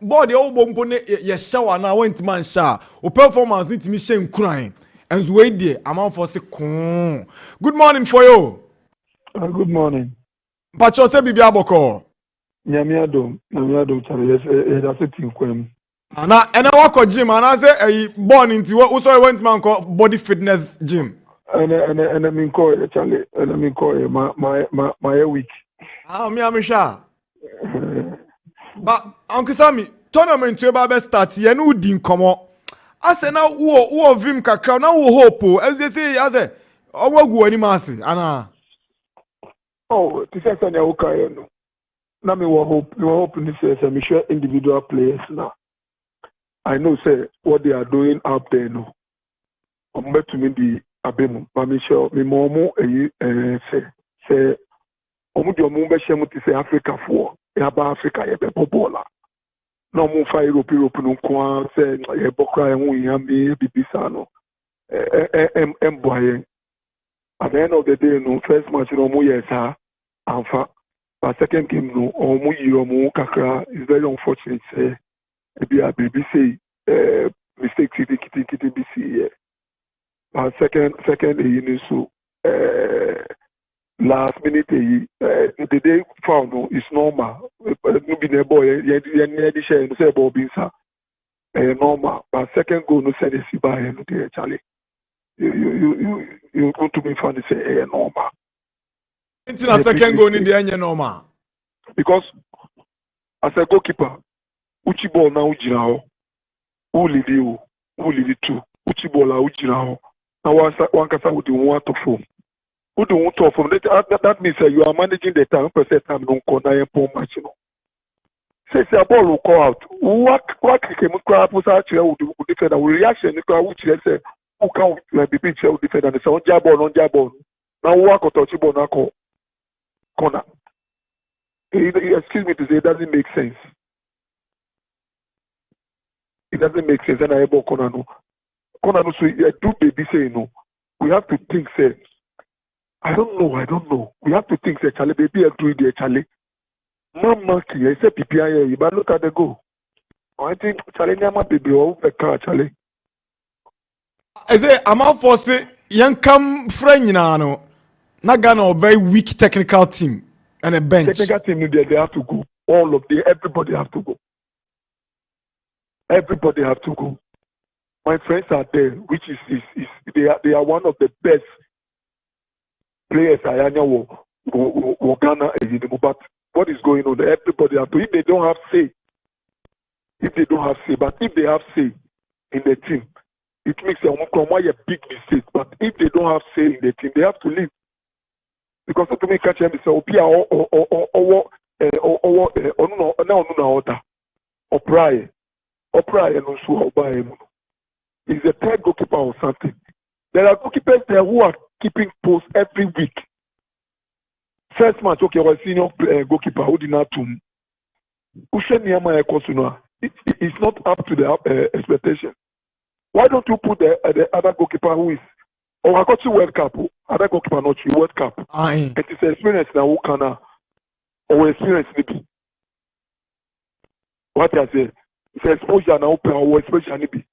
board e obo mpone ye shawa na went man sha. O performance ntimi she nkran. And wait there, I'm for say good morning for you. Good morning. Pacho se bibi aboko. Nyami Adu chare yes that's it kwem. Na wako gym and I say born into what so went man call body fitness gym. And I mean call Charlie and I mean call my week. Me sha. But Uncle Sammy, tournament to eba be start ye no din komo. I say now who vim kakra now who hope as they say as a owagu ani masi ana. Oh, this is an okay no. Now me hope this is me sure individual players now. I know say what they are doing out there no. I'm to me the abemu, but me sure me momo say omu di omu be shemu ti say Africa for ya ba Africa ye be bobola. No more fire Europe no kwa say e bokra e hu yan be bibisa no boy at the end of the day no first match no mo yes ha anfa but second game no omu yiro mo kakra is very unfortunate say e be a BBC mistake kitty BC but second you know so last minute the day found is normal. No be the boy you say about being normal, but second goal no send it by him there, Charlie. You go to me funny say normal. It's not second goal in the end normal. Because as a goalkeeper, uchi ball now ujina who leave you, who leave it too. Uchi ball na ujina now one kasa with the one to form. Who do want to form? That means you are managing the time per set time no corner match, you know. Say a ball will call out. What can crowd was actually would defend a reaction which they say who can be big shell defend and so on jab. Now walk or touch ball now corner. Excuse me to say it doesn't make sense. It doesn't make sense. And I have corner no. Corner no so do baby say no. We have to think say I don't know. We have to think say Charlie baby do it Charlie. Mama ki say PPI you but look at the goal. I think Charlie Nyama baby or Charlie. I say I'm out for say young come friend no. Not Ghana a very weak technical team and a bench. Technical team they have to go. Everybody have to go. Everybody have to go. My friends are there, which is they are one of the best players I know Ghana but what is going on? Everybody have to. If they don't have say, but if they have say in the team, it makes them a big mistake. But if they don't have say in the team, they have to leave. Because to make catch them say Opia or Praye no so by him. He's a third goalkeeper or something. There are goalkeepers there who are keeping post every week. First match, okay, was senior goalkeeper who did not to it's not up to the expectation. Why don't you put the other goalkeeper who is or I got you World Cup, other goalkeeper not you World Cup. It is experience now who can or experience maybe. What I say? It's exposure now or exposure maybe.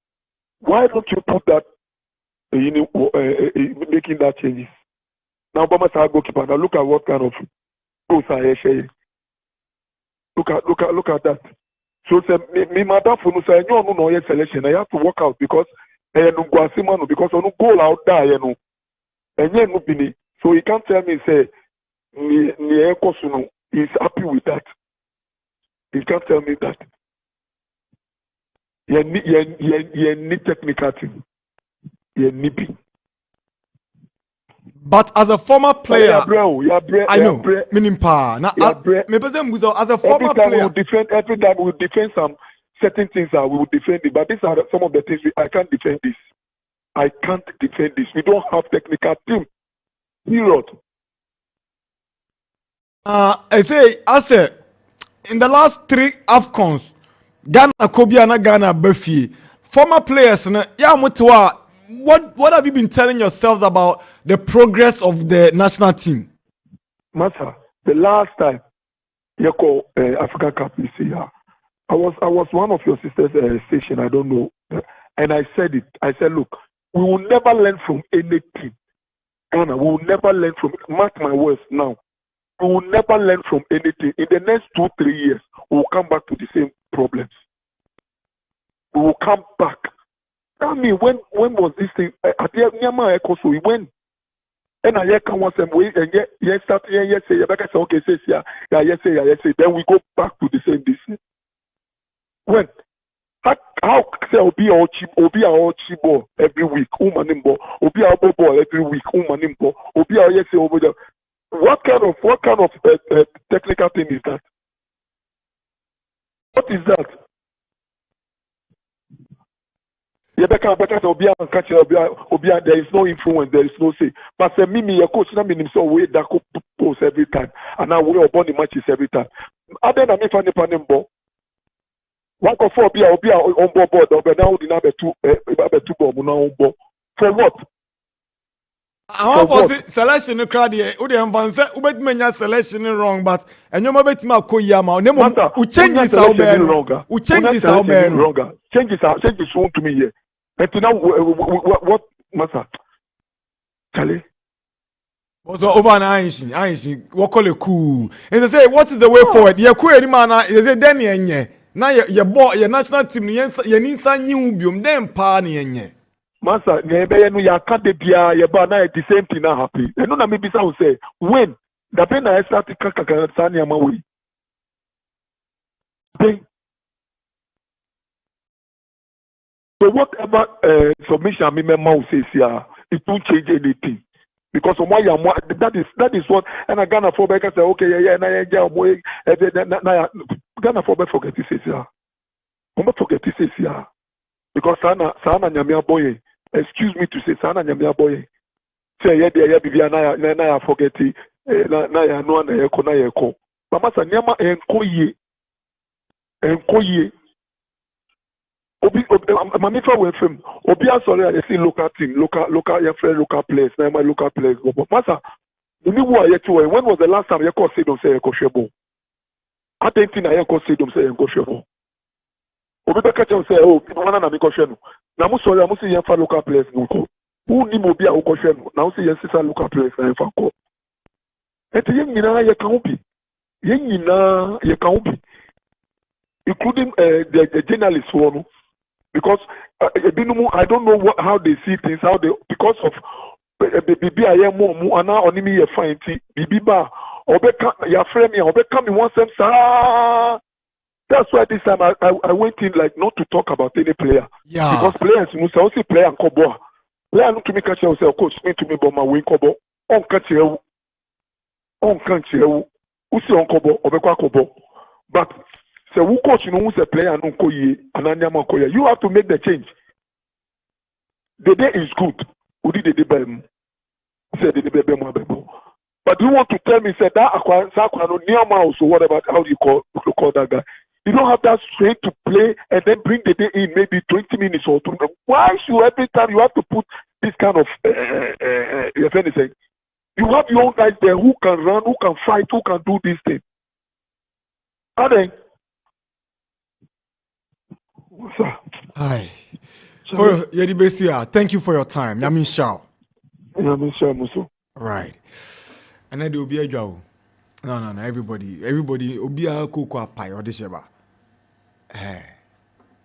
Why don't you put that making that changes? Now Obama's our goalkeeper. Now look at what kind of goals are sharing. Look at that. So say me matter for no say no selection. I have to work out because because on goal out there, you know. And no bini. So he can't tell me say he's happy with that. He can't tell me that. You need technical team. You need. But as a former player, I know. Meaning power. Now, as a former player, every time we will defend some certain things that we will defend it. But these are some of the things I can't defend this. I can't defend this. We don't have technical team. Period. I say, in the last 3 AFCONs, Ghana Kobiana Ghana Buffy, former players, what have you been telling yourselves about the progress of the national team? Masa, the last time you call African Cup this year, I was one of your sisters' station. I don't know, and I said it. I said, look, we will never learn from any team. Ghana, we will never learn from. Mark my words now. We will never learn from anything. In the next 2-3 years, we will come back to the same problems. We will come back. Tell me when was this thing? At the Myanmar also we went. And I can want some way and yet start say okay say say then we go back to the same business. When how say obi our cheap ball every week, umanimbo, obi our ball every week, umanimbo, obi our say over there. What kind of technical thing is that? What is that? There is no influence, there is no say. But your coach so way that post every time, and now we are born the matches every time. Other than me finding panimbo, one for on board, but now we have two bomb for what? I was selection crowd here. Udemvanse selection wrong, but and you might ma koyama. Nemo u changes our wrong. U changes our wrong. Changes won't to me here. But now what Masa? Charlie. Also over an Ainshin, what call it cool. And they say, what is the way forward? You cool any man, they say, then ye. Now your boy, your national team, you need some new biome, then party ye. Master, you can't be your banner at the same thing now happy. And no, maybe some say, when the pen I started Kakakasania Maui. So whatever submission I mean, Mao says here, it won't change anything. Because that is what, and I Ghana for back say, okay, yeah, Ghana for back forget this is here. I'm not forget this is here. Because Sana Nyamia boy, excuse me to say Sana Nyamia boy. Say, yeah, Bibia, forget it, Naya, no, Naya, Yako. Mama Sanyama and Koye. Mamifa went from Obia sorry, I see local team, local your friend, local players, now my local players go. But Masa, the new one when was the last time you could say don't say Ekoshebo? I don't think I could say don't say Ekoshebo. Obika catch and say, oh, people want to make Ekoshebo. Now I'm sorry, I must say your local players no go. Who need Mobia Ekoshebo? Now say your sister local players na for go. And the young Nina you can't be. Young Nina you can't be. Including the journalists one. Because I don't know how they see things, because of Bibi I am more and now only me a fine Bibi Ba Obeka your friend me Obeka me one sense. That's why this time I went in like not to talk about any player. Yeah. Because players must also play and kobo. Player not to me catch yourself, coach me to me but my win kobo. On catch you. Usi on kobo Obeka kobo. But so who coach who's a player and you have to make the change. The day is good. Who did the day? Said the day. But you want to tell me say that near mouse or whatever how you call that guy. You don't have that strength to play and then bring the day in maybe 20 minutes or 2. Why should every time you have to put this kind of if anything? You have young guys there who can run, who can fight, who can do this thing. Are they? Hi. For Yedibesia, thank you for your time. Yamin Shao. Right. And then there will be a job. No. Everybody. Obia Koko Pai or Disheba. Hey.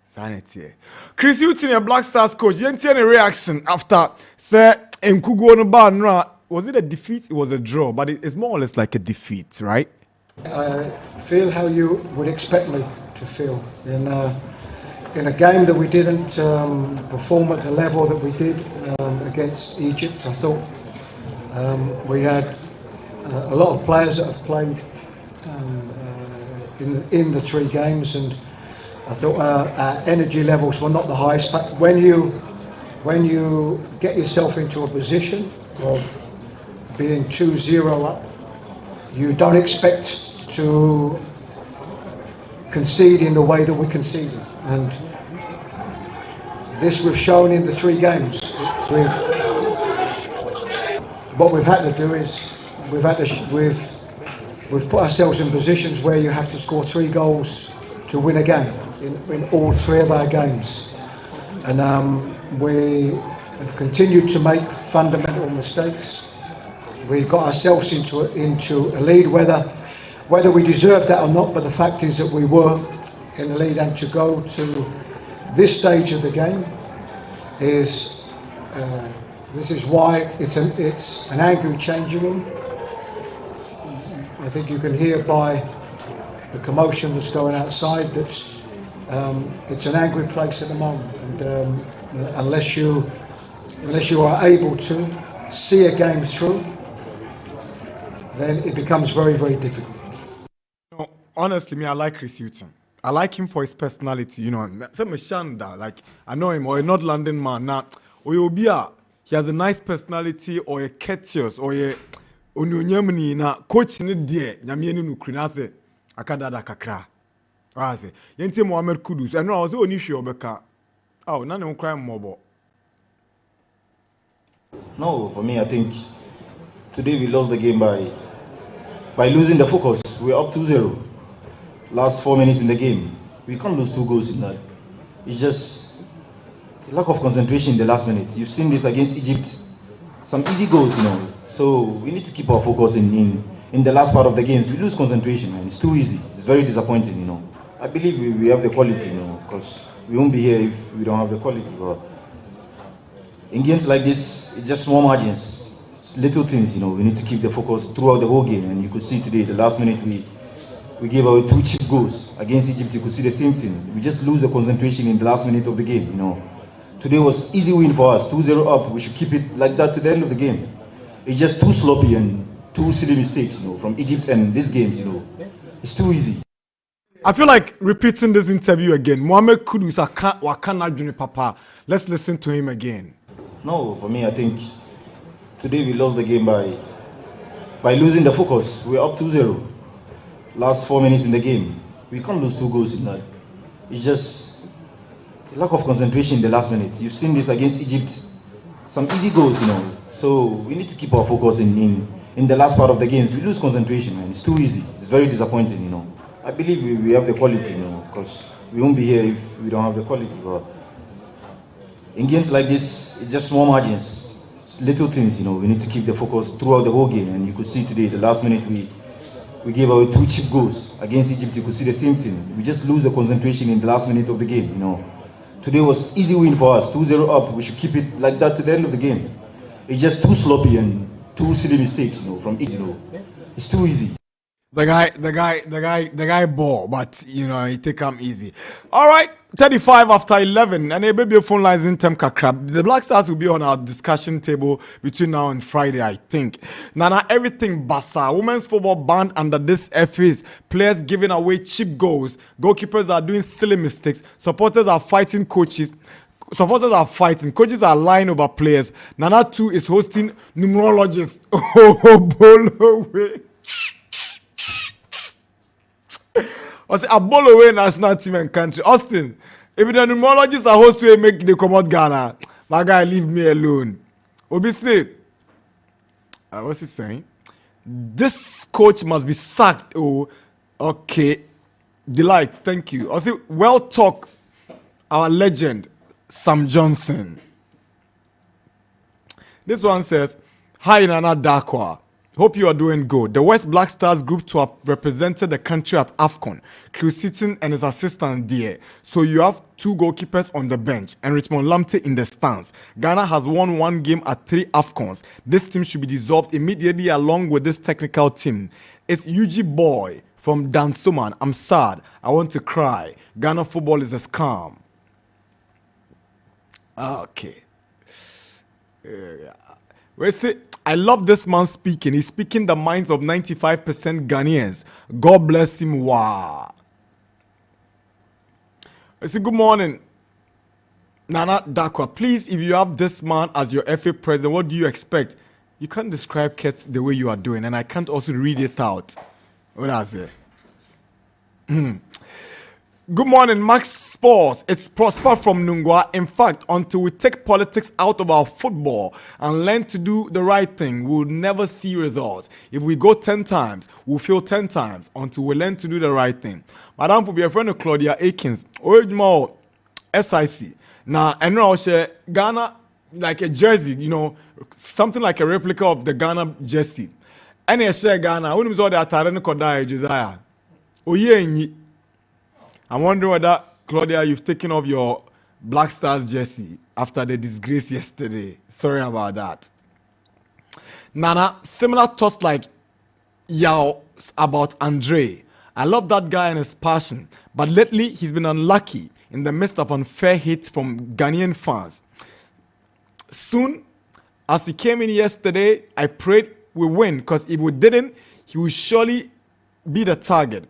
Sanity. Chris Hutton, a Black Stars coach. You didn't any reaction after say Nkugu no Banra. Was it a defeat? It was a draw, but it's more or less like a defeat, right? I feel how you would expect me to feel in a game that we didn't perform at the level that we did against Egypt. I thought we had a lot of players that have played in the 3 games, and I thought our energy levels were not the highest. But when you get yourself into a position of being 2-0 up, you don't expect to concede in the way that we conceded, and this we've shown in the 3 games. What we've had to do is we've put ourselves in positions where you have to score 3 goals to win a game in all 3 of our games, and we have continued to make fundamental mistakes. We got ourselves into a lead, whether we deserved that or not, but the fact is that we were in the lead, and to go to this stage of the game is this is why it's an angry changing room. I think you can hear by the commotion that's going outside that it's an angry place at the moment, and unless you are able to see a game through, then it becomes very, very difficult. No, honestly, me, I like Chris Hutton. I like him for his personality, you know. Like, I know him, or a North London man. Now, he has a nice personality, or a 𝐋𝐈𝐕𝐄, or a Onyonyamni. Now, coach ni die, nyamienu nukrina akadada kakra. I say, Yente Mohamed Kudus. I know I was only sure Obeka. Oh, none of crime mobile. No, for me, I think today we lost the game by losing the focus. We're up 2-0. Last 4 minutes in the game. We can't lose 2 goals in that. It's just lack of concentration in the last minute. You've seen this against Egypt. Some easy goals, you know. So we need to keep our focus in the last part of the games. We lose concentration, man. It's too easy. It's very disappointing, you know. I believe we have the quality, you know, because we won't be here if we don't have the quality. But in games like this, it's just small margins, it's little things, you know. We need to keep the focus throughout the whole game. And you could see today, the last minute, we gave away 2 cheap goals against Egypt. You could see the same thing. We just lose the concentration in the last minute of the game, you know. Today was easy win for us, 2-0 up. We should keep it like that to the end of the game. It's just too sloppy and too silly mistakes, you know, from Egypt and these games, you know. It's too easy. I feel like repeating this interview again. Mohamed Kudus, Wakana Junior Papa. Let's listen to him again. No, for me, I think today we lost the game by losing the focus. We're up 2-0. Last 4 minutes in the game. We can't lose 2 goals in that. It's just lack of concentration in the last minutes. You've seen this against Egypt. Some easy goals, you know. So we need to keep our focus in the last part of the games. We lose concentration, man. It's too easy. It's very disappointing, you know. I believe we have the quality, you know, because we won't be here if we don't have the quality. But in games like this, it's just small margins. It's little things, you know. We need to keep the focus throughout the whole game. And you could see today, the last minute, we gave away 2 cheap goals against Egypt. You could see the same thing. We just lose the concentration in the last minute of the game, you know. Today was easy win for us, 2-0 up. We should keep it like that to the end of the game. It's just too sloppy and too silly mistakes, you know, from it, you know. It's too easy. The guy ball, but you know, he take him easy. All right, 35 after 11, and a baby phone lines in Temka Crab. The Black Stars will be on our discussion table between now and Friday, I think. Nana, everything basa. Women's football banned under this FAs. Players giving away cheap goals. Goalkeepers are doing silly mistakes. Supporters are fighting coaches. Supporters are fighting. Coaches are lying over players. Nana too is hosting numerologists. Oh, bolo way. I say, Abolo national team and country. Austin, if the numerologists are host to make the come out Ghana, my guy, leave me alone. Obi say, what's he saying? This coach must be sacked. Oh, okay. Delight, thank you. I say, well talk, our legend, Sam Johnson. This one says, hi Nana Darkwa. Hope you are doing good. The West Black Stars group to have represented the country at AFCON. Chris Sitton and his assistant there. So you have 2 goalkeepers on the bench and Richmond Lamptey in the stands. Ghana has won 1 game at 3 AFCONs. This team should be dissolved immediately along with this technical team. It's UG Boy from Dansoman. I'm sad. I want to cry. Ghana football is a scam. Okay. We say, I love this man speaking. He's speaking the minds of 95% Ghanaians. God bless him. Wow. I say, good morning, Nana Darkwa. Please, if you have this man as your FA president, what do you expect? You can't describe Ket the way you are doing, and I can't also read it out. What I say? Good morning, Max Sports. It's Prosper from Nungwa. In fact, until we take politics out of our football and learn to do the right thing, we'll never see results. If we go 10 times, we'll fail 10 times until we learn to do the right thing. Madam, for be a friend of Claudia Akins, or SIC. Now, I know I'll share Ghana like a jersey, you know, something like a replica of the Ghana jersey. And I share Ghana, when was all the Atarene Kodai Josiah? Oh, yeah, I'm wondering whether, Claudia, you've taken off your Black Stars jersey after the disgrace yesterday. Sorry about that. Nana, similar thoughts like Yao about Andre. I love that guy and his passion, but lately he's been unlucky in the midst of unfair hate from Ghanaian fans. Soon, as he came in yesterday, I prayed we win, because if we didn't, he would surely be the target.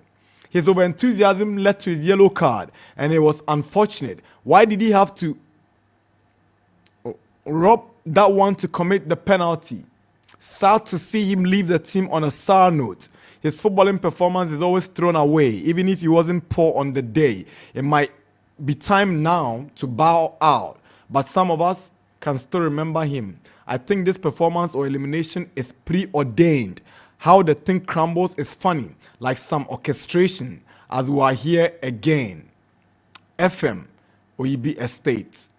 His over-enthusiasm led to his yellow card, and it was unfortunate. Why did he have to rob that one to commit the penalty? Sad to see him leave the team on a sour note. His footballing performance is always thrown away, even if he wasn't poor on the day. It might be time now to bow out, but some of us can still remember him. I think this performance or elimination is preordained. How the thing crumbles is funny, like some orchestration, as we are here again. FM, OEB Estates.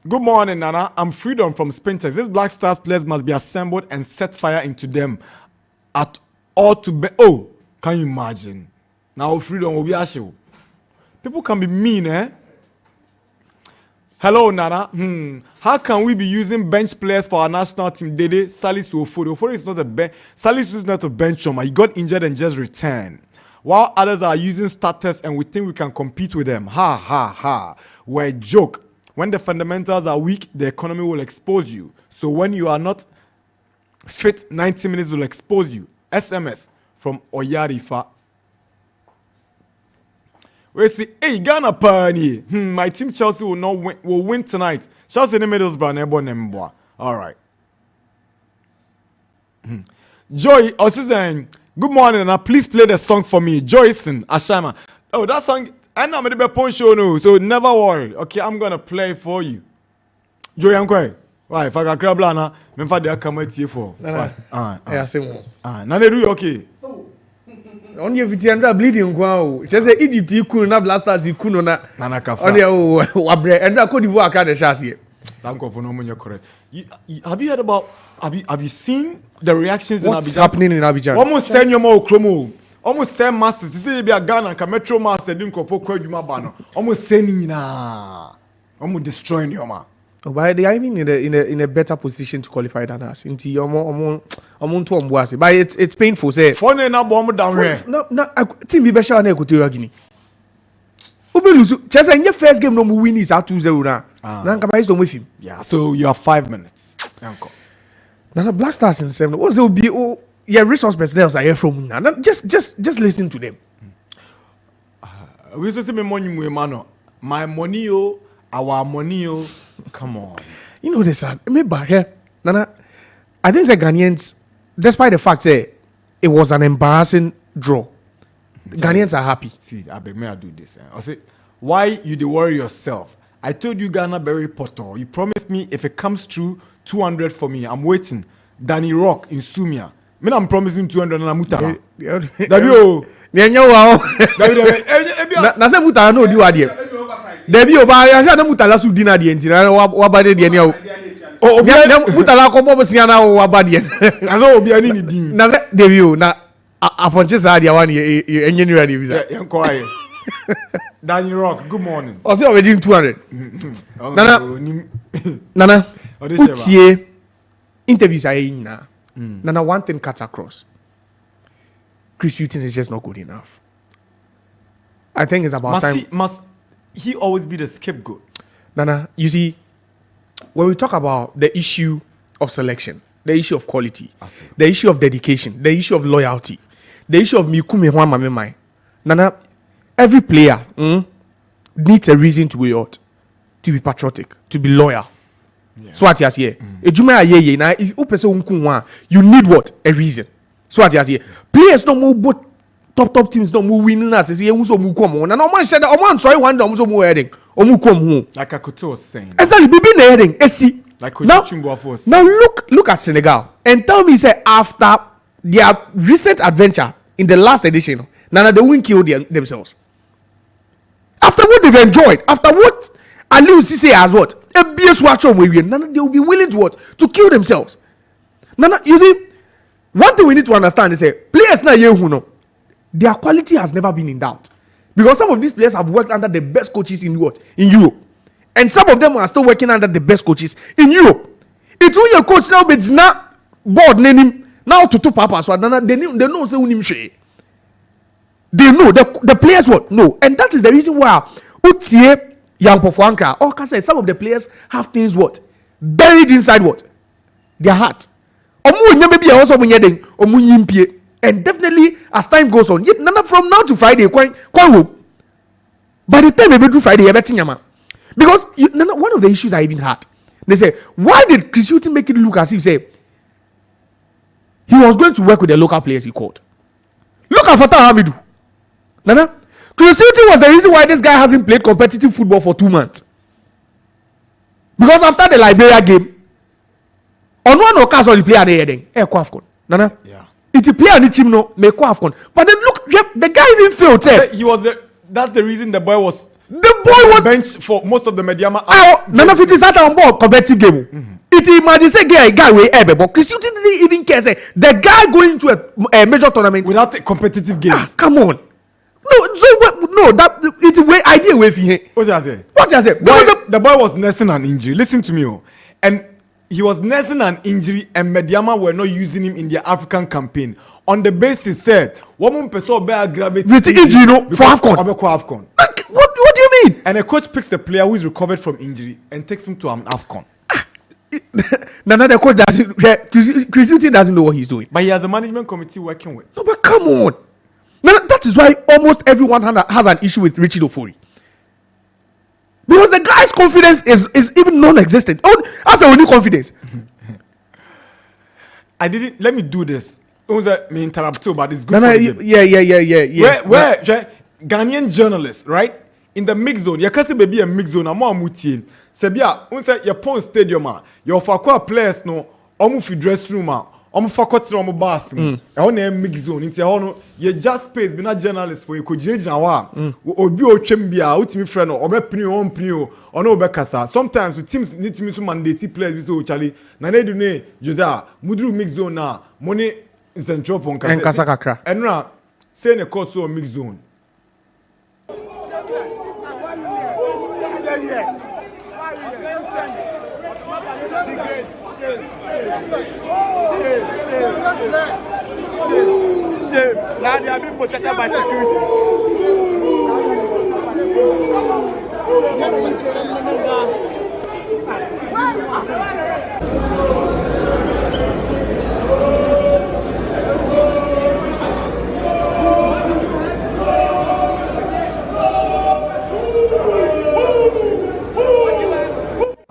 Good morning, Nana. I'm Freedom from Spintex. These Black Stars players must be assembled and set fire into them at all to be. Oh, can you imagine? Now Freedom will be ashamed. People can be mean, eh? Hello, Nana. How can we be using bench players for our national team? Dede Salisu Ofori. Ofori is not a bench. Salisu is not a bench. He got injured and just returned. While others are using starters and we think we can compete with them. Ha, ha, ha. We're a joke. When the fundamentals are weak, the economy will expose you. So when you are not fit, 90 minutes will expose you. SMS from Oyarifa. We see, hey, Ghana Pani. My team Chelsea will win tonight. Chelsea in the Middlesbrough. All right. Joy, Osisen, good morning, and please play the song for me. Joyson, Ashama. Oh, that song, I know I'm the point show no, so never worry. Okay, I'm gonna play for you. Joy, I'm quiet. Why? If I got crab lana, me fa dey come at you for. I say mo. Nana do okay. On your vitendra bleeding kwa. Just say Egypt ikunu na blasters ikunu na. Nana kafa. On your wabre and Cote d'Ivoire ka dey chase. Thank you for no money correct. Have you heard about? Have you seen the reactions What's in Abidjan? happening in Abidjan? Almost 10 years more Okromo. Almost 10 masters. You see, be a Ghana, ka Metro Master, didn't go for Kwadjuma Bano. Almost sending in almost destroying your man. Oh, but they are even in a better position to qualify than us. But it's painful. Say, for na bomb down here. No, team be better than Equatorial Guinea. Just in your first game, no win is at 2-0 now. Now, with him. Yeah, so you have 5 minutes. Now, Black Stars in 7. What's it be? Oh, yeah, resource personnel are here from now. Just listen to them. We used to say me money, my money, our money, come on. You know this, me back here, Nana. I think the Ghanaians, despite the fact that it was an embarrassing draw, Ghanaians are happy. See, I beg me I do this. I say, why you dey worry yourself? I told you Ghana very poto. You promised me if it comes true, 200 for me. I'm waiting. Danny Rock in Sumia. Me I'm promising 200 na Mutala. Dabio. Nyenye wao. Na se Mutala no di wadie. Dabio ba ya sha na Mutala su di na die ntina wa ba de die ne o. Obi Mutala ko bo sia na wa ba die. Na so obi ani ni din. Na se Dabio na afonche sa dia wan enye ni radio visa. Yanko aye. Danny Rock, good morning. I say already 200. Nana. Utie interviews are in now. Nana, one thing cuts across. Chris Hughton is just not good enough. I think it's about time. Must he always be the scapegoat? Nana, you see, when we talk about the issue of selection, the issue of quality, the issue of dedication, the issue of loyalty, the issue of Mikume Hwa Mamemai, Nana, every player needs a reason to be patriotic, to be loyal. Yeah. So what you say? Now, if you need what? A reason. So what you say? Players don't move, but top teams don't move winning us. Say you so move come on. And no man said, "Oh man, sorry, one day so move heading. Or move come home." Like Akoto was saying. Exactly, be the heading. See. Like now look at Senegal and tell me, say after their recent adventure in the last edition, Nana they won't kill themselves. After what they've enjoyed, after what Aliou Cisse has what? Nana, they will be willing to what? To kill themselves. Nana, you see, one thing we need to understand is players now, their quality has never been in doubt. Because some of these players have worked under the best coaches in what? In Europe. And some of them are still working under the best coaches in Europe. It's who your coach now, but it's not board name now to papa. So they know say unim she. They know the players what? No. And that is the reason why Utie Young Pofuanka, or can say some of the players have things what? Buried inside what? Their heart. And definitely as time goes on, from now to Friday, by the time we do Friday, because one of the issues I even had, they say, why did Chris Hughton make it look as if say he was going to work with the local players he called? Look at Fatah Hamidou. Nana, Chris Hughton was the reason why this guy hasn't played competitive football for 2 months. Because after the Liberia game, on one occasion he played there. Nana, yeah. It's a player on the team no make AFCON. But then look, the guy even failed. He was that's the reason the boy was The boy was bench for most of the Mediama. Nana Fit is on board competitive game. It imagine say guy way but Chris Hilton didn't even care say the guy going to a major tournament without a competitive games. Come on. No, that it's a way idea way for him. What I say? What I say? The boy was nursing an injury. Listen to me, and he was nursing an injury, and Mediama were not using him in their African campaign on the basis said one person be aggravated with injury, for AFCON. What do you mean? And a coach picks a player who is recovered from injury and takes him to an AFCON. Nana, the coach doesn't. Chris Hilton doesn't know what he's doing. But he has a management committee working with. No, but come on. Nana, that is why almost everyone has an issue with Richie Ofori. Because the guy's confidence is even non-existent. That's the only confidence. I didn't. Let me do this. Me interrupt too, but it's good. Nana, for yeah. Where Ghanaian journalists, right? In the mix zone, you can't say baby a mix zone. I'm on team. Sebia, unse your pond stadium your fakwa players no, omu fi dress room omu fakwa tira omu bus on a mix zone. Inti ono ye just space. Be not journalist for you. Could judge now. Obi o chembia, ultimi friend or obe pnio, or no bekasa. Sometimes the teams need to miss mandate players. We so Charlie. Nana do ne Josiah mudru mix zone na money in central phone. Nkasa kakra. Enra say ne course so mix zone. Now they are being protected by security.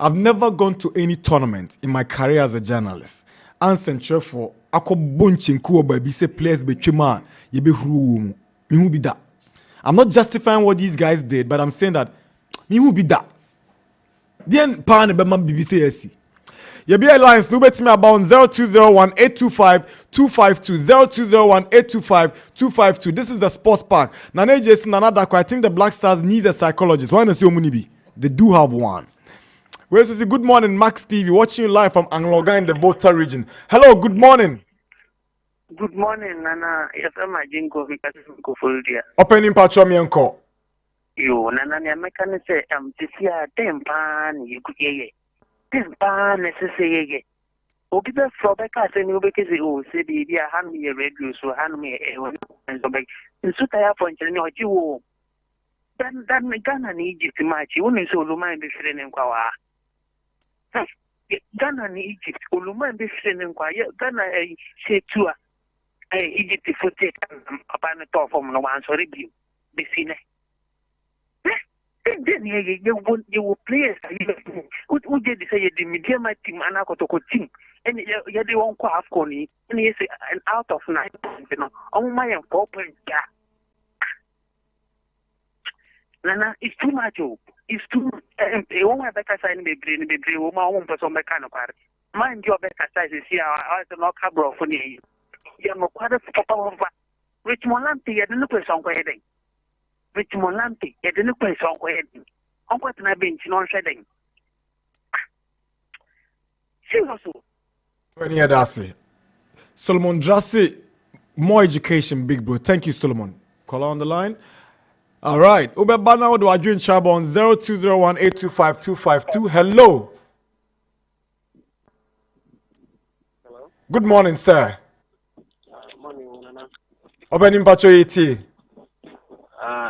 I've never gone to any tournament in my career as a journalist. Answer for ako bunching kuo baby say players betwema ye be huru me who be that. I'm not justifying what these guys did, but I'm saying that me who be that. Then pan be man BBC SC. Ye be alliance no bet me about 0201-825-252 0201-825-252. This is the sports park. Nana Darkwa, I think the Black Stars needs a psychologist. Why not see Omunibi? They do have one. Well, so good morning, Max TV, watching you live from Angloga in the Volta region. Hello, good morning. Good morning, Nana. Yes, I'm a jingo because I'm full dear. Opening patro mi uncle. You, Nana, I'm mechanic say, this year, tempan, you could ye. Tempan, necessary. Okay, the Flobeka say, you because you say, dear, hand me a radio, so hand me a one, and so back. And so I have pointed out you. Then Ghana and Egypt match, you only so Luma and be friend in Kawa. Ghana and Egypt, Uluma and be friend in Kawa. Ghana say to Egypt for take upon the top from no one, so review. Be seen. Then you will play who did say the medium team and I got to team. And you don't quite have Connie, and he say an out of 9 points, you know, on my 4 points. Nana, it's too much. It's too. One better sign be brain, one person mechanical. Mind your better size is here. I don't know cabro for you. You know, quite a papa. Richmond Lanty, you didn't play song wedding. Richmond Lanty, you didn't play song wedding. Uncle to my bench, non shedding. Seriously. When you had Solomon Drassi, more education, big bro. Thank you, Solomon. Call on the line. All right. Ubeba now do I join Chaba on 0201-825-252. Hello. Hello. Good morning, sir. Morning, Nana. Opening Pacho ET.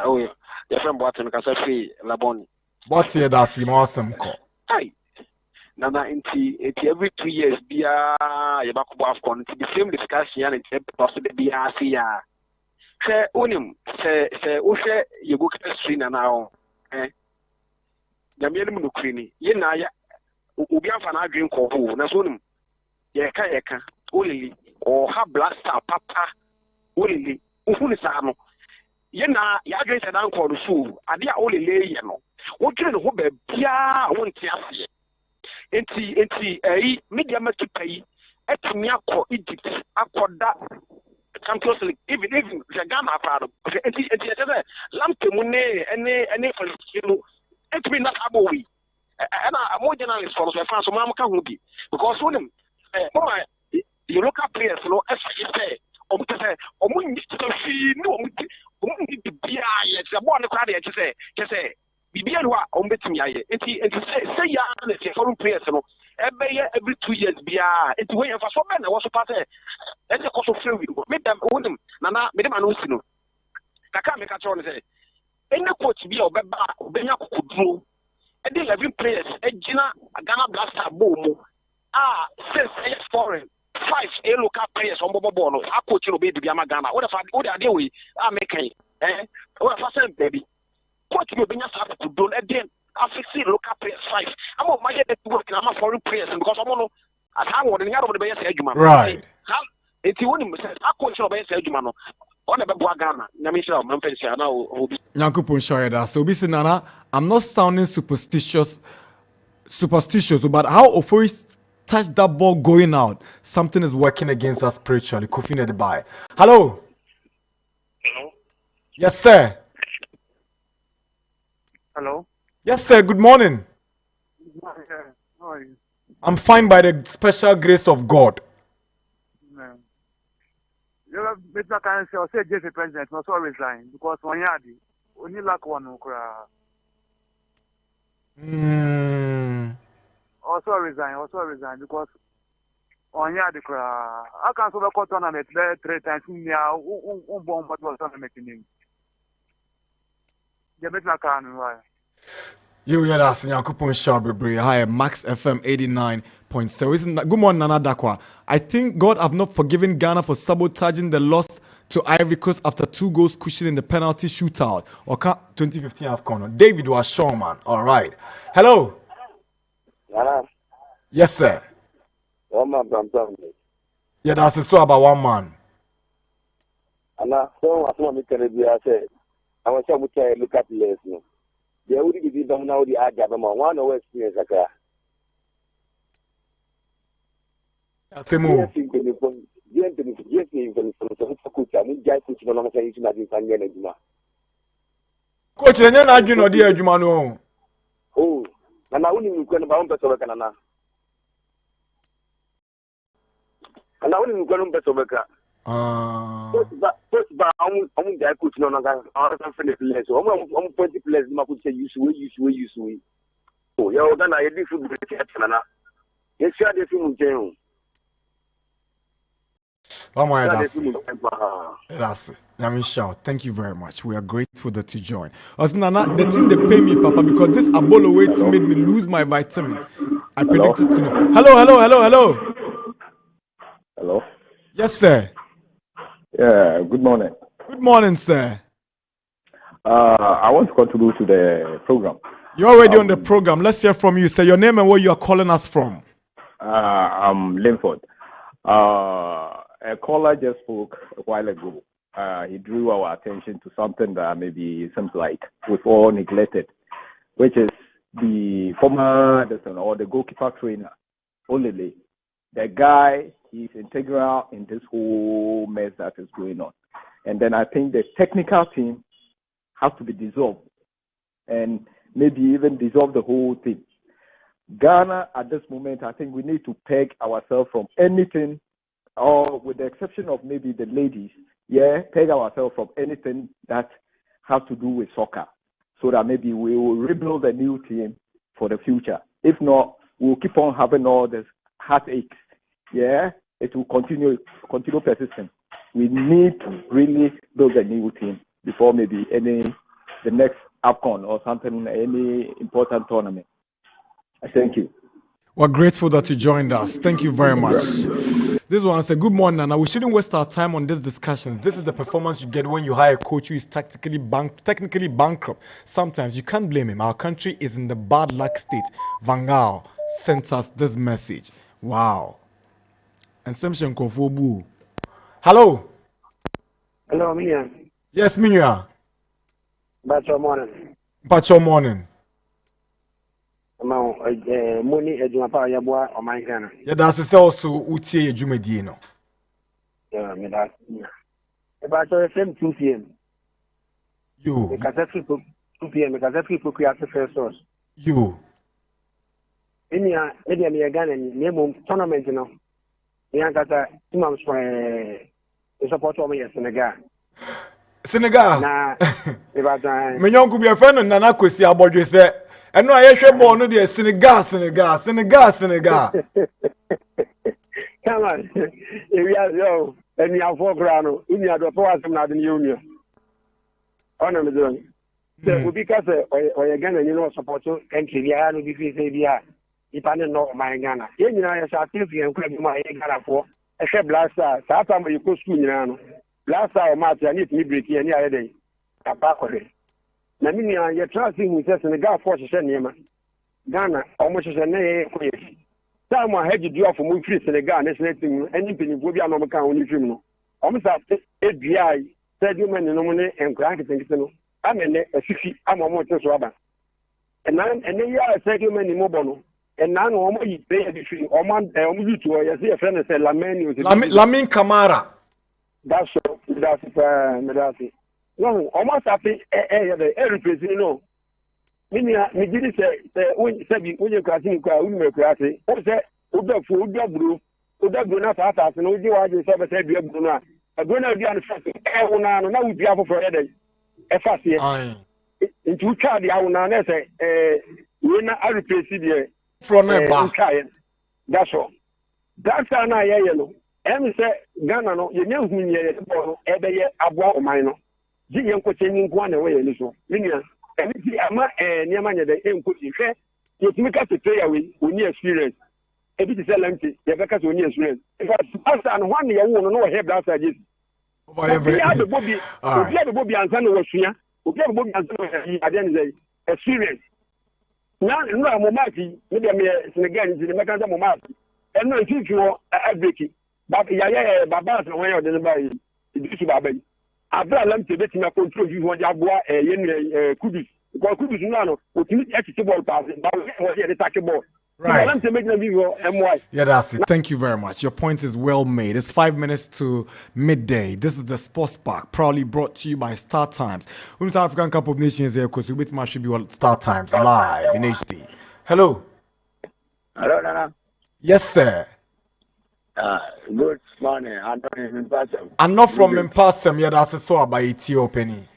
Oh, yeah. Your friend Boatin Casafi Labon. What's here? That's him awesome call. Hi. Nana, every 2 years, be a Yabaku Afcon, the same discussion and possibly be a fear. Say unim say ushe yego history na now nyame mu nokrini ye na ya obi afa na adwen ko ho na so unim ye ka olili o ha blaster papa olili uhuni sa no ye na ya adwen se dan ko do so ade a olili ye no wo dwene ho ba bia wo nti ase enti media matupai etumi akọ Egypt akọda Champions League, even the Ghana part of it. Lampemune, any for it be not abowi. And I'm more journalist for the fans of Mamma Kahubi because when them, you look up players, no, as you say, no, it's a one crowd to say, Bibianwa, Ombetimia, and say, yeah, foreign players, every 2 years, it's way for so many, was a party. That's a cost of free. Make them own them, Nana, made them announcing. Kaka make a choice. Any coach be or Benya could do. And then 11 players, a Gina, a Ghana Blaster, boom. 6 foreign, 5 local players on Bobo Bono. I coach you, baby, Ghana. What if I do we are making? What if I said, baby? Coach you, Benya Saka to do again. I fix local players 5. I'm on my head to work, I'm a foreign players because I'm on at Howard and Yard of the Bay Edgeman. Right. It's you wouldn't say, I coach your Bay Edgeman. On a Ghana, Namisha, Memphis, now. Nyankopon Shoyeda. So be Nana, I'm not sounding superstitious, but how Ofori touched that ball going out, something is working against us spiritually. Kofine the buy. Hello. Hello. Yes, sir. Hello. Yes, sir. Good morning. How are you? I'm fine by the special grace of God. You know, Mr. Kansi, I said, Jesse President, must always resign because one yadi, only like one okra. Also resign because on yadi cra. I can't so the tournament there 3 times in the bomb but was tournament in him. You better can why. You hear that, Nyankopon Shoyeda. Hi, Max FM 89.7. Good morning, Nana Darkwa. I think God have not forgiven Ghana for sabotaging the loss to Ivory Coast after 2 goals cushioning the penalty shootout. Or 2015 AFCON. David was sure, man. All right. Hello. Yes, sir. Yeah, that's a story about one man. Anna, so as one can be said, I want to look at the lesson. They would be them now the Agabama, one or experience like that. That's a move. Coach, then I do not dear Jumano. Oh, and I wouldn't go about better Canana. And I wouldn't go on better worker. First, but I won't get coach no longer. I'm 20 players, I could say use. Oh, you're going to do football. Yes, you are the film. Oh my God, that's it. Namisha, thank you very much. We are grateful that you joined. Nana, the thing they pay me, Papa, because this Abolo weight made me lose my vitamin. I predicted to know. Hello. Yes, sir. Yeah, good morning. Good morning, sir. I want to contribute to the program. You're already on the program. Let's hear from you. Say your name and where you are calling us from. I'm Linford. A caller just spoke a while ago. He drew our attention to something that maybe seems like we've all neglected, which is the former or the goalkeeper trainer, Olele. The guy, he's integral in this whole mess that is going on. And then I think the technical team has to be dissolved and maybe even dissolve the whole thing. Ghana, at this moment, I think we need to peg ourselves from anything, or with the exception of maybe the ladies, peg ourselves from anything that has to do with soccer, so that maybe we will rebuild a new team for the future. If not, we'll keep on having all this heartaches. It will continue persisting. We need to really build a new team before maybe the next AFCON or something, any important tournament. Thank you. We're grateful that you joined us. Thank you very much. This one said, good morning, Nana. We shouldn't waste our time on this discussion. This is the performance you get when you hire a coach who is technically bankrupt. Sometimes you can't blame him. Our country is in the bad luck state. Van Gaal sent us this message. Wow. And Samson Kofobu. Hello. Hello, Mia. Yes, Mia. Bacho morning. Bacho morning. Money ejumapa yabwa o man Ghana. Yeah, that's also utie ejumedie no. Yeah, me that. About the same 2 p.m. You. Because that's 2 p.m. Because that's people create the first source. You. In your Ghana name tournament, you know. Yeah, got a imam support of me Senegal. Senegal. Nah, Me young could be a friend of Nana Kwesi Abodwe say. And no, I share born no the Senegal. Come on, if we are yo, and we have 4 grand, we are the 4 some not in union. Honor me doing. So because or again, you know, support to country, we are no be free say we are. If I don't know my Ghana, you know, I shall think you can my Ghana for. I said blaster, start time you go school, you know. Blaster or match, I need to break here any other day. A back of it. Now, meaning you're trusting who says in the Gulf Force, Ghana, almost as a name. Someone had you do for more free Senegal, and letting anything will be an only criminal. Almost after FBI said you men nominate and crank it. I'm in a 50, I'm a motor rubber. And then you are a settlement in mobile. And now, you pay between Oman and you to a friend and say Lamin Camara. That's it. No, almost happy every place, you know. Meaning, me did say, when you crossing, we crossing. What say, Uda food, Uda Bruna Tatas, and Uji was ever said, you have Bruna. A Bruna be on the first, now would be up for a day. A fast year. In 2 child, I will not say, we're not a replace it from a bar. That's all. That's an eye yellow. And say, Ghana, you know, when you're every year, a boy of mine. Jim coaching one away, and so. Linear. And if you are near money, they ain't put you fair. You make us a play away when you experience. If it is empty, you make us when you experience. If I and 1 year, you won't know what help outside this. We have the Bobby, we have the Bobby and San was here. We have Bobby and San at the end of the day. Experience. Now, no, Momati, maybe I'm again in the mechanism of Momati. And no, if you are a breaking. But yeah, Babas and where you're the it's Baby. I've learned to bet in a control you want to Kudus. Because Kudus, no, with me, ball passing, but the tackle ball. Right. Yeah, that's it. Thank you very much. Your point is well made. It's 5 minutes to midday. This is the Sports Park, proudly brought to you by Star Times. South African Cup of Nations here, because we should be on Star Times live in HD. Hello. Hello, Nana. Yes, sir. Good morning. I'm not from Mpasem. I'm not from Mpasem. Yeah, that's a so by Ethiopian.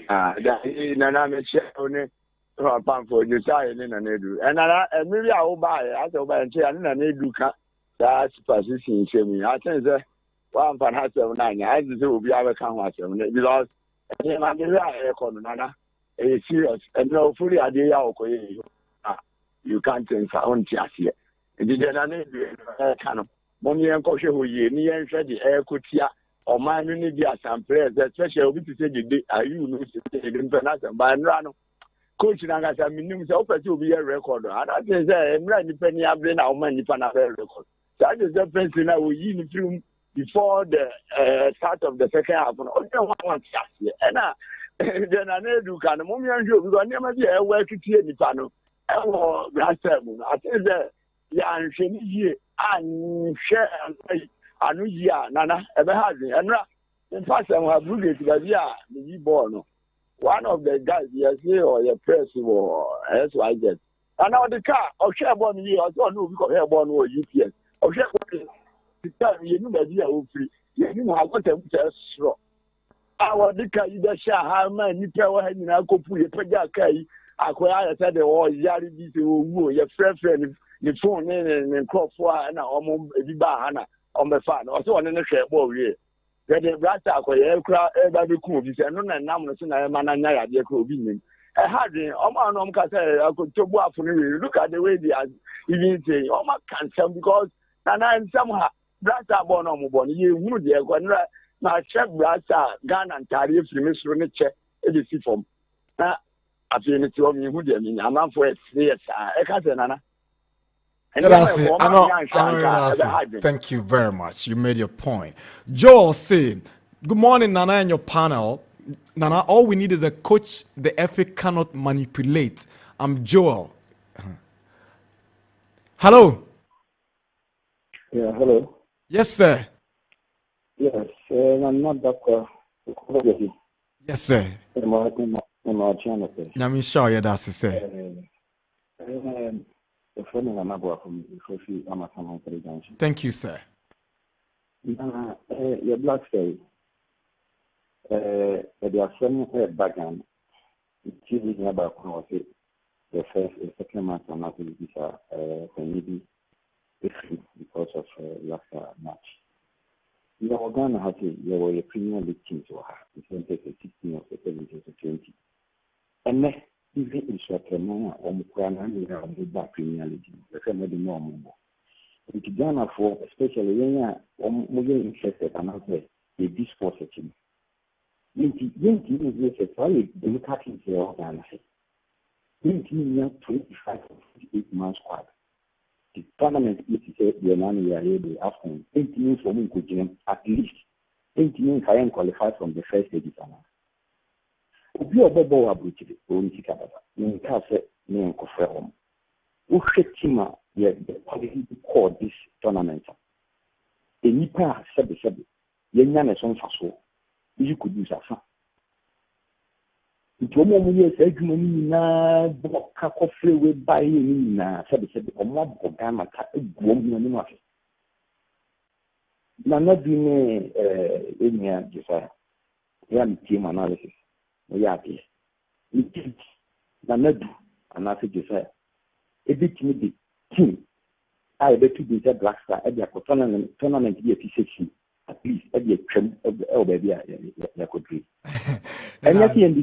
Nana, me share only. For Josiah Nana Adu. And maybe I will buy it. I will buy it. And I need to cut that position. I think that 1 pound has 9. I just will be able to come with them because I'm Nana. It's serious. And no fully idea you can't think on here. And the kind of money and culture who you near and the air could hear or my unity as some players, especially to say the are you know to by Rano. Coach Nagasa minimum to be a record. And I think I'm right depending on how many Panama record. That is the first thing I will use through before the start of the second half. And then I do kind of moment because never be a work to hear the panel. I think that and share and Nana ever has it. And in fact, I have brilliant the born. One of the guys, yes, or your press or SYZ. And now the car, or share born you, I don't know because hair born or UPS. Or share you know that you are free. You know, I got a straw. Our dicker, you just share how many people had in our couple, Pajakai, acquire said, or Yari, your friend, the phone and crop for an almost a bar on the fan, or so on in the share ball here. The brata aircraft every cool. He said, no, no, manana, dear Cobin. I had Oman I could to look at the way they are even saying, oh, my cancer because Nana and somehow brata born on Mobon. You knew the Guanra, my chef brata, Ghana and Tariff, Mr. Niche, it is from. I feel it to me who they mean. I'm not for it. Yes, I can't say, Nana. Thank you very much. You made your point. Joel said, good morning, Nana, and your panel. Nana, all we need is a coach the FA cannot manipulate. I'm Joel. Hello. Yeah, hello. Yes, sir. Yes, Nana Darkwa-Gyasi. Yes, sir. Nyami Shaw, yeah, that's it, sir. Thank you, sir. Your black say, there are some background. TV about the first and second match on that is maybe because of last match. Your Ghana has a Premier League team to have in 2016 or 17 to 20. And next, even in short term, or Mukrana, we have the Premier League, the family normal. In Ghana, for especially when you are interested and out there, they discourse a team. Yenti is a solid democratic organization. Yenti 25 or 28 man squad. The tournament is the man we are able after 8 means for me could at least 8 means I am qualified from the first stage. Obi obobo abuchiri onti kababa. In case me and confirm. Who team the quality to call this tournament. The nipa sabi yenya na son faso. You could use a it's one year, say, you na block coffee with by na said, or mob or gamma, woman. Nana doing a Josiah. Young team analysis. Yaki. Nana do, and I said, Josiah. A bit me team. I bet to be the Black Star at the tournament year 6. At least at the trim of the elbow, I could read. And yet, the end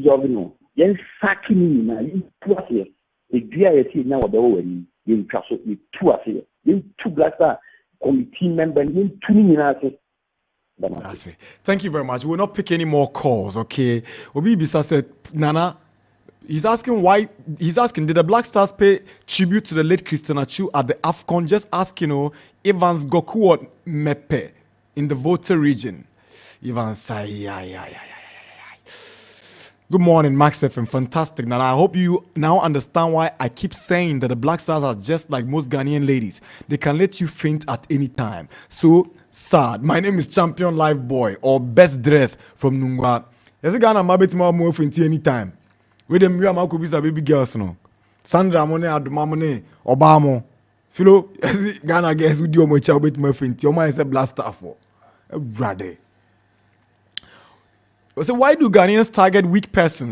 yen sacking me, you two are here. A DIT now at the over in Castle with 2 are here. You 2 Black Star committee member, you 2 minutes. That's it. Thank you very much. We'll not pick any more calls, okay? Obi Bisa said, Nana, he's asking, did the Black Stars pay tribute to the late Christian Achu at the AFCON? Just ask, Evans Goku or Mepe in the voter region. Evans say, Good morning, Max FM. Fantastic. Now, I hope you now understand why I keep saying that the Black Stars are just like most Ghanaian ladies. They can let you faint at any time. So sad. My name is Champion Life Boy or Best Dress from Nungwa. Yes, Ghana mabet mo faint anytime. With them, you are my baby girls, no. Sandra Mone Adumamone Obama. Philo, Ghana guess with you, my child, bit my faint. Your mind is a blaster for. Brother. So why do Ghanaians target weak persons?